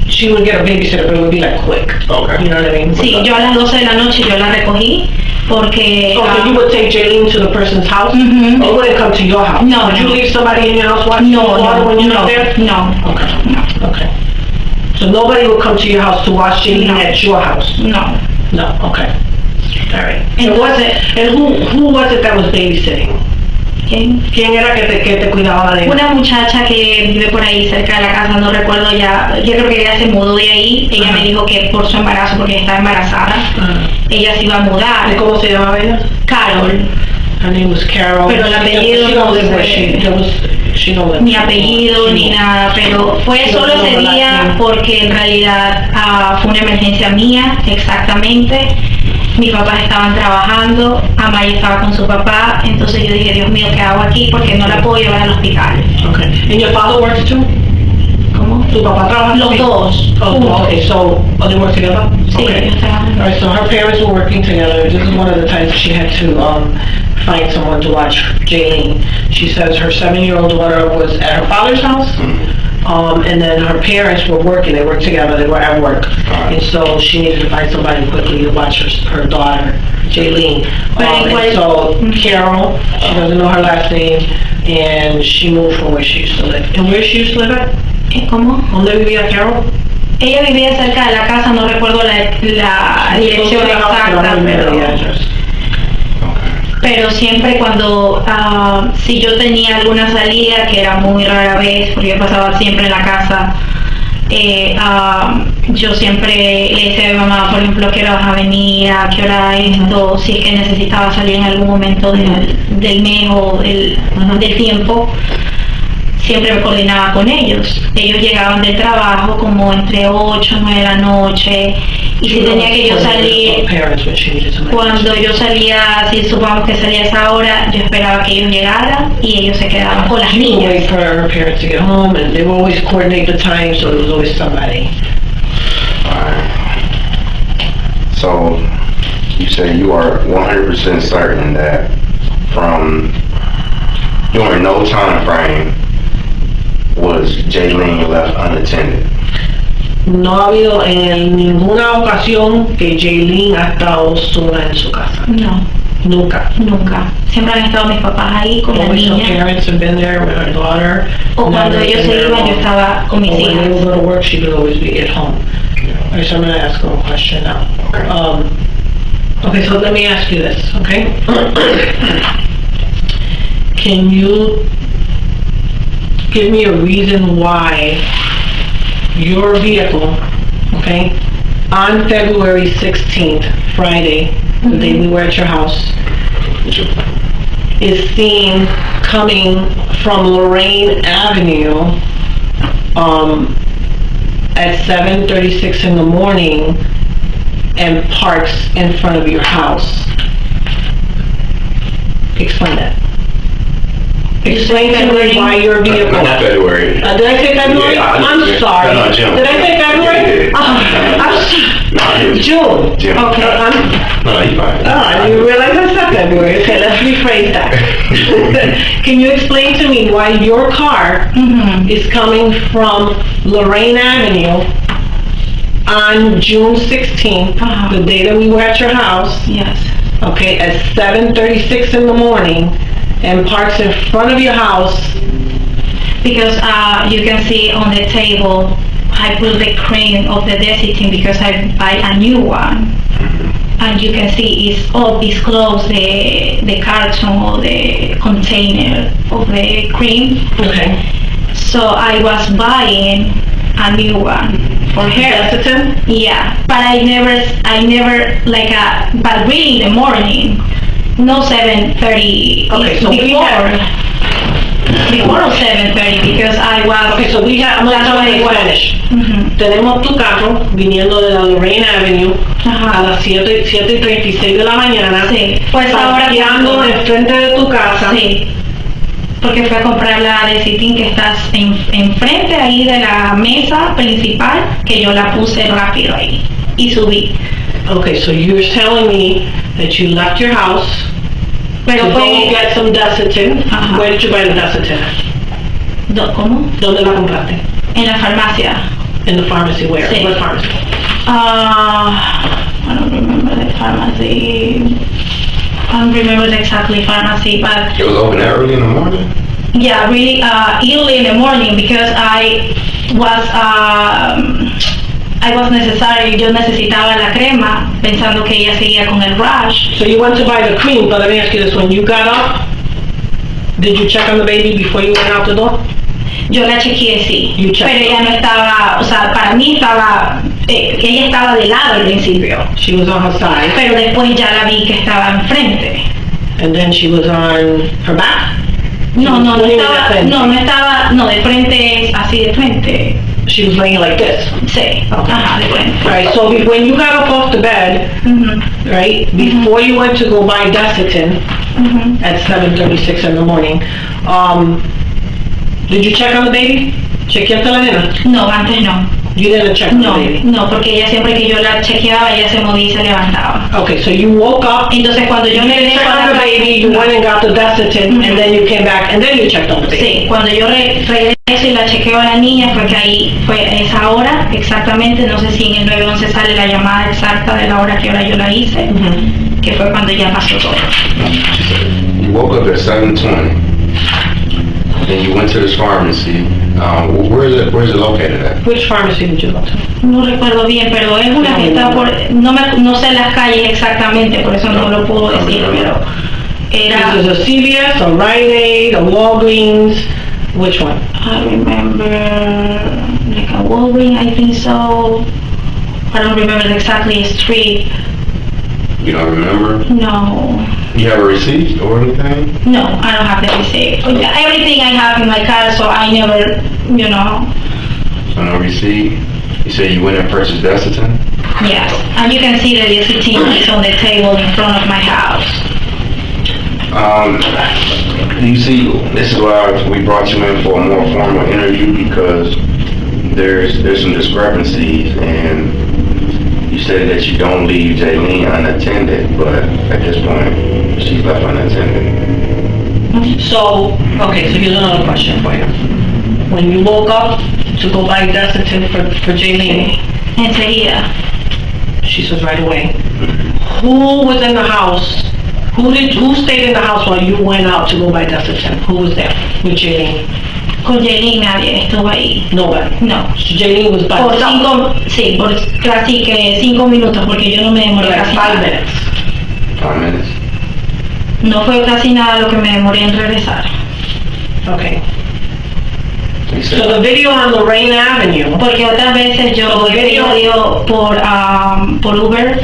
she would get a babysitter, but it would be like quick. Okay. You know what I mean? Sí, yo a las 12 de la noche yo la recogí porque... So you would take Jaylene to the person's house? They wouldn't come to your house? No, Did you no. leave somebody in your house watching your daughter when you're not there? No. Okay. So nobody would come to your house to watch Jaylene at your house? No. No, okay. All right. Entonces, And who was it that was babysitting? ¿Quién era que te cuidaba de ella? una muchacha que vive por ahí cerca de la casa, no recuerdo ya, yo creo que ella se mudó de ahí, ella me dijo que por su embarazo, porque ella estaba embarazada, ella se iba a mudar. ¿Y cómo se llamaba ella? Carol. Her name was Carol. Pero el apellido no sé, ni apellido ni nada, pero fue solo ese día porque en realidad fue una emergencia mía, exactamente. Mis papás estaban trabajando, Amaya estaba con su papá, entonces yo dije, Dios mío, ¿qué hago aquí? Porque no la puedo llevar al hospital. Okay. And your father works too? ¿Cómo? ¿Tu papá trabaja? Los dos. Oh, okay, so they work together? Sí, Okay. ellos trabajan. All right, so her parents were working together. This is one of the times she had to find someone to watch Jaylene. She says her 7-year-old daughter was at her father's house, and then her parents were working. They worked together. They were at work, and so she needed to find somebody quickly to watch her daughter, Jaylene. And so Carol, she doesn't know her last name, and she moved from where she used to live. And where she used to live at? ¿Cómo? ¿Dónde vivía Carol? Ella vivía cerca de la casa, no recuerdo la dirección exacta, pero siempre cuando, si yo tenía alguna salida, que era muy rara vez, porque yo pasaba siempre en la casa, yo siempre le decía a mi mamá, por ejemplo, a qué hora vas a venir, a qué hora esto, si es que necesitaba salir en algún momento del mes o del tiempo. siempre me coordinaba con ellos. Ellos llegaban del trabajo como entre 8 o 9 de la noche, y si tenía que yo salir, cuando yo salía, si supongamos que salía a esa hora, yo esperaba que ellos llegaran y ellos se quedaban con las niñas. Wait for her parents to get home, and they would always coordinate the time, so there was always somebody. Alright. So, you say you are 100% certain that from during no time frame was Jaylene left unattended? No ha habido en ninguna ocasión que Jaylene ha estado sola en su casa. No, Nunca. nunca. Siempre han estado mis papás ahí con la Always her niña. parents have been there with her daughter. O cuando Never ellos been se there iban, yo alone. estaba con mis Or when they would hijas. go to work, she would always be at home. Alright, so I'm gonna ask her a question now. Okay, so let me ask you this, okay? Can you give me a reason why your vehicle, okay, on February 16th, Friday, the day we were at your house, is seen coming from Lorraine Avenue at 7:36 in the morning and parks in front of your house? Explain that. Explain to me why your vehicle. Not February. Did I say February? Yeah, I'm sorry. No, June. Did I say February? Yeah. I'm sorry. No, June. June. Okay. No, you fine. I didn't realize I said February. Okay, let's rephrase that. Can you explain to me why your car is coming from Lorraine Avenue on June 16th, the day that we were at your house, Yes. okay, at 7:36 in the morning, and parks in front of your house? Because you can see on the table, I put the crane of the desiccant because I buy a new one. And you can see it's closed, the carton or the container of the cream. Okay. So I was buying a new one for her. Desiccant? Yeah, but I never but really in the morning, no 7:30. Okay, so we before 7:30 because I was. Okay, so I'm gonna tell you in Spanish. Tenemos tu carro viniendo de la Lorraine Avenue a las 7:36 de la mañana. Sí, pues ahora parqueando enfrente de tu casa. Sí, porque fui a comprar la desiccant que estás enfrente ahí de la mesa principal, que yo la puse rápido ahí y subí. Okay, so you're telling me that you left your house Pero to fue go get some desiccant. Ajá. Where did you buy the desiccant? ¿Cómo? ¿Dónde la compraste? En la farmacia. In the pharmacy. Where? Sí. What pharmacy? I don't remember the pharmacy. I don't remember the exactly pharmacy, but It was open that early in the morning? yeah, really early in the morning because yo necesitaba la crema pensando que ella seguía con el rash. So you went to buy the cream, but let me ask you this: when you got up, did you check on the baby before you went out the door? Yo la chequeé, sí, You checked. pero ella no estaba, o sea, para mí ella estaba de lado al principio, She was on her side, pero después ya la vi que estaba enfrente. and then she was on her back. No What do you mean estaba, de frente? no, de frente, así de frente. She was laying like this. Sí, Okay. ajá, de frente. Right. So when you got up off the bed, right before you went to go buy desiccant at 7:36 in the morning, did you check on the baby? ¿Chequeaste la nena? No, antes no. You didn't check on No, the baby. no, porque ella siempre que yo la chequeaba, ella se movía y se levantaba. Okay, so you woke up. Entonces cuando yo You didn't check on the baby. You went and got the desiccant, and then you came back, and then you checked on the baby. Sí, cuando yo regreso y la chequeo a la niña, fue que ahí fue esa hora exactamente, no sé si en el 911 sale la llamada exacta de la hora que yo la hice, que fue cuando ya pasó todo. She said, you woke up at 7:20. Then you went to this pharmacy. Where's it located at? Which pharmacy did you go to? No recuerdo bien, pero es una que está por, no sé las calles exactamente, por eso no lo puedo decir, pero era. Is it a CVS, a Rite Aid, a Walgreens? Which one? I remember like a Walgreens, I think so. I don't remember exactly the street. You don't remember? No. You have a receipt or anything? No, I don't have the receipt. Everything I have in my car, so I never, So no receipt? You said you went and purchased Desitin? Yes, and you can see that the 15 is on the table in front of my house. You see, this is why we brought you in for a more formal interview, because there's some discrepancies, and you said that you don't leave Jaylene unattended, but at this point, she's left unattended. So, okay, so here's another question for you. When you woke up to go buy Desitin for Jaylene, Enseguida. she says right away. Who was in the house? Who stayed in the house while you went out to go buy Desitin? Who was there with Jaylene? Con Jaylene nadie estuvo ahí. Nobody. No. So Jaylene was by Por herself. por casi que 5 minutos, porque yo no me demoré Like casi 5 nada. minutes. 5 minutes. No fue casi nada lo que me demoré en regresar. Okay. He So said, the video on Lorraine Avenue. Porque otras veces yo he pedido por Uber,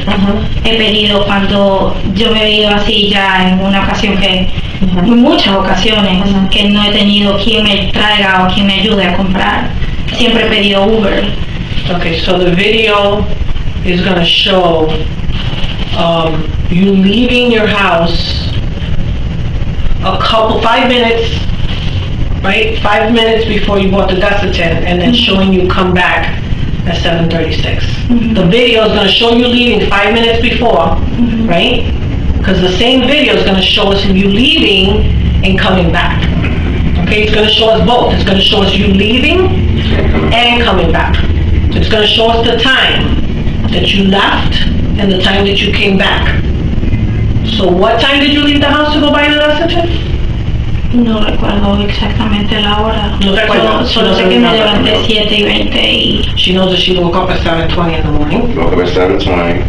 he pedido cuando yo me he ido así ya en una ocasión en muchas ocasiones, que no he tenido quien me traiga o quien me ayude a comprar. Siempre he pedido Uber. Okay, so the video is going to show you leaving your house 5 minutes, right? 5 minutes before you bought the Desitin, and then showing you come back at 7:36. The video is going to show you leaving 5 minutes before, right? Because the same video is going to show us you leaving and coming back. Okay, it's going to show us both. It's going to show us you leaving and coming back. It's going to show us the time that you left and the time that you came back. So what time did you leave the house to go buy the Desitin? No recuerdo exactamente la hora. No recuerdo. Solo sé que me levanté 7:20 y... She knows that she woke up at 7:20 in the morning. woke up at 7:20.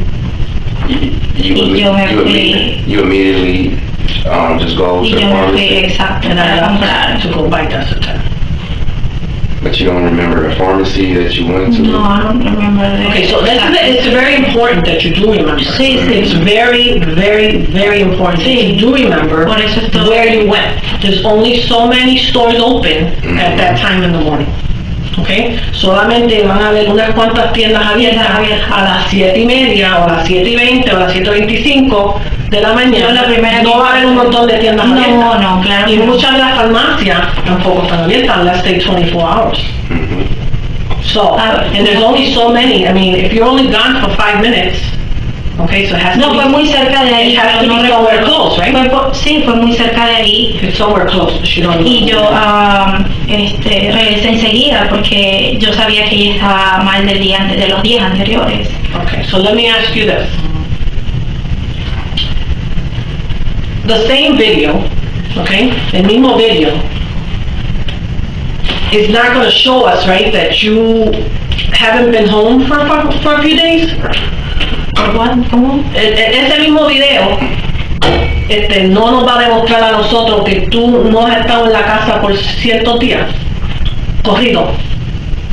You immediately just go Y to the yo me fui pharmacy, exacto And para I comprar. left to go buy Desitin. but you don't remember the pharmacy that you went to? No, I don't remember the Okay, so it's very important that you do remember. Sí, sí. It's very, very, very important that you do remember Por eso estoy... where you went. There's only so many stores open at that time in the morning. Okay? Solamente van a haber unas cuantas tiendas abiertas a las 7:30 o a las 7:20 o a las 7:25 de la mañana. Yo la primera no va a haber un montón de tiendas abiertas. No, claro. Y muchas de las farmacias tampoco están abiertas unless they 24 hours. So, and there's only so many. I mean, if you're only gone for 5 minutes, okay, so it has to No, be... fue muy cerca de ahí. It has to pero be no somewhere recuerdo. close, right? Sí, fue muy cerca de ahí. It's somewhere close, but you don't know. Y yo regresé enseguida porque yo sabía que ella estaba mal de los días anteriores. Okay, so let me ask you this. The same video, okay, el mismo video, is not going to show us, right, that you haven't been home for a few days? ¿Cómo? Ese mismo video no nos va a demostrar a nosotros que tú no has estado en la casa por ciertos días, corrido.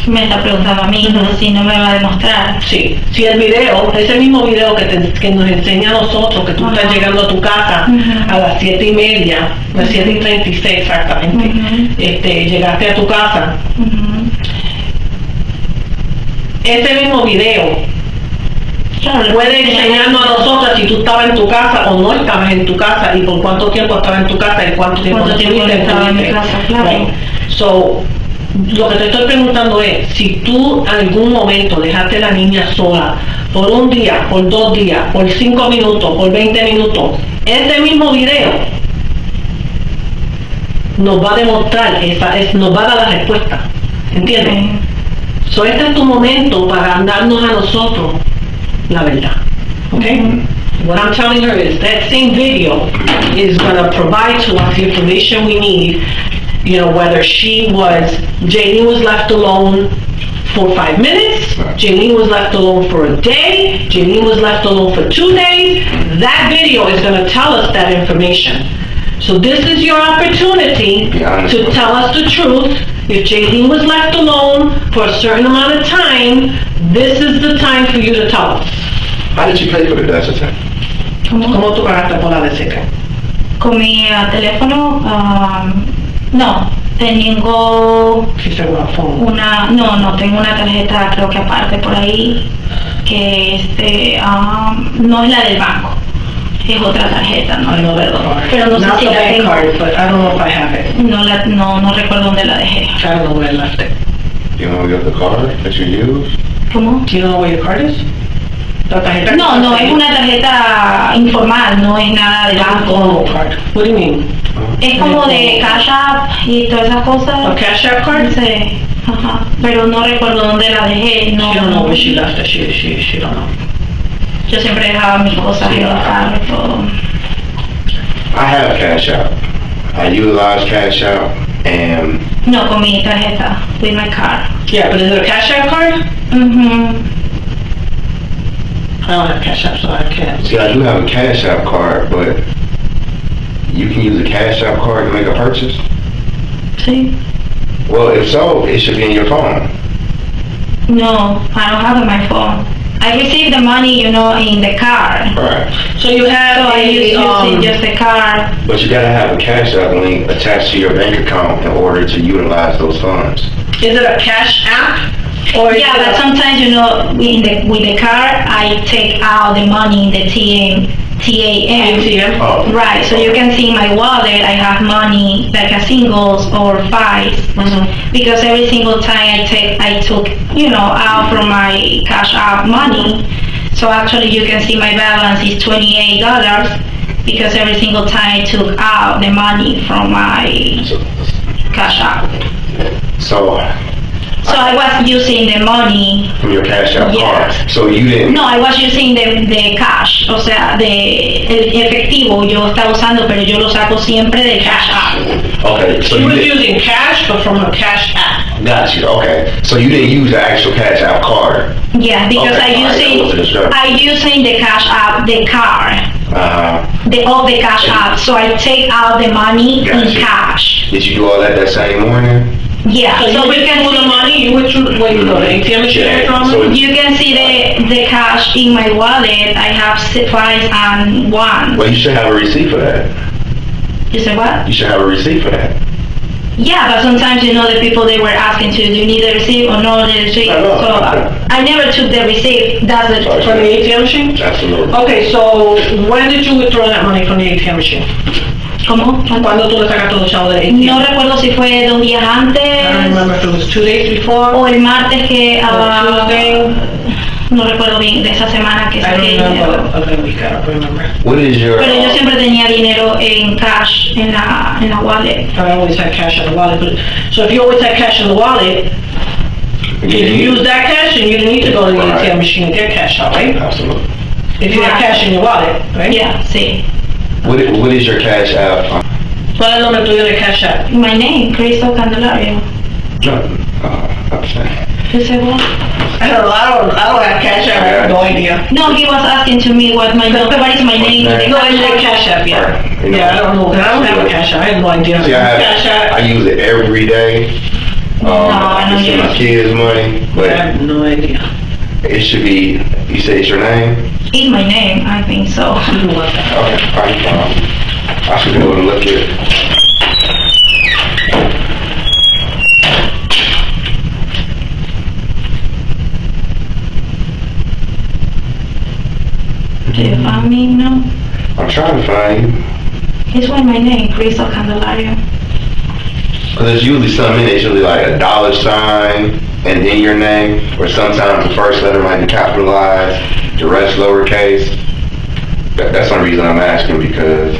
Me está preguntando a mí, si no me va a demostrar. Sí, si el video, ese mismo video que nos enseña a nosotros, que tú estás llegando a tu casa a las 7:30, las 7:36 exactamente, llegaste a tu casa, ese mismo video puede enseñarnos a nosotros si tú estabas en tu casa o no estabas en tu casa y por cuánto tiempo estabas en tu casa y cuánto tiempo estaba en mi casa, claro. Right. So, lo que te estoy preguntando es, si tú en algún momento dejaste a la niña sola por un día, por 2 días, por 5 minutos, por 20 minutos, ese mismo video nos va a demostrar, nos va a dar la respuesta, ¿entiendes? So, este es tu momento para darnos a nosotros la verdad, okay? What I'm telling her is that same video is going to provide to us the information we need. You know, whether Jaylene was left alone for 5 minutes, Jaylene was left alone for a day, Jaylene was left alone for 2 days. That video is going to tell us that information. So this is your opportunity to tell us the truth. If Jaylene was left alone for a certain amount of time, this is the time for you to tell us. How did you pay for the Desitin? ¿Cómo tú pagaste por la visita? Con mi teléfono, no, tengo no tengo una tarjeta, creo que aparte por ahí, que no es la del banco, es otra tarjeta, no recuerdo, pero no sé si la tengo. Card, but I don't know if I have it. No recuerdo dónde la dejé. I don't know where I left it. You know the card that you use? ¿Cómo? Do you know where your card is? ¿La tarjeta? No, es una tarjeta informal, no es nada de banco. Card. What do you mean? Es como de Cash App y todas esas cosas. A Cash App card? Sí, ajá, pero no recuerdo dónde la dejé. No, She don't know where she left it. She don't know. Yo siempre dejaba mis cosas en el carro y todo. I have Cash App. I utilize Cash App and... No, con mi tarjeta, with my card. Yeah, but is it a Cash App card? I don't have Cash App, so I can't. See, I do have a Cash App card, but you can use a Cash App card to make a purchase? Sí. Well, if so, it should be in your phone. No, I don't have it on my phone. I received the money, in the car. Right. So you have I use just the card. But you gotta have a Cash App link attached to your bank account in order to utilize those funds. Is it a Cash App? Or But sometimes, with the card, I take out the money in the TAM. Oh. Right, so you can see in my wallet, I have money like a singles or fives, because every single time I took, out from my Cash App money. So actually you can see my balance is $28 because every single time I took out the money from my Cash App. So I was using the money from your Cash App Yes. card. So you didn't... No, I was using the cash, o sea, el efectivo yo estaba usando, pero yo lo saco siempre de Cash App. Okay, so you were using cash, but from a Cash App. Got you. Okay, so you didn't use the actual Cash App card. Yeah, because Okay, I using the Cash App, the card. The Cash App, so I take out the money in Gotcha. cash. Did you do all that same morning? Yeah, So you can see the money, you went through, where you go, the ATM machine? Yeah, so you can see the cash in my wallet. I have 5 and 1. Well, you should have a receipt for that. You said what? You should have a receipt for that. Yeah, but sometimes the people they were asking to, do you need the receipt or no the receipt? I know. So I never took the receipt. That's the From the ATM machine? Absolutely. Okay, so when did you withdraw that money from the ATM machine? ¿Cómo? ¿Cuándo tú le sacaste los chavos del ATM? No recuerdo si fue 2 días I don't antes remember if it was 2 days before. o el martes que Tuesday. no recuerdo bien de esa semana que I don't saqué remember dinero. of the week, I don't remember. What is your... Pero yo siempre tenía dinero en cash en la wallet. I always had cash in the wallet, but, so if you always had cash in the wallet, did you use that cash and you didn't need to go to the Right. ATM machine and get cash out, right? Absolutely. If you had cash in your wallet, right? Yeah, sí. What is your Cash App? ¿Cuál es el nombre tuyo de Cash App? My name, Kristel Candelario. You said what? I don't know, I don't have Cash App, I have no idea. No, he was asking to me what is my name. No, I know Cash App, yeah. Yeah, I don't know, I don't have a Cash App, I have no idea. See, Cash App. I use it every day. I don't It's use my it. kids' money, I but have no idea. it should be, you say it's your name? It's my name, I think so. Okay, fine. I should be able to look at it. Do you find me now? I'm trying to find you. It's with my name, Kristel Candelario. Cause there's usually something in it, it's usually like a $sign and then your name, or sometimes the first letter might be capitalized, the rest lowercase. That's the reason I'm asking, because,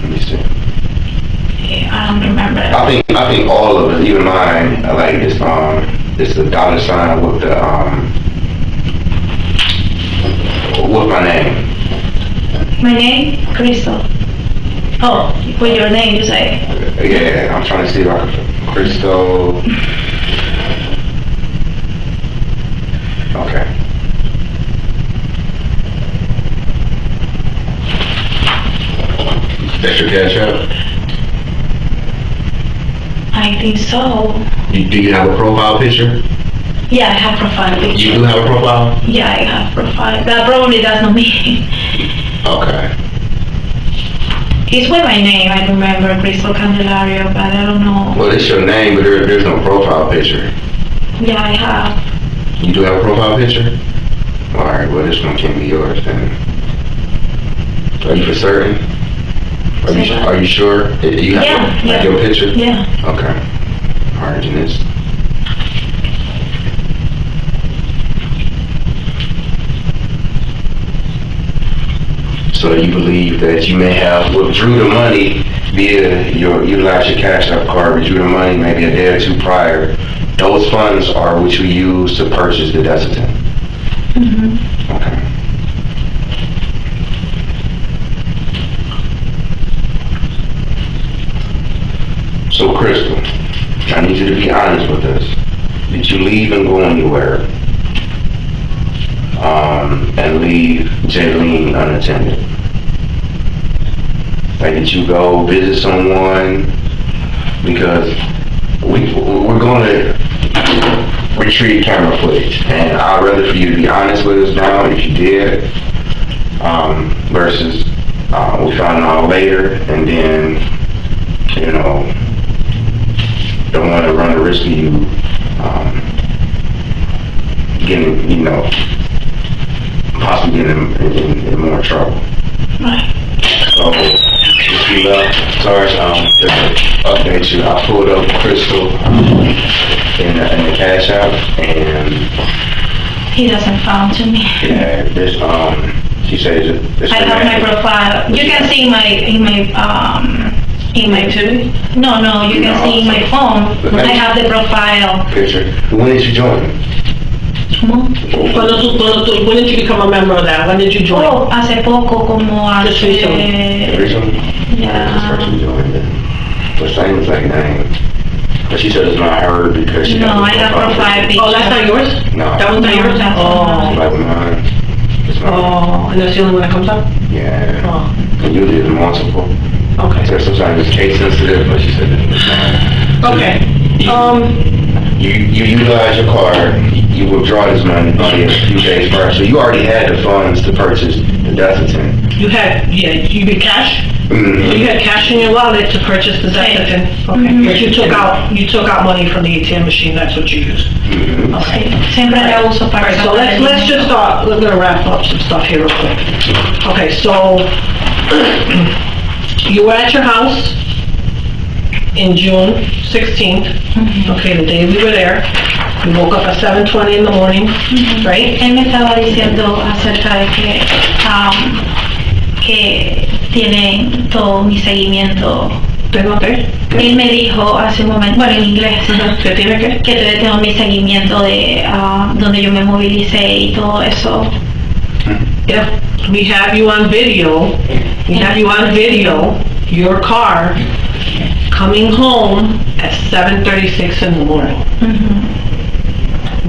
let me see. Yeah, I don't remember. I think all of it, even mine, like it's a $sign with the with my name. My name? Kristel. Oh, with your name, you say? Yeah, I'm trying to see if I can. Kristel. Okay. That's your Cash App? I think so. Do you have a profile picture? Yeah, I have profile picture. You do have a profile? Yeah, I have profile. That probably does not mean. Okay. It's with my name, I remember, Kristel Candelario, but I don't know. Well, it's your name, but there's no profile picture. Yeah, I have. You do have a profile picture? Alright, well, this one can't be yours then. Are you for certain? Are you sure? You have your picture? Yeah. Okay. Alright, Janice. So you believe that you may have withdrew the money via utilize your Cash App card, withdrew the money maybe a day or two prior. Those funds are what you use to purchase the Desitin. Mm-hmm. Okay. So Kristel, I need you to be honest with us. Did you leave and go anywhere? And leave Jaylene unattended? Like, did you go visit someone? Because we're going to retrieve camera footage, and I'd rather for you to be honest with us now if you did, versus we found out later and then, you know, don't want to run the risk of you getting, you know, possibly getting in more trouble. Right. So, if you Sarge, just to update you, I pulled up Kristel in the Cash App, and He doesn't found to me. yeah, this she says it's I have my profile. You can see in my Activity? No, you can see in my phone. I have the profile. picture. When did you join? ¿Cómo? When did you become a member of that? When did you join? Oh, hace poco, como Just recently. Recently? Yeah. That's where she joined it. But same exact name. But she said it's not her because she No, I have profile picture. Oh, that's not yours? No. That one's not No, yours? that's Oh. not Like mine. It's mine. Oh, and that's the only one that comes up? Yeah. Oh, And you did multiple. okay. So sometimes it's case sensitive, but she said it's mine. Okay. You utilize your card, you withdraw this money a few days prior, so you already had the funds to purchase the Desitin. You had cash? Mm-hmm. You had cash in your wallet to purchase the Desitin? Okay. But you took out money from the ATM machine, that's what you used? Mm-hmm. Okay. Siempre la uso All para right, so let's just start, we're gonna wrap up some stuff here real quick. Okay, so you were at your house in June 16th, okay, the day we were there. You woke up at 7:20 in the morning, right? Él me estaba diciendo acerca de que tienen todo mi seguimiento. ¿Tengo qué? Él me dijo hace un momento, bueno, en inglés, ¿Qué tiene qué? que todavía tengo mi seguimiento de donde yo me movilicé y todo eso. Yeah, we have you on video. Your car coming home at 7:36 in the morning.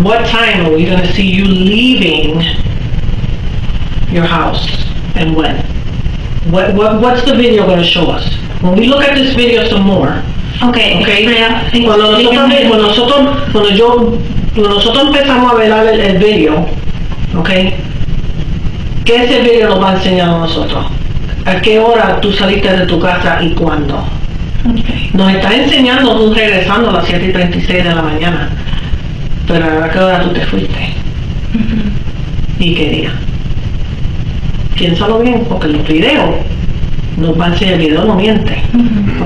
What time are we going to see you leaving your house, and when? What's the video going to show us? When we look at this video some more. Okay. Cuando nosotros empezamos a ver el video, okay, ¿qué ese video nos va a enseñar a nosotros? ¿A qué hora tú saliste de tu casa y cuándo? Okay. Nos está enseñando tú regresando a las 7:36 de la mañana. Pero ¿a qué hora tú te fuiste? ¿Y qué día? Piénsalo bien, porque el video nos va a enseñar, el video no miente.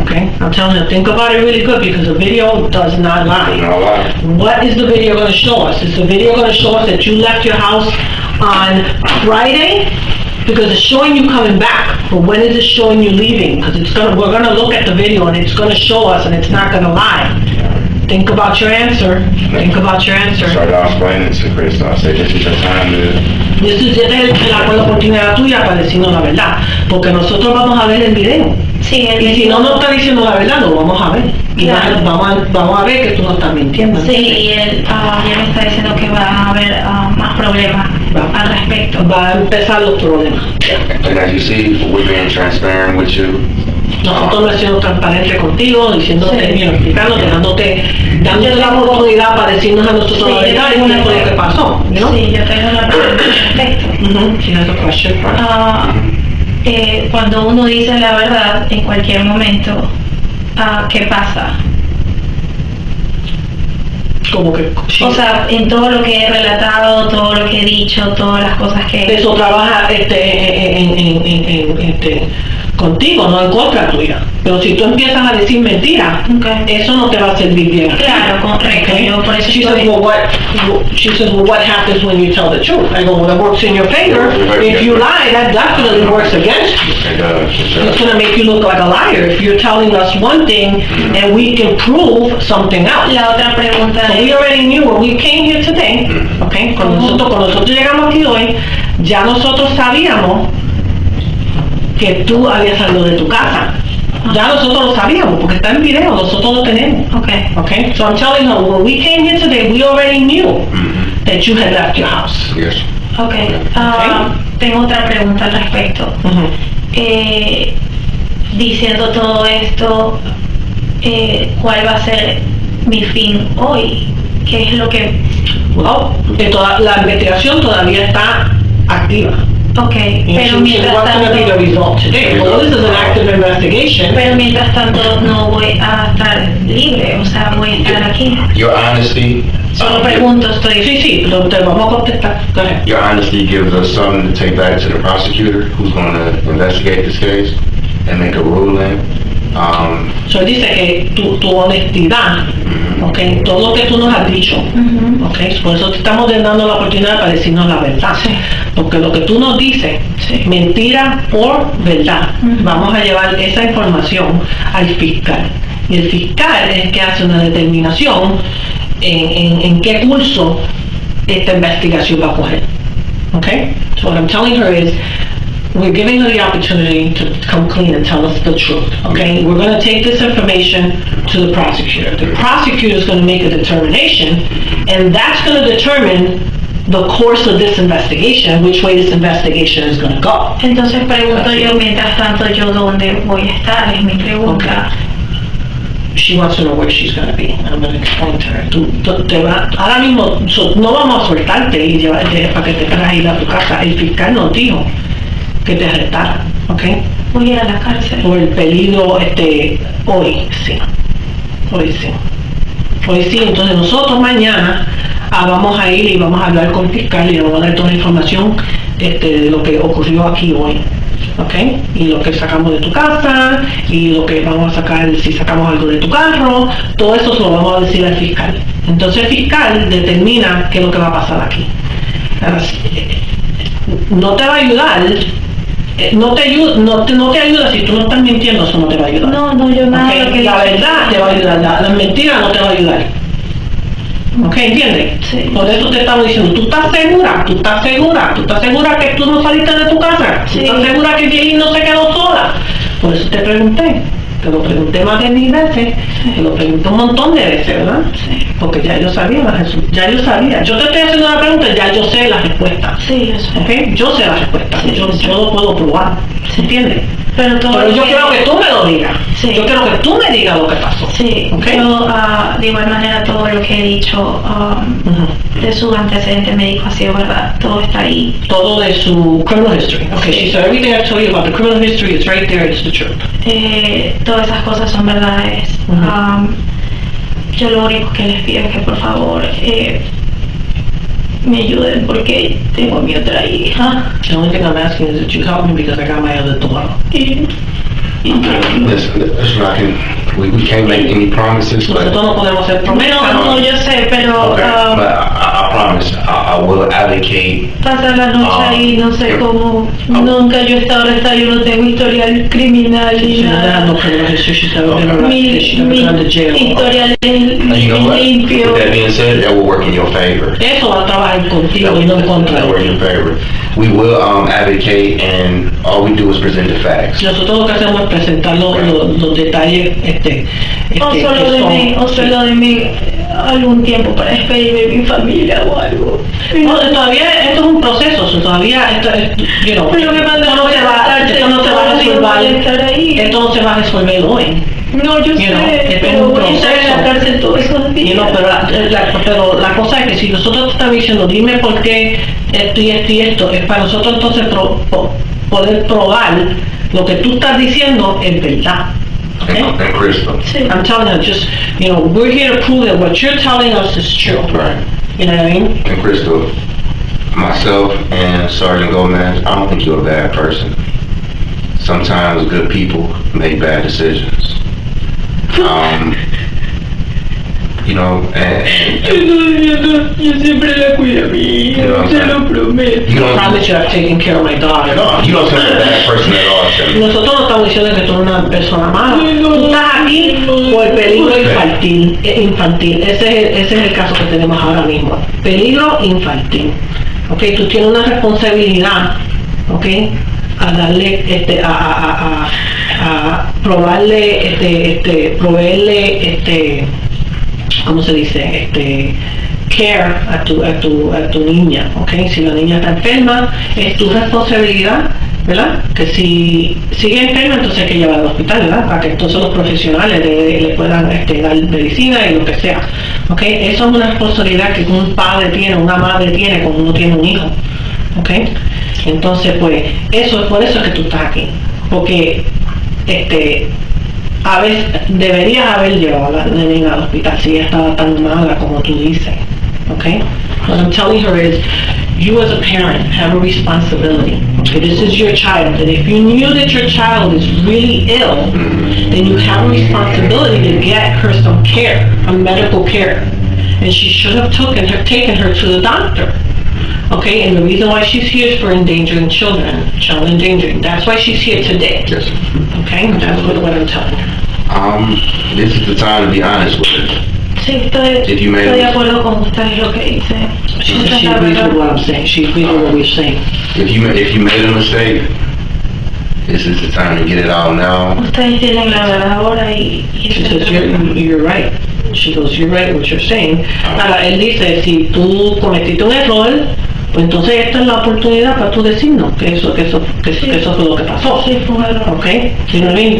Okay? I'm telling you, think about it really good, because the video does not lie. No lie. What is the video going to show us? Is the video going to show us that you left your house on Friday? Because it's showing you coming back, but when is it showing you leaving? Because we're gonna look at the video and it's gonna show us, and it's not gonna lie. Think about your answer. Started off explaining to Kristel. I said, this is your time to... Esta es la oportunidad tuya para decirnos la verdad, porque nosotros vamos a ver el video. Sí, Y si no nos está diciendo la verdad, lo vamos a ver. Y Claro. vamos a ver que tú no estás mintiendo. Sí, y él ya me está diciendo que va a haber más problemas al respecto. Va a empezar los problemas. And as you see, we're being transparent with you. Nosotros hemos sido transparentes contigo, diciéndote, explicándote, dándote la oportunidad para decirnos a nosotros la verdad y qué fue lo que pasó. Sí, yo tengo una pregunta al respecto. She has a question. cuando uno dice la verdad en cualquier momento, ¿qué pasa? Como que sí. O sea, en todo lo que he relatado, todo lo que he dicho, todas las cosas que... Eso trabaja contigo, no en contra tuya. Pero si tú empiezas a decir mentiras, eso no te va a servir bien. Claro, correcto. Okay? Yo por eso she says, well, what happens when you tell the truth? I go, well, it works in your favor. If you lie, that definitely works against you. It's going to make you look like a liar if you're telling us one thing and we can prove something else. La otra pregunta So we already knew when we came here today, okay? Cuando nosotros llegamos aquí hoy, ya nosotros sabíamos que tú habías salido de tu casa. Ya nosotros lo sabíamos, porque está en video, nosotros lo tenemos. Okay? So I'm telling her, when we came here today, we already knew that you had left your house. Yes. Tengo otra pregunta al respecto. Diciendo todo esto, ¿cuál va a ser mi fin hoy? ¿Qué es lo que...? La investigación todavía está activa. Pero mientras tanto no voy a estar libre, o sea, voy a estar aquí. Your honesty. Solo pregunto, estoy... Sí, te vamos a contestar. Go ahead. Your honesty gives us something to take back to the prosecutor who's going to investigate this case and make a ruling. So dice que tu honestidad, okay, todo lo que tú nos has dicho, okay, por eso te estamos dando la oportunidad para decirnos la verdad, porque lo que tú nos dices, mentira por verdad, vamos a llevar esa información al fiscal, y el fiscal es el que hace una determinación en qué curso esta investigación va a coger. Okay? So what I'm telling her is, we're giving her the opportunity to come clean and tell us the truth, okay? We're going to take this information to the prosecutor. The prosecutor is going to make a determination, and that's going to determine the course of this investigation, which way this investigation is going to go. Entonces pregunto yo, mientras tanto, ¿yo dónde voy a estar? Es mi pregunta. She wants to know where she's going to be. I'm going to explain to her. Ahora mismo, no vamos a soltarte y llevarte para que te puedas ir a tu casa. El fiscal nos dijo que te arrestaran, ¿ok? Voy a ir a la cárcel. Por el peligro, hoy sí. Entonces nosotros mañana vamos a ir y vamos a hablar con el fiscal y le vamos a dar toda la información de lo que ocurrió aquí hoy, ¿ok? Y lo que sacamos de tu casa, y lo que vamos a sacar, si sacamos algo de tu carro, todo eso se lo vamos a decir al fiscal. Entonces el fiscal determina qué es lo que va a pasar aquí. No te va a ayudar. No te ayuda si tú no estás mintiendo, eso no te va a ayudar. No, yo nada. Okay. La verdad te va a ayudar, la mentira no te va a ayudar. ¿Ok? ¿Entiendes? Sí. Por eso te estamos diciendo, ¿tú estás segura que tú no saliste de tu casa? Sí. ¿Tú estás segura que Jenny no se quedó sola? Por eso te pregunté. Te lo pregunté más de 1000 veces, te lo pregunté un montón de veces, ¿verdad? Sí. Porque ya yo sabía Yo te estoy haciendo una pregunta, ya yo sé la respuesta. Sí, eso. ¿Ok? Yo sé la respuesta, Sí, yo lo puedo probar, ¿entiendes? Pero yo quiero que tú me lo digas. Sí. Yo quiero que tú me digas lo que pasó. Sí, ¿Okay? yo de igual manera todo lo que he dicho de su antecedente médico ha sido verdad, todo está ahí. Todo de su criminal history. Okay, she said everything I told you about the criminal history is right there, it's the truth. Todas esas cosas son verdades. Yo lo único que les pido es que por favor me ayuden porque tengo a mi otra hija. The only thing I'm asking is that you help me because I got my other daughter. Listen, we can't make any promises, but Nosotros no podemos hacer promesas. No, yo sé, pero okay, but I promise I will advocate. pasar la noche ahí, no sé cómo. Nunca yo he estado arrestada, yo no tengo historial criminal ni nada. Mi historial es limpio. With that being said, that will work in your favor. Eso va a trabajar contigo y no en contra That will work de in ti. your favor. We will advocate, and all we do is present the facts. Nosotros lo que hacemos es presentar los detalles O solo de mí algún tiempo para despedirme de mi familia o algo. No, todavía esto es un proceso, todavía esto Pero me mandan esto no se va a resolver, esto no se va a resolver hoy. No, yo sé, pero voy a estar en la cárcel todos esos días. Pero la cosa es que si nosotros te estamos diciendo, dime por qué esto y esto y esto, es para nosotros entonces poder probar lo que tú estás diciendo es verdad. Okay? And Kristel. I'm telling you, just, we're here to prove that what you're telling us is true. Right. You know what I mean? And Kristel, myself and Sergeant Gomez, I don't think you're a bad person. Sometimes good people make bad decisions. Yo siempre la cuido a mi hija, te lo prometo. I promise you I've taken care of my daughter. No, you don't sound like a bad person at all, Shelly. Nosotros no estamos diciendo que tú eres una persona mala. Tú estás aquí por peligro infantil. Ese es el caso que tenemos ahora mismo. Peligro infantil. Okay, tú tienes una responsabilidad, okay, a darle, a probarle, proveerle, ¿cómo se dice? Care a tu niña, okay. Si la niña está enferma, es tu responsabilidad, ¿verdad? Que si sigue enferma, entonces hay que llevarla al hospital, ¿verdad? Para que entonces los profesionales le puedan dar medicina y lo que sea, okay. Eso es una responsabilidad que un padre tiene, una madre tiene cuando uno tiene un hijo, okay. Entonces, pues, eso es por eso que tú estás aquí, porque a veces deberías haber llevado a la niña al hospital si ella estaba tan mala como tú dices, okay? What I'm telling her is, you as a parent have a responsibility. Okay, this is your child, and if you knew that your child is really ill, then you have a responsibility to get her some care, a medical care, and she should have taken her to the doctor. Okay, and the reason why she's here is for endangering children, child endangering. That's why she's here today. Yes. Okay, that's what I'm telling her. This is the time to be honest with her. Sí, estoy de acuerdo con usted lo que dice. She agrees with what I'm saying. She agrees with what we're saying. If you made a mistake, this is the time to get it out now. Ustedes tienen la verdad ahora y She says, you're right. She goes, you're right what you're saying. Ahora, él dice, si tú cometiste un error, pues entonces esta es la oportunidad para tú decirnos que eso fue lo que pasó. Sí, fue un error. Okay?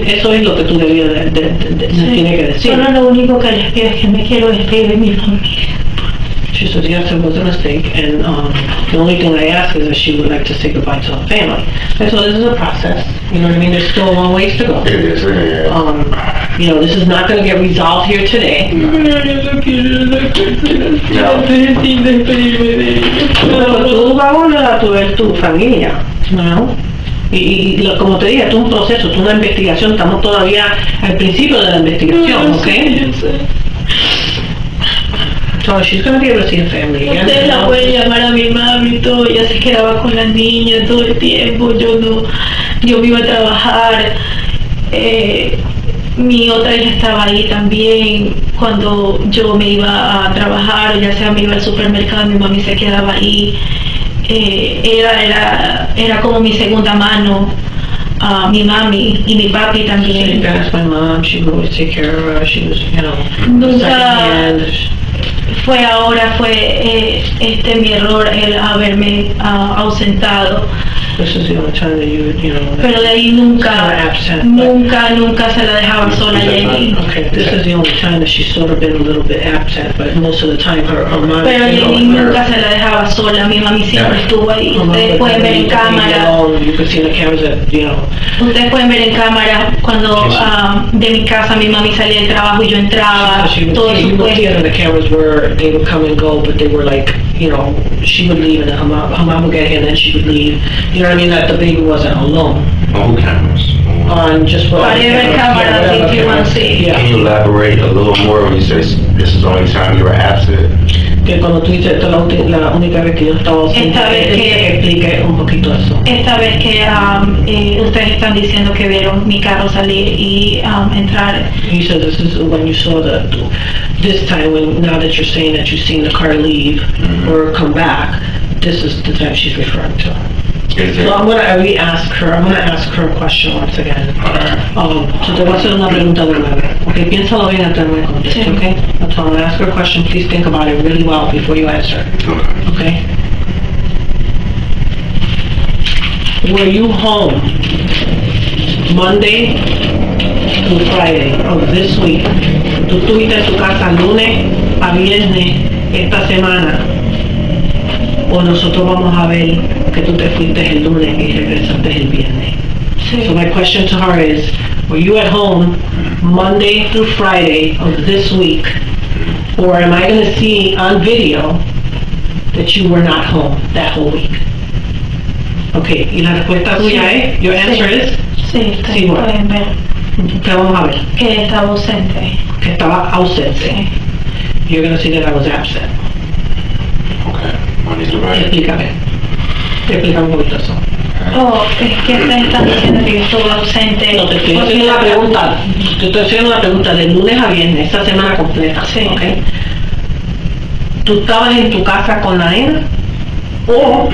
Eso es lo que tú debías tiene que decir. Solo lo único que les pido es que me quiero despedir de mi familia. She says, yes, it was a mistake, and the only thing I ask is that she would like to say goodbye to her family. And so this is a process, you know what I mean? There's still a long ways to go. It is, yeah. This is not going to get resolved here today. Pero tú vas a volver a ver tu familia, ¿no? Y como te dije, esto es un proceso, esto es una investigación, estamos todavía al principio de la investigación, ¿ok? So she's gonna be able to see her family again. Ustedes la pueden llamar a mi mami y todo, ella se quedaba con las niñas todo el tiempo, yo me iba a trabajar, mi otra hija estaba ahí también, cuando yo me iba a trabajar, ya sea me iba al supermercado, mi mami se quedaba ahí, era como mi segunda mano. Mi mami y mi papi también. She asked my mom, she would always take care of her, she was, Nunca fue mi error el haberme ausentado. This is the only time that you would, Pero de ahí nunca se la dejaba sola Jenny. Okay, this is the only time that she's sort of been a little bit absent, but most of the time her mom. Pero Jenny nunca se la dejaba sola, mi mami siempre estuvo ahí. Ustedes pueden ver en cámara. You can see the cameras that, Ustedes pueden ver en cámara cuando de mi casa mi mami salía del trabajo y yo entraba. Todo you would see the cameras where they would come and go, but they were like, she would leave and her mom would get here and then she would leave. You know what I mean? That the baby wasn't alone. On cameras? On just what I if you want to see. Can you elaborate a little more when you say this is the only time you were absent? Que cuando tú dices esta es la única vez que yo estaba ausente, que explique un poquito eso. Esta vez que ustedes están diciendo que vieron mi carro salir y entrar. He said this is when you saw this time now that you're saying that you've seen the car leave or come back, this is the time she's referring to. So I'm gonna ask her a question once again. So te voy a hacer una pregunta de nuevo. Okay, piénsalo bien antes de me conteste, okay? So I'm gonna ask her a question. Please think about it really well before you answer. Okay? Were you home Monday to Friday of this week? ¿Tú estuviste en tu casa lunes a viernes esta semana? O nosotros vamos a ver que tú te fuiste el lunes y regresaste el viernes. Sí. So my question to her is, were you at home Monday through Friday of this week? Or am I going to see on video that you were not home that whole week? Okay, y la respuesta tuya es, your answer is? Sí, Sí, bueno. pueden ver ¿Qué vamos a ver? que estaba ausente. Que estaba ausente. You're going to see that I was absent. Okay. Monday through Friday. Explícame. Explícame un poquito eso. Oh, es que ustedes están diciendo que yo estuve ausente. No, te estoy haciendo una pregunta. Te estoy haciendo una pregunta de lunes a viernes, esta semana completa. Sí. Okay. ¿Tú estabas en tu casa con la nena? O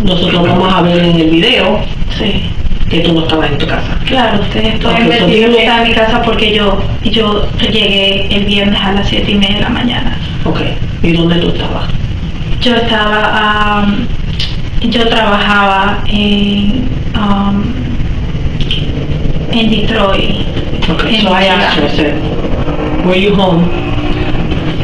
nosotros vamos a ver en el video Sí. que tú no estabas en tu casa. Claro, ustedes pueden Ok, ver so que yo dime- estaba en mi casa porque yo llegué el viernes a las 7:30 de la mañana. Ok. ¿Y dónde tú estabas? Yo estaba, yo trabajaba en Detroit. Okay. En So I asked her, I said, were you home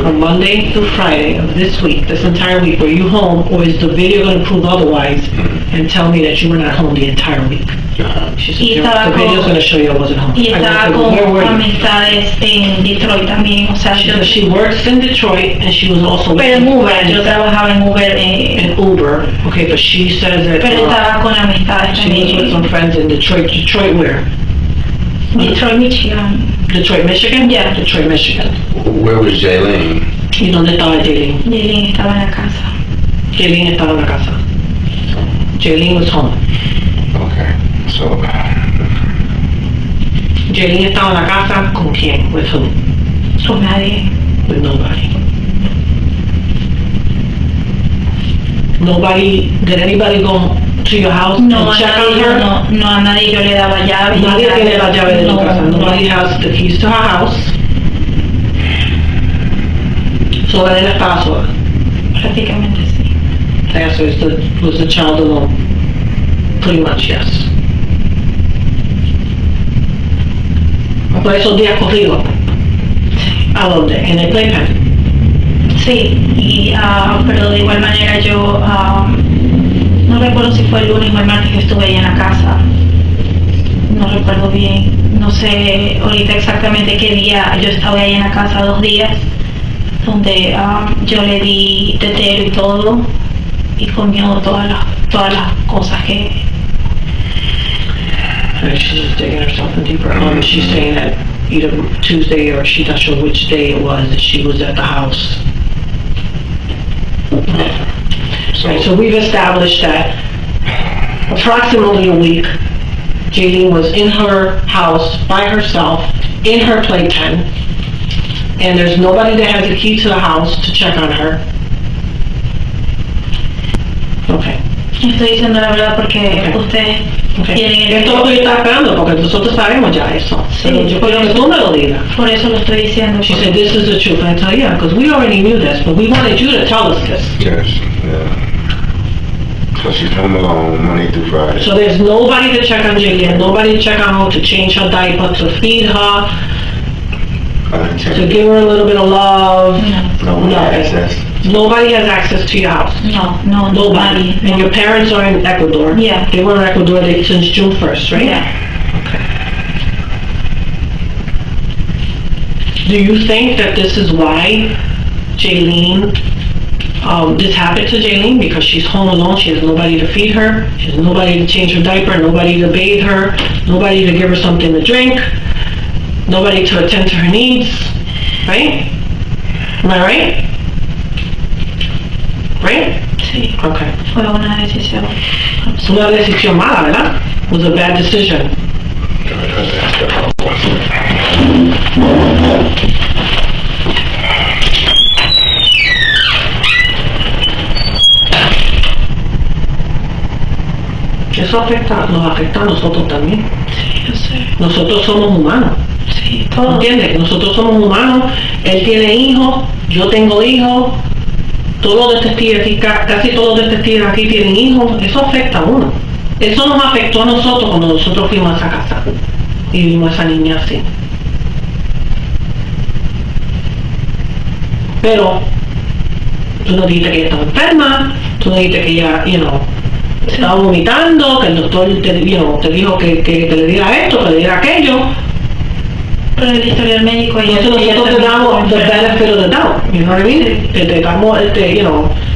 from Monday through Friday of this week, this entire week? Were you home, or is the video going to prove otherwise and tell me that you were not home the entire week? She said, Y estaba the video is con- going to show you I wasn't home. Y I estaba went, "Where were con you?" amistades en Detroit también, o sea, She yo, said she works in Detroit and she was also pero en with Uber, friends yo trabajaba en Uber, in Uber. Okay, but she says that pero estaba con amistades she was with some también. friends in Detroit. Detroit where? Detroit, Michigan. Detroit, Michigan? Yeah. Detroit, Michigan. Where was Jaylene? ¿Y dónde estaba Jaylene? Jaylene estaba en la casa. Jaylene estaba en la casa. Jaylene was home. Okay. So, Jaylene estaba en la casa, ¿con quién? With who? Con nadie. With nobody. Nobody, did anybody go to your house No, and a check on nadie, her? no, a nadie yo le daba llave. Nadie tiene la llave de tu No, casa. no. Nobody has the keys to her house. So la nena estaba sola. Prácticamente sí. The answer is was the child alone? Pretty much, yes. Por esos días corridos. ¿A dónde? En el playpen. Sí, y, pero de igual manera yo no recuerdo si fue el lunes o el martes que estuve ahí en la casa. No recuerdo bien. No sé ahorita exactamente qué día yo estaba ahí en la casa, 2 días, donde yo le di tetero y todo y comió todas las cosas que... And she's just digging herself in deeper. She's saying that either Tuesday or she's not sure which day it was that she was at the house. Right, so we've established that approximately a week, Jaylene was in her house by herself, in her playpen, and there's nobody that has a key to the house to check on her. Okay. Estoy diciendo la verdad porque ustedes tienen el... Esto es lo que yo estaba esperando, porque nosotros sabemos ya eso. Pero yo quiero que tú me lo digas. Por eso lo estoy diciendo. She said, this is the truth. And I tell you, yeah, because we already knew this, but we wanted you to tell us this. yes, yeah. So she's home alone Monday through Friday. So there's nobody to check on Jaylene, nobody to check on her, to change her diaper, to feed her, to give her a little bit of love. No one has access. Nobody has access to your house. No, Nobody. And your parents are in Ecuador. Yeah. They were in Ecuador since June 1st, right? Yeah. Do you think that this is why Jaylene, this happened to Jaylene? Because she's home alone, she has nobody to feed her, she has nobody to change her diaper, nobody to bathe her, nobody to give her something to drink, nobody to attend to her needs, right? Am I right? Right? Sí. Okay. Fue una decisión. Es una decisión mala, ¿verdad? It was a bad decision. Eso nos afecta a nosotros también. Sí, yo sé. Nosotros somos humanos. Sí, todo. ¿Entiendes? Nosotros somos humanos, él tiene hijos, yo tengo hijos, todos los detectives aquí, casi todos los detectives aquí tienen hijos, eso afecta a uno. Eso nos afectó a nosotros cuando nosotros fuimos a esa casa y vimos a esa niña así. Pero tú no dijiste que ella estaba enferma, tú no dijiste que ella, estaba vomitando, que el doctor te dijo que le diera esto, que le diera aquello. Pero el historial médico y entonces nosotros te damos the benefit of the doubt, you know what I mean? Te damos,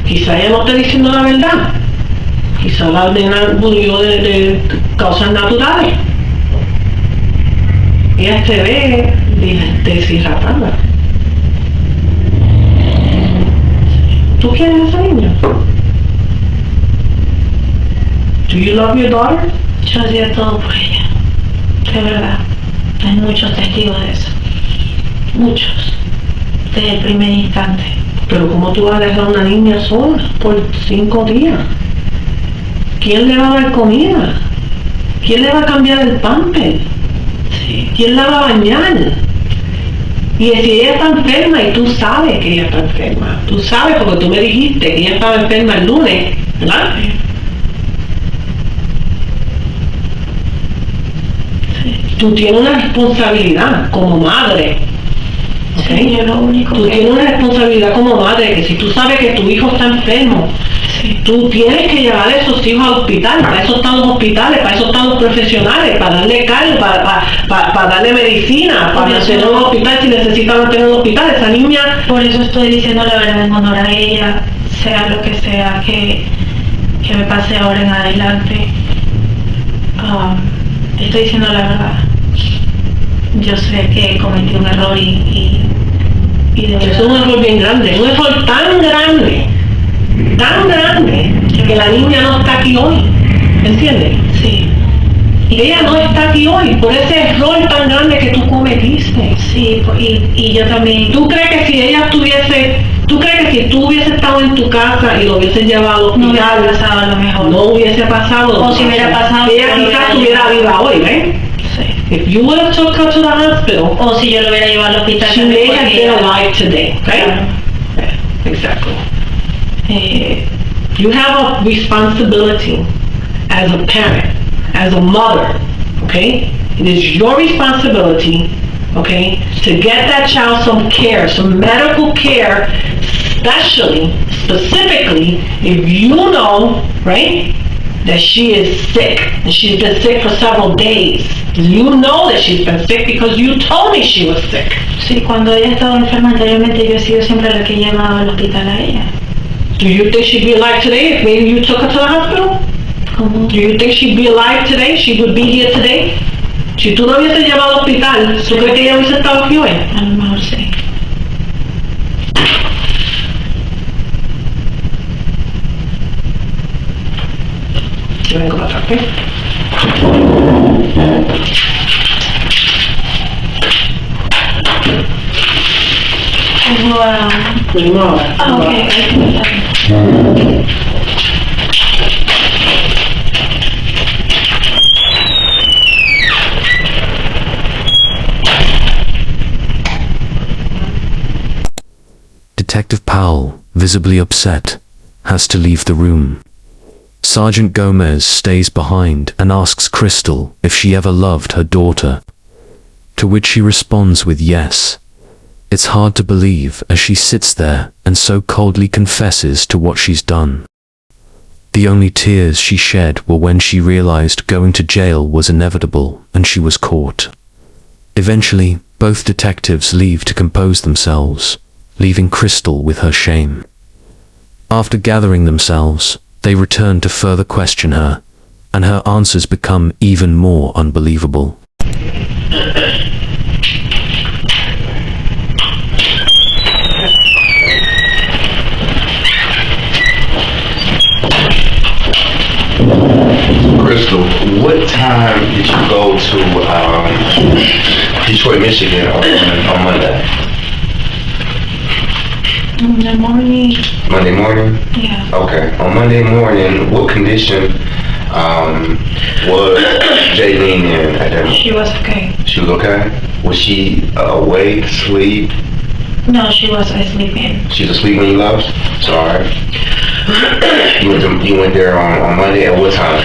quizá ella no esté diciendo la verdad. Quizá la nena murió de causas naturales. Ella se ve deshidratada. ¿Tú quieres a esa niña? Do you love your daughter? Yo hacía todo por ella, de verdad. Hay muchos testigos de eso, muchos, desde el primer instante. Pero ¿cómo tú vas a dejar a una niña sola por 5 días? ¿Quién le va a dar comida? ¿Quién le va a cambiar el pamper? Sí. ¿Quién la va a bañar? Y si ella está enferma y tú sabes que ella está enferma, tú sabes porque tú me dijiste que ella estaba enferma el lunes, ¿verdad? Tú tienes una responsabilidad como madre, ¿ok? Sí, yo lo único tú tienes una responsabilidad como madre que si tú sabes que tu hijo está enfermo, sí, tú tienes que llevar a esos hijos al hospital. Para eso están los hospitales, para eso están los profesionales, para darle cargo, para darle medicina, para mantener un hospital si necesitan mantener un hospital. Esa niña... Por eso estoy diciendo la verdad en honor a ella, sea lo que sea que me pase ahora en adelante. Estoy diciendo la verdad. Yo sé que cometí un error y de verdad. Es un error bien grande, un error tan grande, que la niña no está aquí hoy, ¿entiendes? Sí. Y ella no está aquí hoy por ese error tan grande que tú cometiste. Sí, y yo también. ¿Tú crees que si ella tú hubiese estado en tu casa y lo hubieses llevado al No hospital, hubiera pasado a lo mejor? no hubiese pasado? O si hubiera pasado, ella quizás estuviera viva hoy, ¿ves? Sí. If you would have took her to the hospital, O si yo lo hubiera llevado al hospital. she may have been alive today, right? Claro. Yeah, exactly. You have a responsibility as a parent, as a mother, okay? It is your responsibility, okay, to get that child some care, some medical care, specifically, if you know, right, that she is sick, and she's been sick for several days. You know that she's been sick because you told me she was sick. Sí, cuando ella estaba enferma anteriormente, yo he sido siempre la que he llevado al hospital a ella. Do you think she'd be alive today if maybe you took her to the hospital? ¿Cómo? Do you think she'd be alive today? She would be here today? Si tú no hubieses llevado al hospital, ¿tú crees que ella hubiese estado aquí hoy? A lo mejor sí. Yo vengo para atrás, ¿ok? Wow. Venimos ahora. Ah, ok. Detective Powell, visibly upset, has to leave the room. Sergeant Gomez stays behind and asks Kristel if she ever loved her daughter, to which she responds with yes. It's hard to believe as she sits there and so coldly confesses to what she's done. The only tears she shed were when she realized going to jail was inevitable and she was caught. Eventually, both detectives leave to compose themselves, leaving Kristel with her shame. After gathering themselves, they return to further question her, and her answers become even more unbelievable. Kristel, what time did you go to Detroit, Michigan on Monday? In the morning. Monday morning? Yeah. Okay. On Monday morning, what condition was Jaylene in at that moment? She was okay. She was okay? Was she awake, asleep? No, she was sleeping. She's asleep when you left? Sorry. You went there on Monday at what time?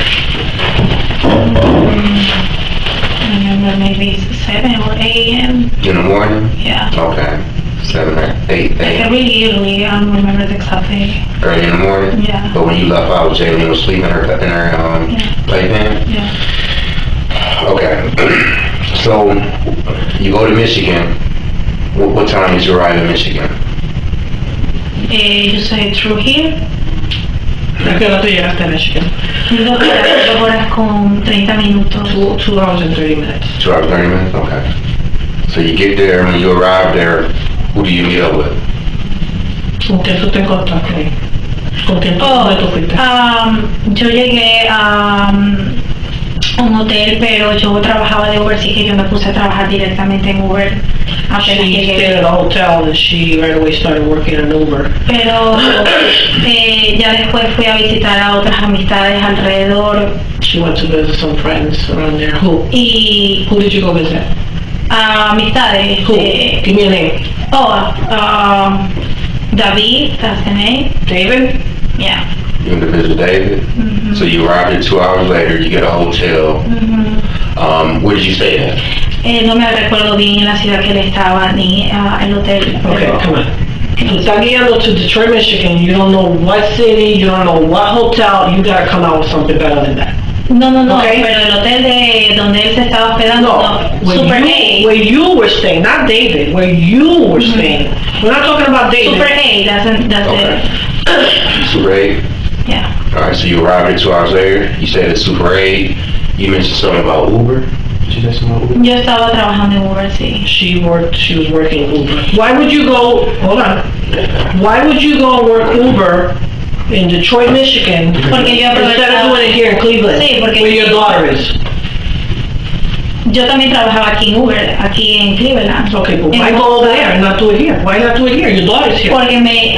I remember maybe 7 or 8 a.m. In the morning? Yeah. Okay. 7 or 8 a.m.? Really early, I don't remember the exact day. Early in the morning? Yeah. But when you left out, Jalen was sleeping in her playpen? Yeah. Okay. So, you go to Michigan. What time did you arrive in Michigan? You say through here? ¿A qué hora tú llegaste a Michigan? 2 horas con 30 minutos. 2 hours and 30 minutes. 2 hours, 30 minutes? Okay. So you get there, when you arrive there, who do you meet up with? ¿Con quién tú te encontraste ahí? ¿Con quién tú fuiste? Yo llegué a un hotel, pero yo trabajaba de Uber, así que yo me puse a trabajar directamente en Uber. Apenas She llegué. stayed at a hotel and she right away started working in Uber. Pero ya después fui a visitar a otras amistades alrededor. She went to visit some friends around there. Who? Y Who did you go visit? amistades. Who? Give me a name. David, that's the name. David? Yeah. You went to visit David? Mm-hmm. So you arrived there 2 hours later, you get a hotel. Mm-hmm. Where did you stay at? No me recuerdo bien en la ciudad que él estaba ni el hotel. Okay, come on. Tú estás guiando to Detroit, Michigan. You don't know what city, you don't know what hotel. You gotta come out with something better than that. No, Okay. pero el hotel de donde él se estaba hospedando, Where you were staying, not David, where you were staying. We're not talking about David. Super 8, that's Okay. Super 8? Yeah. Alright, so you arrived there 2 hours later, you stayed at Super 8, you mentioned something about Uber? Did you say something about Uber? Yo estaba trabajando en Uber, sí. She was working Uber. Why would you go, hold on, why would you go work Uber in Detroit, Michigan, Porque yo instead of doing it here in Cleveland, Sí, porque where your daughter is? Yo también trabajaba aquí en Uber, aquí en Cleveland. Okay, but why go over there and not do it here? Why not do it here? Your daughter's here. Porque me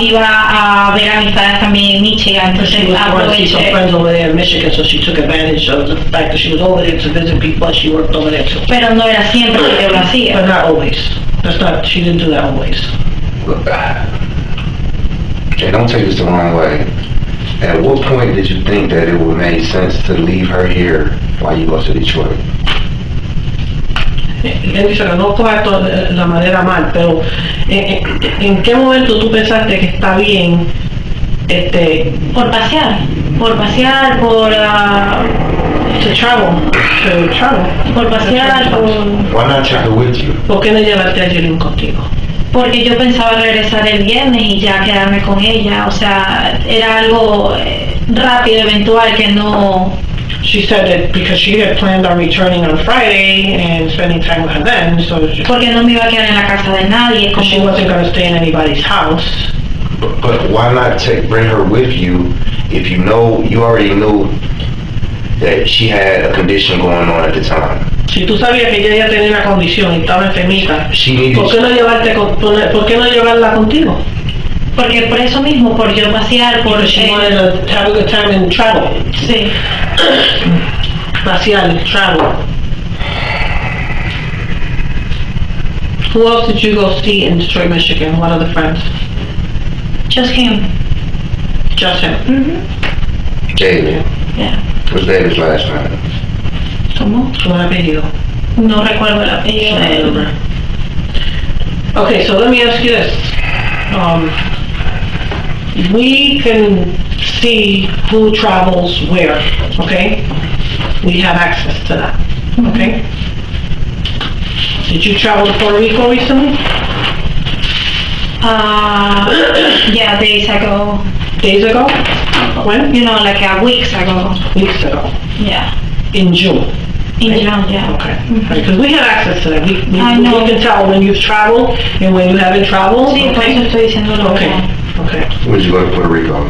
iba a ver amistades también en Michigan, She entonces was going to see some aproveché. friends over there in Michigan, so she took advantage of the fact that she was over there to visit people and she worked over there too. Pero no era siempre que yo lo hacía. But not always. She didn't do that always. Look, okay, don't take this the wrong way. At what point did you think that it would make sense to leave her here while you go to Detroit? Él dice que no coja esto de la manera mal, pero ¿en qué momento tú pensaste que está bien Por pasear, por to travel, por pasear, Why not take her with you? ¿por qué no llevarte a Jillian contigo? porque yo pensaba regresar el viernes y ya quedarme con ella, o sea, era algo rápido, eventual, que no. She said that because she had planned on returning on Friday and spending time with her then, so Porque no me iba a quedar en la casa de nadie, she como wasn't going to stay in anybody's house. But why not bring her with you if you already knew that she had a condition going on at the time? Si tú sabías que ella ya tenía una condición y estaba enfermita, ¿por qué no llevarla contigo? porque por eso mismo, por yo pasear, por She wanted to have a good time and travel. sí. Pasear, travel. Who else did you go see in Detroit, Michigan? What other friends? Just him. Just him. Mm-hmm. David. Yeah. What's David's last name? ¿Cómo? Su apellido. No recuerdo el apellido de él. Okay, so let me ask you this. We can see who travels where, okay? We have access to that, okay? Did you travel to Puerto Rico recently? Yeah, days ago. Days ago? When? You know, like weeks ago. Weeks ago. Yeah. In June. In June, yeah. Okay. Because we have access to that. We I know. can tell when you've traveled and when you haven't traveled. Sí, por eso estoy diciendo lo Okay. Okay. When did you go to Puerto Rico?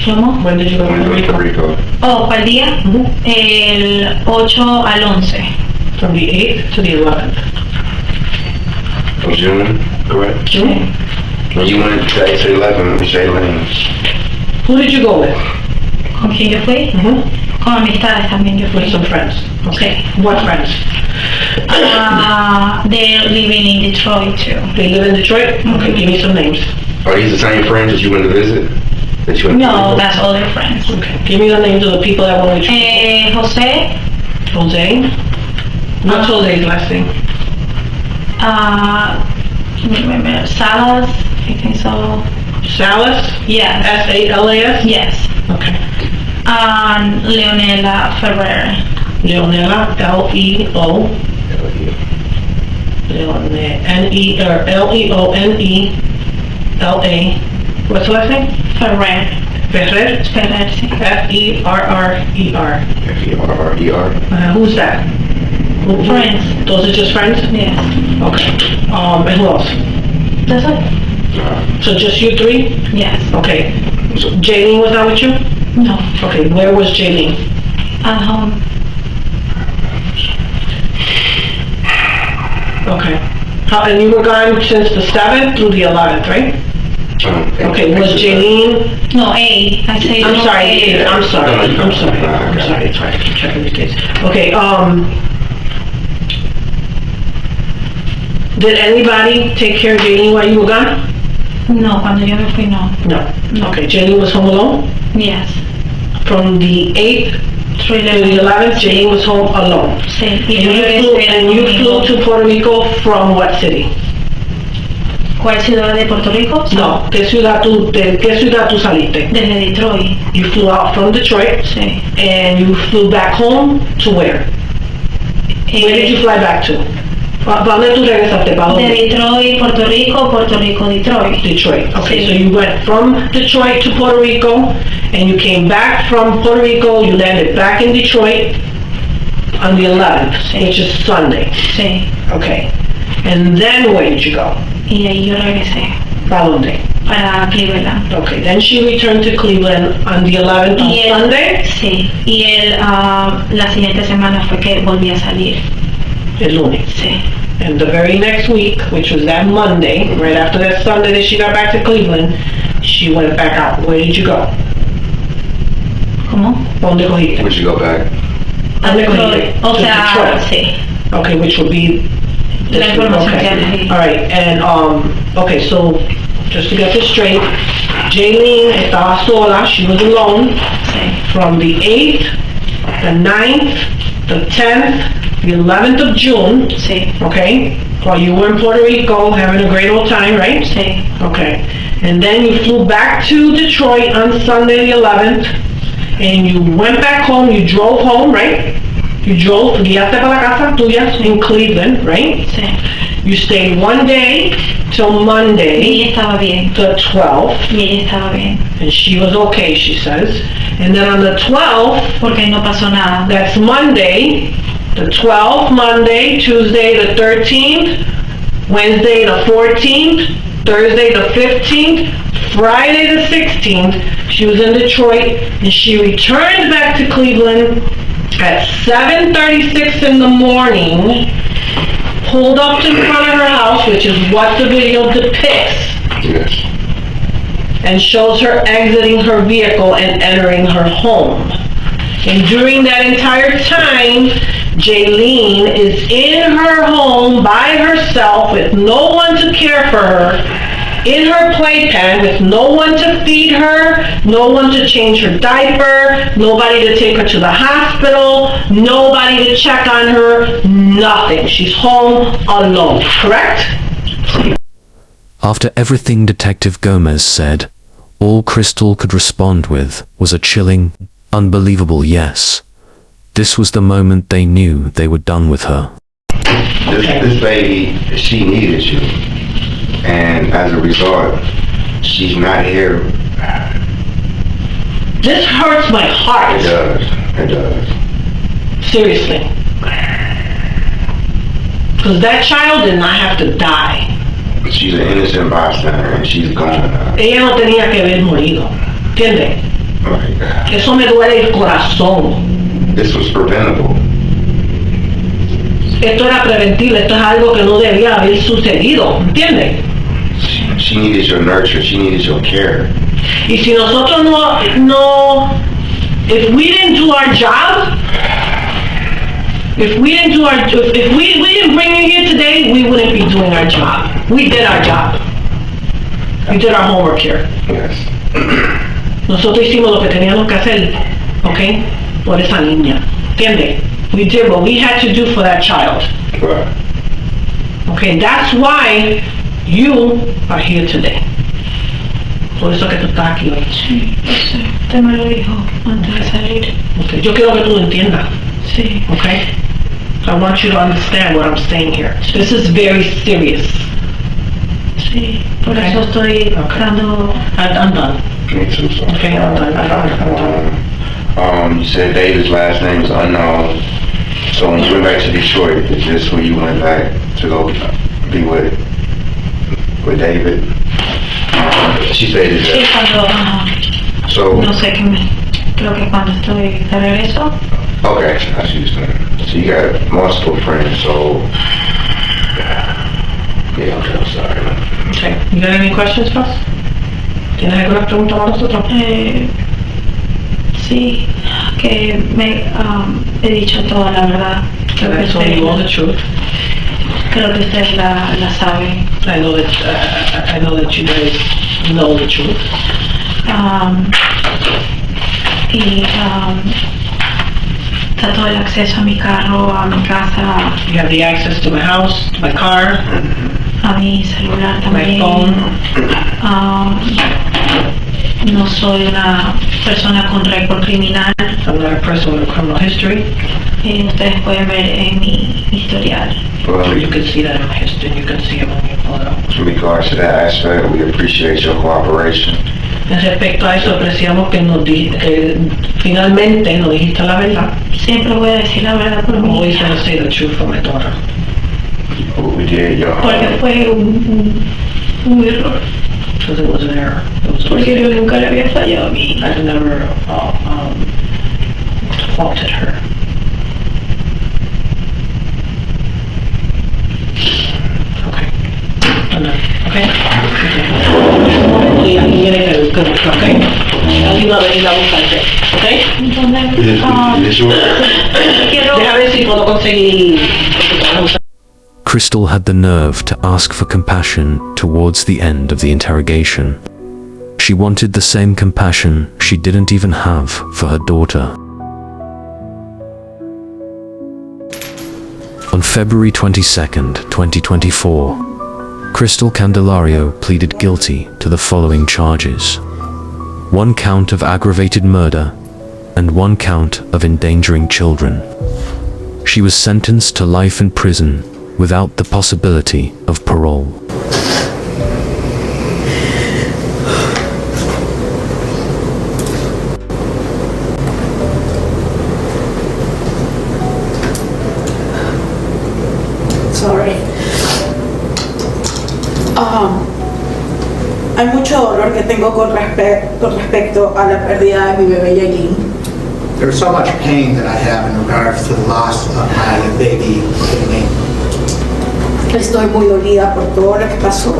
¿Cómo? When did you go to When did you Puerto go to Rico? Puerto Rico? Oh, ¿cuál día? El 8 al 11. From the 8th to the 11th. Of June, correct? June. When you went to 8 to 11 with Shailene. Who did you go with? ¿Con quién yo fui? Con amistades también yo fui. With some friends. Okay. What friends? They're living in Detroit too. They live in Detroit? Okay, give me some names. Are these the same friends that you went to visit? That you went to No, visit? that's other friends. Okay, give me the names of the people that were with you. José, Jose? What's Jose's last name? Salas, I think so. Salas? Yes. S-A-L-A-S? Yes. Okay. Leonela Ferrer. Leonela, L-E-O. L-E-O-N-E-L-A. What's the last name? Ferrer. Ferrer? Ferrer, sí. F-E-R-R-E-R. F-E-R-R-E-R. Who's that? Friends. Those are just friends? Yes. Okay. And who else? That's it. So just you three? Yes. Okay. So Jaylene was not with you? No. Okay, where was Jaylene? At home. Okay. And you were gone since the 7th through the 11th, right? Okay, was Jaylene? No, A. I say I'm no, sorry, A. I'm sorry, it's fine, I'm checking these dates. Okay, did anybody take care of Jaylene while you were gone? No, cuando yo me fui, no. No. Okay, Jaylene was home alone? Yes. From the 8th to the 11th, Jaylene was home alone. Sí. And you flew to Puerto Rico from what city? ¿Cuál ciudad de Puerto Rico? No, ¿de qué ciudad tú saliste? Desde Detroit. You flew out from Detroit. Sí. And you flew back home to where? Where did you fly back to? ¿Para dónde tú regresaste? ¿Para dónde? De Detroit, Puerto Rico, Detroit. Detroit. Okay, Sí. so you went from Detroit to Puerto Rico, and you came back from Puerto Rico, you landed back in Detroit on the 11th, Sí. which is Sunday. Sí. Okay. And then where did you go? Y ahí yo regresé ¿Para dónde? para Cleveland. Okay, then she returned to Cleveland on the 11th on Sunday? Sí. Y la siguiente semana fue que volví a salir. El lunes. Sí. And the very next week, which was that Monday, right after that Sunday that she got back to Cleveland, she went back out. Where did you go? ¿Cómo? ¿Dónde cogiste? Where'd you go back? ¿Dónde cogiste? O To sea, Detroit. sí. Okay, which would be La información que okay. hay. All right, and okay, so just to get this straight, Jaylene estaba sola, she was alone Sí. from the 8th, the 9th, the 10th, the 11th of June, Sí. okay? While you were in Puerto Rico having a great old time, right? Sí. Okay. And then you flew back to Detroit on Sunday the 11th, and you went back home, you drove home, right? You drove, guiaste para la casa tuya in Cleveland, right? Sí. You stayed one day till Y Monday, ella estaba bien. the 12th, Y ella estaba bien. and she was okay, she says. And then on the 12th, Porque no pasó nada. that's Monday, the 12th, Monday, Tuesday the 13th, Wednesday the 14th, Thursday the 15th, Friday the 16th, she was in Detroit, and she returned back to Cleveland at 7:36 in the morning, pulled up in front of her house, which is what the video depicts, Yes. and shows her exiting her vehicle and entering her home. And during that entire time, Jaylene is in her home by herself with no one to care for her, in her playpen with no one to feed her, no one to change her diaper, nobody to take her to the hospital, nobody to check on her, nothing. She's home alone, correct? After everything Detective Gomez said, all Kristel could respond with was a chilling, unbelievable yes. This was the moment they knew they were done with her. This lady, she needed you. And as a result, she's not here. This hurts my heart. It does. It does. Seriously. Because that child did not have to die. She's an innocent bystander and she's gone. Ella no tenía que haber morido. ¿Entiendes? Like, Eso me duele el corazón. this was preventable. Esto era preventivo, esto es algo que no debía haber sucedido. ¿Entiendes? She needed your nurture. She needed your care. Y si nosotros if we didn't do our job, if we didn't bring you here today, we wouldn't be doing our job. We did our job. We did our homework here. Yes. Nosotros hicimos lo que teníamos que hacer, ¿ok? Por esa niña. ¿Entiendes? We did what we had to do for that child. Right. Okay, that's why you are here today. Por eso que tú estás aquí hoy. Sí, lo sé. Usted me lo dijo antes de salir. Okay. Yo quiero que tú lo entiendas. Sí. Okay? I want you to understand what I'm saying here. This is very serious. Sí, por Okay. eso estoy dando... I'm done. Me too, so. Okay, I'm done. You said David's last name is unknown. So when you went back to Detroit, is this where you went back to go be with David? She said Sí, it. cuando... So, no sé qué me... Creo que cuando estoy de regreso. okay, I see what you're saying. So you got multiple friends, so, yeah, okay, I'm sorry. Okay. You got any questions for us? ¿Tienes alguna pregunta para nosotros? Sí, que me he dicho toda la verdad. Creo que I told you all the truth. creo que ustedes la saben. I know that you guys know the truth. Y está todo el acceso a mi carro, a mi casa, You have the access to my house, to my car, a mi celular my también. phone. No soy una persona con récord criminal. I'm not a person with a criminal history. Y ustedes pueden ver en mi historial. Well, You can see that in my history, and you can see it when you pull it up. in regards to that aspect, we appreciate your cooperation. En respecto a eso, apreciamos que que finalmente nos dijiste la verdad. Siempre voy a decir la verdad por I'm mi always hija. going to say the truth for my daughter. We did your Porque fue un error. Because it was an error. It was a Porque yo mistake. nunca le había fallado a mi hija. I've never faulted her. Okay. I'm done. Okay? Y aquí viene el okay? Alguien va a venir a buscarte. Okay? Entonces, Is yours? quiero... Deja ver si puedo conseguir... Kristel had the nerve to ask for compassion towards the end of the interrogation. She wanted the same compassion she didn't even have for her daughter. On February 22nd, 2024, Kristel Candelario pleaded guilty to the following charges: 1 count of aggravated murder and 1 count of endangering children. She was sentenced to life in prison without the possibility of parole. Sorry. Hay mucho dolor que tengo con respecto a la pérdida de mi bebé Yailin. There's so much pain that I have in regards to the loss of my baby, Yailin. Estoy muy dolida por todo lo que pasó.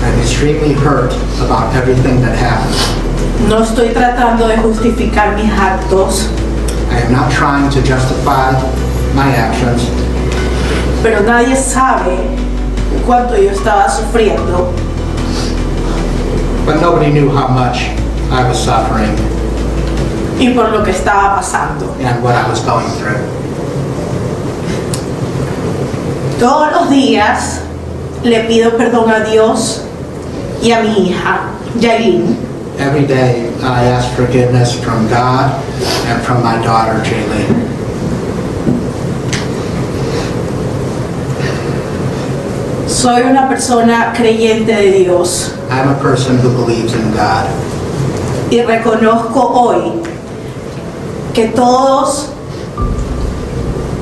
I'm extremely hurt about everything that happened. No estoy tratando de justificar mis actos, I am not trying to justify my actions, pero nadie sabe cuánto yo estaba sufriendo. but nobody knew how much I was suffering Y por lo que estaba pasando. and what I was going through. Todos los días le pido perdón a Dios y a mi hija, Yailin. Every day I ask forgiveness from God and from my daughter, Jaylene. Soy una persona creyente de Dios I'm a person who believes in God. y reconozco hoy que todos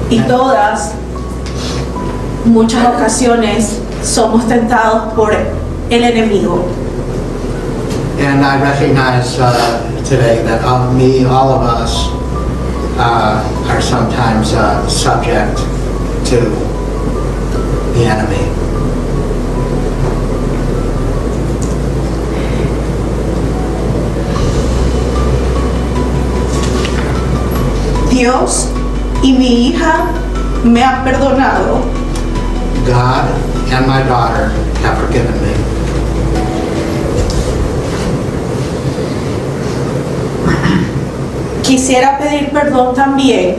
y todas, muchas ocasiones, somos tentados por el enemigo. And I recognize today that all of us are sometimes subject to the enemy. Dios y mi hija me han perdonado. God and my daughter have forgiven me. Quisiera pedir perdón también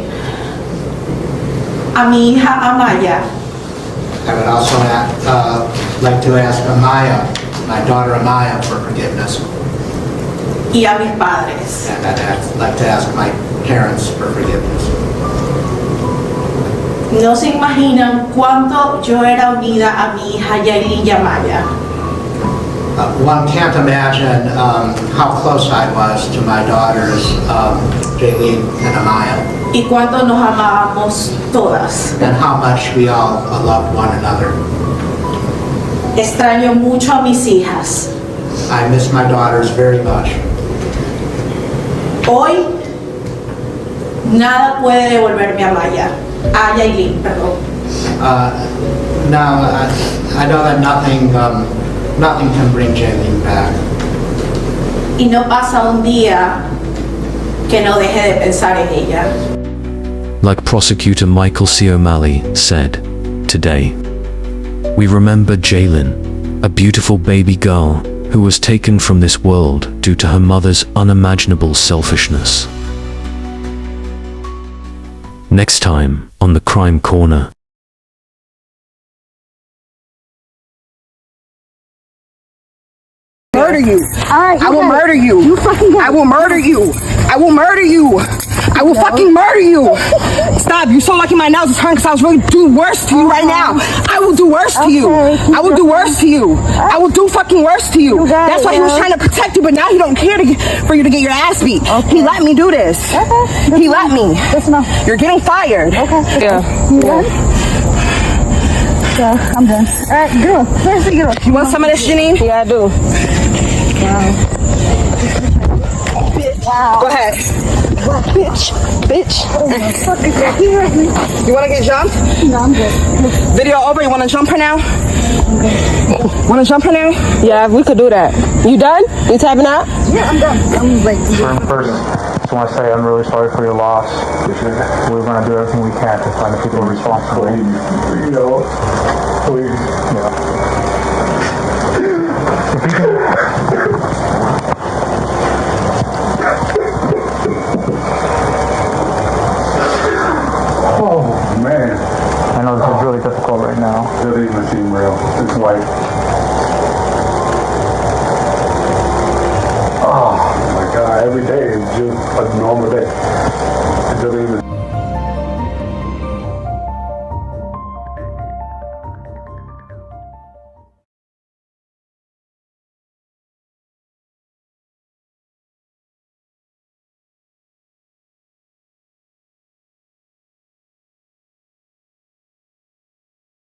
a mi hija Amaya, I would also like to ask Amaya, my daughter Amaya, for forgiveness. Y a mis padres. And I'd like to ask my parents for forgiveness. No se imaginan cuánto yo era unida a mi hija Yailin y Amaya. One can't imagine how close I was to my daughters, Jaylene and Amaya, Y cuánto nos amábamos todas. and how much we all loved one another. Extraño mucho a mis hijas. I miss my daughters very much. Hoy, nada puede devolverme a Maya. A Yailin, perdón. Now, I know that nothing can bring Jaylene back. Y no pasa un día que no deje de pensar en ella. Like prosecutor Michael C. O'Malley said, today, we remember Jaylin, a beautiful baby girl who was taken from this world due to her mother's unimaginable selfishness. Next time on the Crime Corner. Murder you. I will murder you. I will murder you. I will murder you. I will fucking murder you. Stop. You're so lucky my nails is hurting because I was really doing worse to you right now. I will do worse to you. I will do worse to you. I will do fucking worse to you. That's why he was trying to protect you, but now he don't care for you to get your ass beat. He let me do this. He let me. You're getting fired. Yeah. Yeah, I'm done. Alright, girl. Where's the girl? You want some of this, Janine? Yeah, I do. Wow. Go ahead. Wow. Bitch. Oh my fuck is that? He hurt me. You want to get jumped? No, I'm good. Video over. You want to jump her now? Okay. Want to jump her now? Yeah, we could do that. You done? You tapping out? Yeah, I'm done. I'm like... First, just want to say I'm really sorry for your loss. We're going to do everything we can to find the people responsible. You know, please. Yeah. Oh, man. I know this is really difficult right now. It doesn't even seem real. It's like... Oh, my God. Every day is just a normal day. It doesn't even...